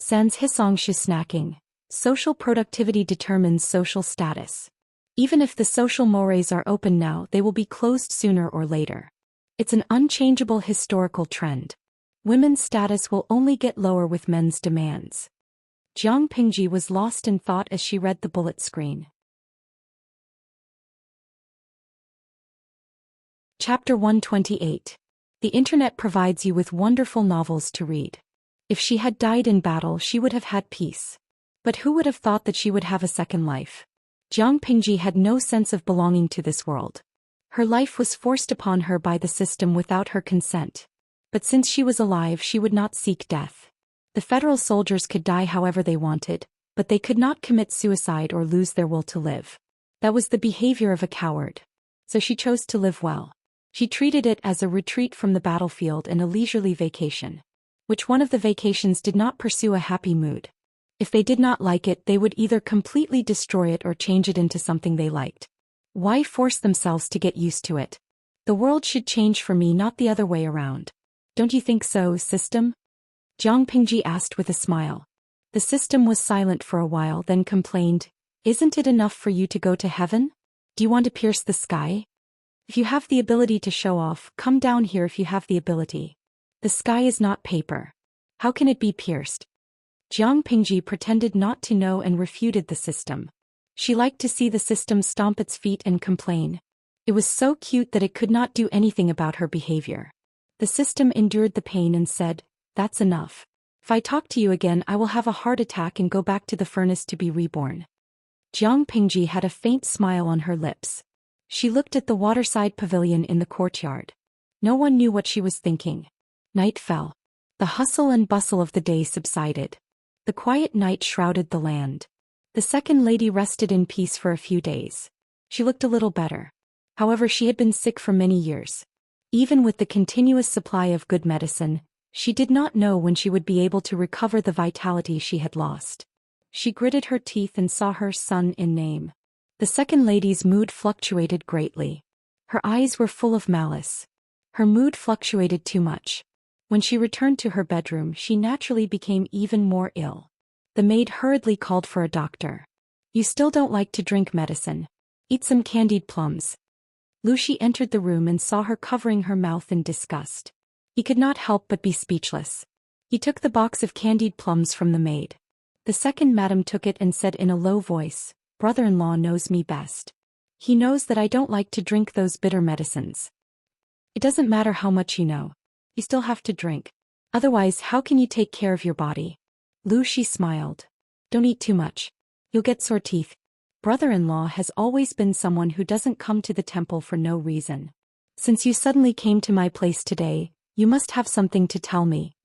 Sans Xianxia snacking. Social productivity determines social status. Even if the social mores are open now, they will be closed sooner or later. It's an unchangeable historical trend. Women's status will only get lower with men's demands. Jiang Pingji was lost in thought as she read the bullet screen. Chapter 128. The internet provides you with wonderful novels to read. If she had died in battle, she would have had peace. But who would have thought that she would have a second life? Jiang Pingji had no sense of belonging to this world. Her life was forced upon her by the system without her consent. But since she was alive, she would not seek death. The federal soldiers could die however they wanted, but they could not commit suicide or lose their will to live. That was the behavior of a coward. So she chose to live well. She treated it as a retreat from the battlefield and a leisurely vacation. Which one of the vacations did not pursue a happy mood? If they did not like it, they would either completely destroy it or change it into something they liked. Why force themselves to get used to it? The world should change for me, not the other way around. Don't you think so, system? Jiang Pingji asked with a smile. The system was silent for a while, then complained, "Isn't it enough for you to go to heaven? Do you want to pierce the sky? If you have the ability to show off, come down here if you have the ability. The sky is not paper. How can it be pierced?" Jiang Pingji pretended not to know and refuted the system. She liked to see the system stomp its feet and complain. It was so cute that it could not do anything about her behavior. The system endured the pain and said, "That's enough. If I talk to you again, I will have a heart attack and go back to the furnace to be reborn." Jiang Pingji had a faint smile on her lips. She looked at the waterside pavilion in the courtyard. No one knew what she was thinking. Night fell. The hustle and bustle of the day subsided. The quiet night shrouded the land. The second lady rested in peace for a few days. She looked a little better. However, she had been sick for many years. Even with the continuous supply of good medicine, she did not know when she would be able to recover the vitality she had lost. She gritted her teeth and saw her son in name. The second lady's mood fluctuated greatly. Her eyes were full of malice. Her mood fluctuated too much. When she returned to her bedroom, she naturally became even more ill. The maid hurriedly called for a doctor. "You still don't like to drink medicine. Eat some candied plums." Wuxia entered the room and saw her covering her mouth in disgust. He could not help but be speechless. He took the box of candied plums from the maid. The second madam took it and said in a low voice, "Brother-in-law knows me best. He knows that I don't like to drink those bitter medicines. It doesn't matter how much you know. You still have to drink. Otherwise, how can you take care of your body?" Wuxia smiled. "Don't eat too much. You'll get sore teeth. Brother-in-law has always been someone who doesn't come to the temple for no reason. Since you suddenly came to my place today, you must have something to tell me."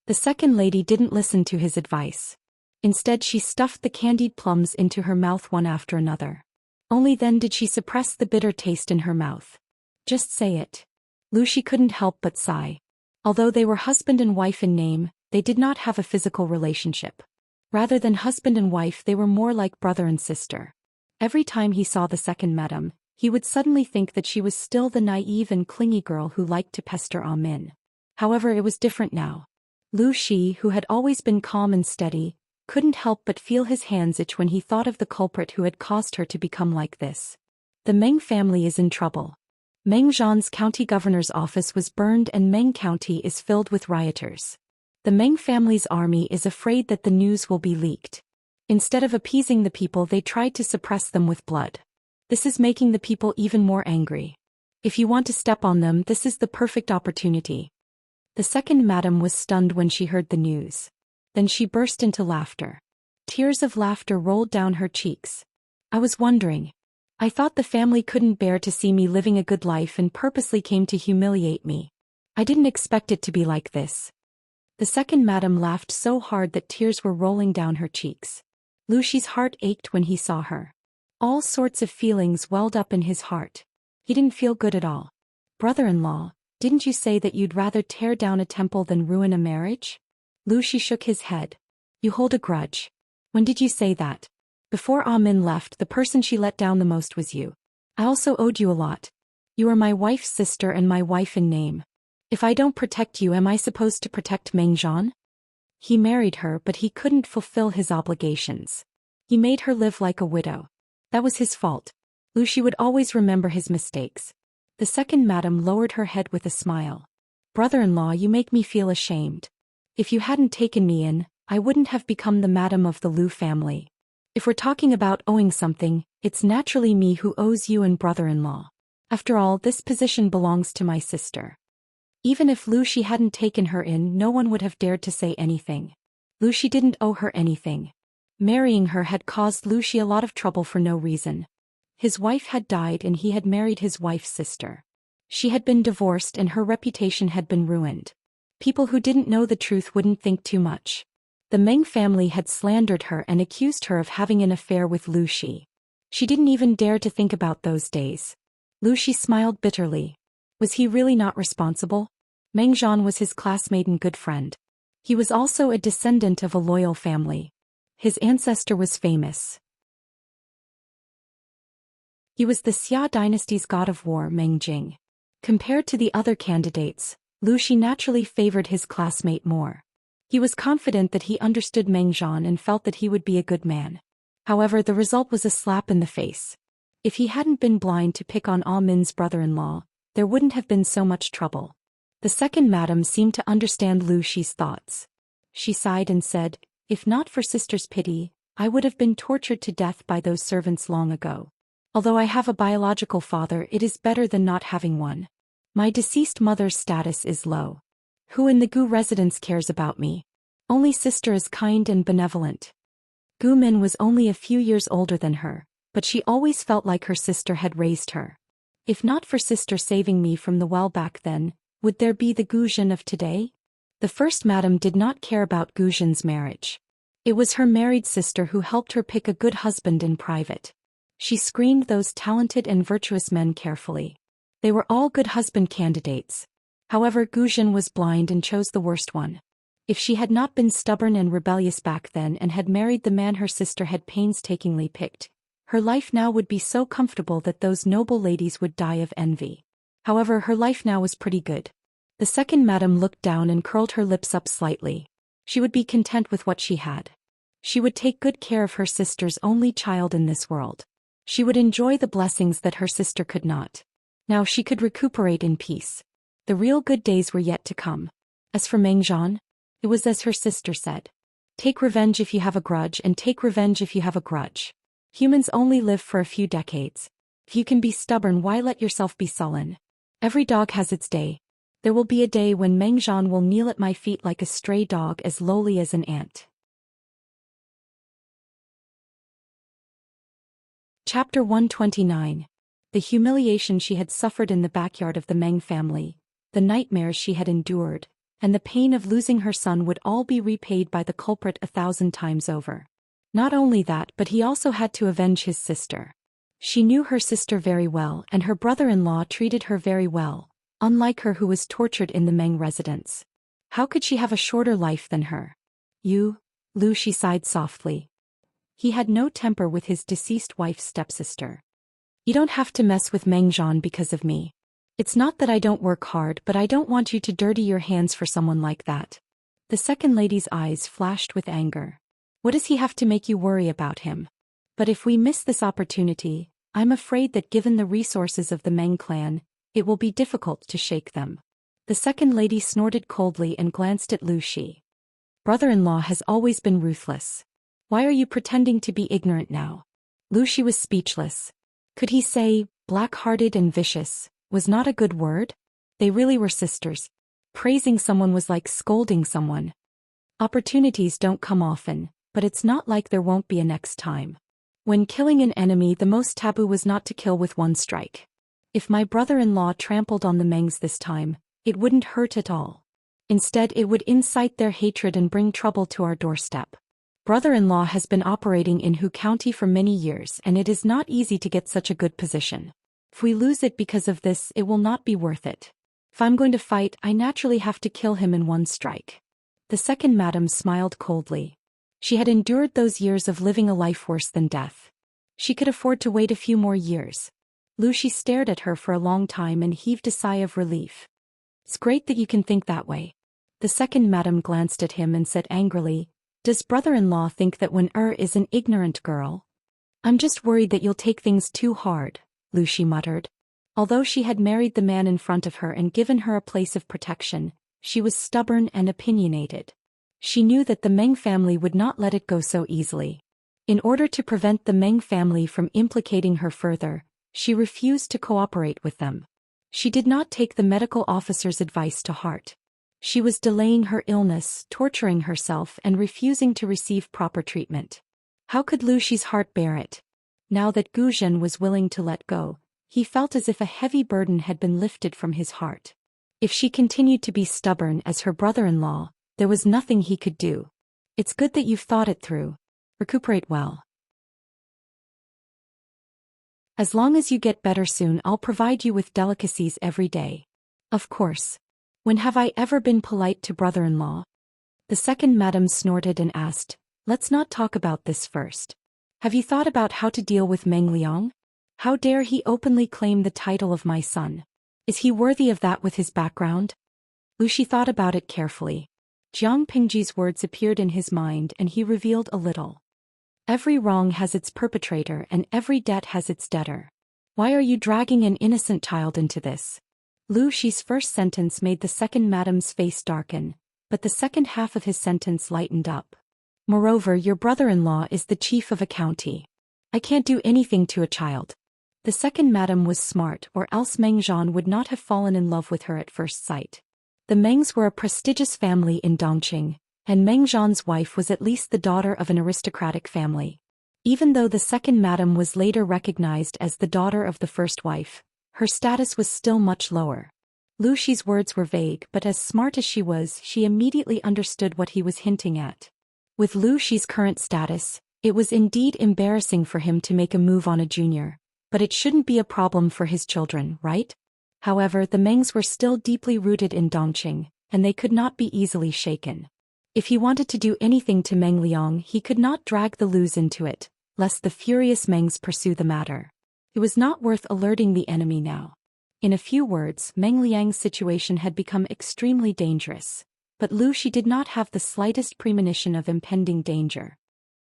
The second lady didn't listen to his advice. Instead, she stuffed the candied plums into her mouth one after another. Only then did she suppress the bitter taste in her mouth. Just say it. Lucy couldn't help but sigh. Although they were husband and wife in name, they did not have a physical relationship. Rather than husband and wife, they were more like brother and sister. Every time he saw the second madam, he would suddenly think that she was still the naive and clingy girl who liked to pester Ah Min. However, it was different now. Lu Shi, who had always been calm and steady, couldn't help but feel his hands itch when he thought of the culprit who had caused her to become like this. The Meng family is in trouble. Meng Zhan's county governor's office was burned and Meng County is filled with rioters. The Meng family's army is afraid that the news will be leaked. Instead of appeasing the people, they tried to suppress them with blood. This is making the people even more angry. If you want to step on them, this is the perfect opportunity. The second madam was stunned when she heard the news. Then she burst into laughter. Tears of laughter rolled down her cheeks. I was wondering. I thought the family couldn't bear to see me living a good life and purposely came to humiliate me. I didn't expect it to be like this. The second madam laughed so hard that tears were rolling down her cheeks. Lucy's heart ached when he saw her. All sorts of feelings welled up in his heart. He didn't feel good at all. Brother-in-law, didn't you say that you'd rather tear down a temple than ruin a marriage? Lucy shook his head. You hold a grudge. When did you say that? Before Ah Min left, the person she let down the most was you. I also owed you a lot. You are my wife's sister and my wife in name. If I don't protect you, am I supposed to protect Meng Zhan? He married her, but he couldn't fulfill his obligations. He made her live like a widow. That was his fault. Lucy would always remember his mistakes. The second madam lowered her head with a smile. Brother-in-law, you make me feel ashamed. If you hadn't taken me in, I wouldn't have become the madam of the Lu family. If we're talking about owing something, it's naturally me who owes you and brother-in-law. After all, this position belongs to my sister. Even if Lucy hadn't taken her in, no one would have dared to say anything. Lucy didn't owe her anything. Marrying her had caused Lucy a lot of trouble for no reason. His wife had died and he had married his wife's sister. She had been divorced and her reputation had been ruined. People who didn't know the truth wouldn't think too much. The Meng family had slandered her and accused her of having an affair with Lucy. She didn't even dare to think about those days. Lucy smiled bitterly. Was he really not responsible? Meng Zhan was his classmate and good friend. He was also a descendant of a loyal family. His ancestor was famous. He was the Xia dynasty's god of war, Meng Jing. Compared to the other candidates, Lucy naturally favored his classmate more. He was confident that he understood Meng Zhan and felt that he would be a good man. However, the result was a slap in the face. If he hadn't been blind to pick on Ah Min's brother-in-law, there wouldn't have been so much trouble. The second madam seemed to understand Lucy's thoughts. She sighed and said, if not for sister's pity, I would have been tortured to death by those servants long ago. Although I have a biological father, it is better than not having one. My deceased mother's status is low. Who in the Gu residence cares about me? Only sister is kind and benevolent. Gu Min was only a few years older than her, but she always felt like her sister had raised her. If not for sister saving me from the well back then, would there be the Gu Zhen of today? The first madam did not care about Gu Zhen's marriage. It was her married sister who helped her pick a good husband in private. She screened those talented and virtuous men carefully. They were all good husband candidates. However, Gu Zhen was blind and chose the worst one. If she had not been stubborn and rebellious back then and had married the man her sister had painstakingly picked, her life now would be so comfortable that those noble ladies would die of envy. However, her life now was pretty good. The second madam looked down and curled her lips up slightly. She would be content with what she had. She would take good care of her sister's only child in this world. She would enjoy the blessings that her sister could not. Now she could recuperate in peace. The real good days were yet to come. As for Meng Zhan, it was as her sister said. Take revenge if you have a grudge, and take revenge if you have a grudge. Humans only live for a few decades. If you can be stubborn, why let yourself be sullen? Every dog has its day. There will be a day when Meng Zhan will kneel at my feet like a stray dog, as lowly as an ant. Chapter 129. The humiliation she had suffered in the backyard of the Meng family, the nightmares she had endured, and the pain of losing her son would all be repaid by the culprit 1,000 times over. Not only that, but he also had to avenge his sister. She knew her sister very well and her brother-in-law treated her very well, unlike her who was tortured in the Meng residence. How could she have a shorter life than her? Lu she sighed softly. He had no temper with his deceased wife's stepsister. You don't have to mess with Meng Zhan because of me. It's not that I don't work hard, but I don't want you to dirty your hands for someone like that. The second lady's eyes flashed with anger. What does he have to make you worry about him? But if we miss this opportunity, I'm afraid that given the resources of the Meng clan, it will be difficult to shake them. The second lady snorted coldly and glanced at Lu Shi. Brother-in-law has always been ruthless. Why are you pretending to be ignorant now? Lu Shi was speechless. Could he say, black-hearted and vicious, was not a good word? They really were sisters. Praising someone was like scolding someone. Opportunities don't come often, but it's not like there won't be a next time. When killing an enemy, the most taboo was not to kill with one strike. If my brother-in-law trampled on the Mengs this time, it wouldn't hurt at all. Instead, it would incite their hatred and bring trouble to our doorstep. Brother-in-law has been operating in Hu County for many years and it is not easy to get such a good position. If we lose it because of this, it will not be worth it. If I'm going to fight, I naturally have to kill him in one strike. The second madam smiled coldly. She had endured those years of living a life worse than death. She could afford to wait a few more years. Lu Shi stared at her for a long time and heaved a sigh of relief. It's great that you can think that way. The second madam glanced at him and said angrily, does brother-in-law think that when is an ignorant girl? I'm just worried that you'll take things too hard, Lu Shi muttered. Although she had married the man in front of her and given her a place of protection, she was stubborn and opinionated. She knew that the Meng family would not let it go so easily. In order to prevent the Meng family from implicating her further, she refused to cooperate with them. She did not take the medical officer's advice to heart. She was delaying her illness, torturing herself and refusing to receive proper treatment. How could Lu Shi's heart bear it? Now that Gu Zhen was willing to let go, he felt as if a heavy burden had been lifted from his heart. If she continued to be stubborn as her brother-in-law, there was nothing he could do. It's good that you've thought it through. Recuperate well. As long as you get better soon, I'll provide you with delicacies every day. Of course. When have I ever been polite to brother-in-law? The second madam snorted and asked, let's not talk about this first. Have you thought about how to deal with Meng Liang? How dare he openly claim the title of my son? Is he worthy of that with his background? Lu Shi thought about it carefully. Jiang Pingji's words appeared in his mind and he revealed a little. Every wrong has its perpetrator and every debt has its debtor. Why are you dragging an innocent child into this? Lu Shi's first sentence made the second madam's face darken, but the second half of his sentence lightened up. Moreover, your brother-in-law is the chief of a county. I can't do anything to a child. The second madam was smart, or else Meng Zhan would not have fallen in love with her at first sight. The Mengs were a prestigious family in Dongqing, and Meng Zhan's wife was at least the daughter of an aristocratic family. Even though the second madam was later recognized as the daughter of the first wife, her status was still much lower. Lu Shi's words were vague, but as smart as she was, she immediately understood what he was hinting at. With Lu Shi's current status, it was indeed embarrassing for him to make a move on a junior, but it shouldn't be a problem for his children, right? However, the Mengs were still deeply rooted in Dongqing, and they could not be easily shaken. If he wanted to do anything to Meng Liang, he could not drag the Lus into it, lest the furious Mengs pursue the matter. It was not worth alerting the enemy now. In a few words, Meng Liang's situation had become extremely dangerous, but Lu Shi did not have the slightest premonition of impending danger.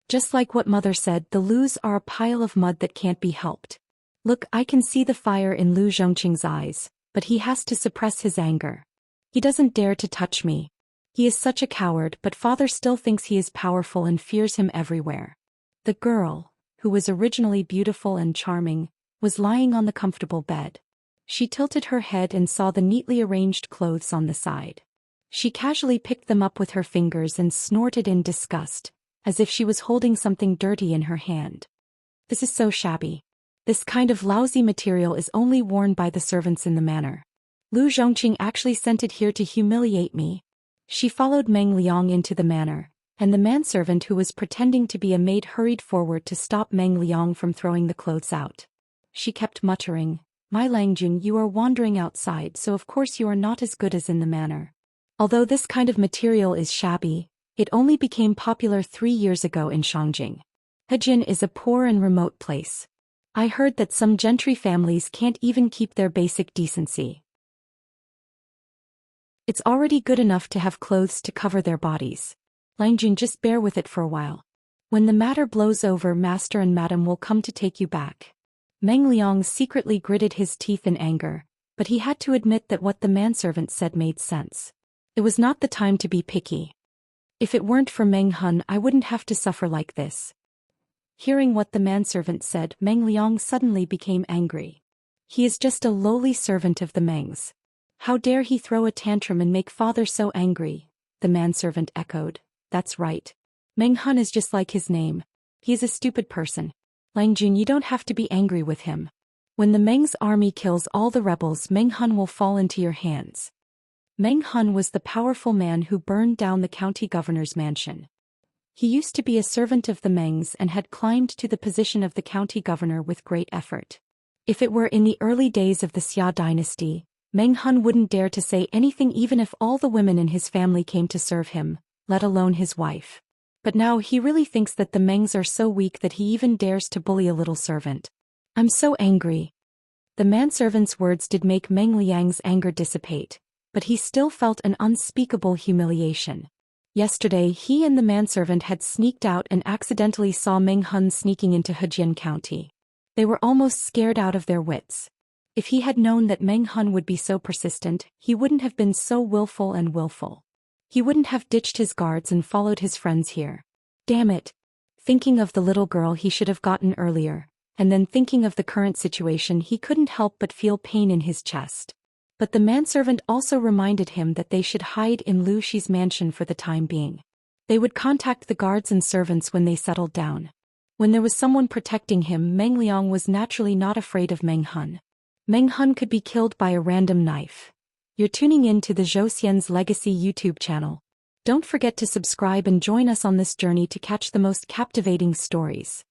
Just like what mother said, the Lus are a pile of mud that can't be helped. Look, I can see the fire in Lu Zhongqing's eyes, but he has to suppress his anger. He doesn't dare to touch me. He is such a coward, but father still thinks he is powerful and fears him everywhere. The girl, who was originally beautiful and charming, was lying on the comfortable bed. She tilted her head and saw the neatly arranged clothes on the side. She casually picked them up with her fingers and snorted in disgust, as if she was holding something dirty in her hand. This is so shabby. This kind of lousy material is only worn by the servants in the manor. Lu Zhongqing actually sent it here to humiliate me. She followed Meng Liang into the manor, and the manservant who was pretending to be a maid hurried forward to stop Meng Liang from throwing the clothes out. she kept muttering. My Langjun, you are wandering outside, so of course you are not as good as in the manor. Although this kind of material is shabby, it only became popular 3 years ago in Shangjing. Hejin is a poor and remote place. I heard that some gentry families can't even keep their basic decency. It's already good enough to have clothes to cover their bodies. Langjun, just bear with it for a while. When the matter blows over, master and madam will come to take you back. Meng Liang secretly gritted his teeth in anger, but he had to admit that what the manservant said made sense. It was not the time to be picky. If it weren't for Meng Hun, I wouldn't have to suffer like this. Hearing what the manservant said, Meng Liang suddenly became angry. He is just a lowly servant of the Mengs. How dare he throw a tantrum and make father so angry? The manservant echoed. That's right. Meng Hun is just like his name. He is a stupid person. Langjun, you don't have to be angry with him. When the Meng's army kills all the rebels, Meng Hun will fall into your hands. Meng Hun was the powerful man who burned down the county governor's mansion. He used to be a servant of the Mengs and had climbed to the position of the county governor with great effort. If it were in the early days of the Xia dynasty, Meng Hun wouldn't dare to say anything even if all the women in his family came to serve him, let alone his wife. But now he really thinks that the Mengs are so weak that he even dares to bully a little servant. I'm so angry. The manservant's words did make Meng Liang's anger dissipate, but he still felt an unspeakable humiliation. Yesterday he and the manservant had sneaked out and accidentally saw Meng Hun sneaking into Hejian County. They were almost scared out of their wits. If he had known that Meng Hun would be so persistent, he wouldn't have been so willful. He wouldn't have ditched his guards and followed his friends here. Damn it. Thinking of the little girl he should have gotten earlier, and then thinking of the current situation, he couldn't help but feel pain in his chest. But the manservant also reminded him that they should hide in Lu Shi's mansion for the time being. They would contact the guards and servants when they settled down. When there was someone protecting him, Meng Liang was naturally not afraid of Meng Hun. Meng Hun could be killed by a random knife. You're tuning in to the Zhou Xian's Legacy YouTube channel. Don't forget to subscribe and join us on this journey to catch the most captivating stories.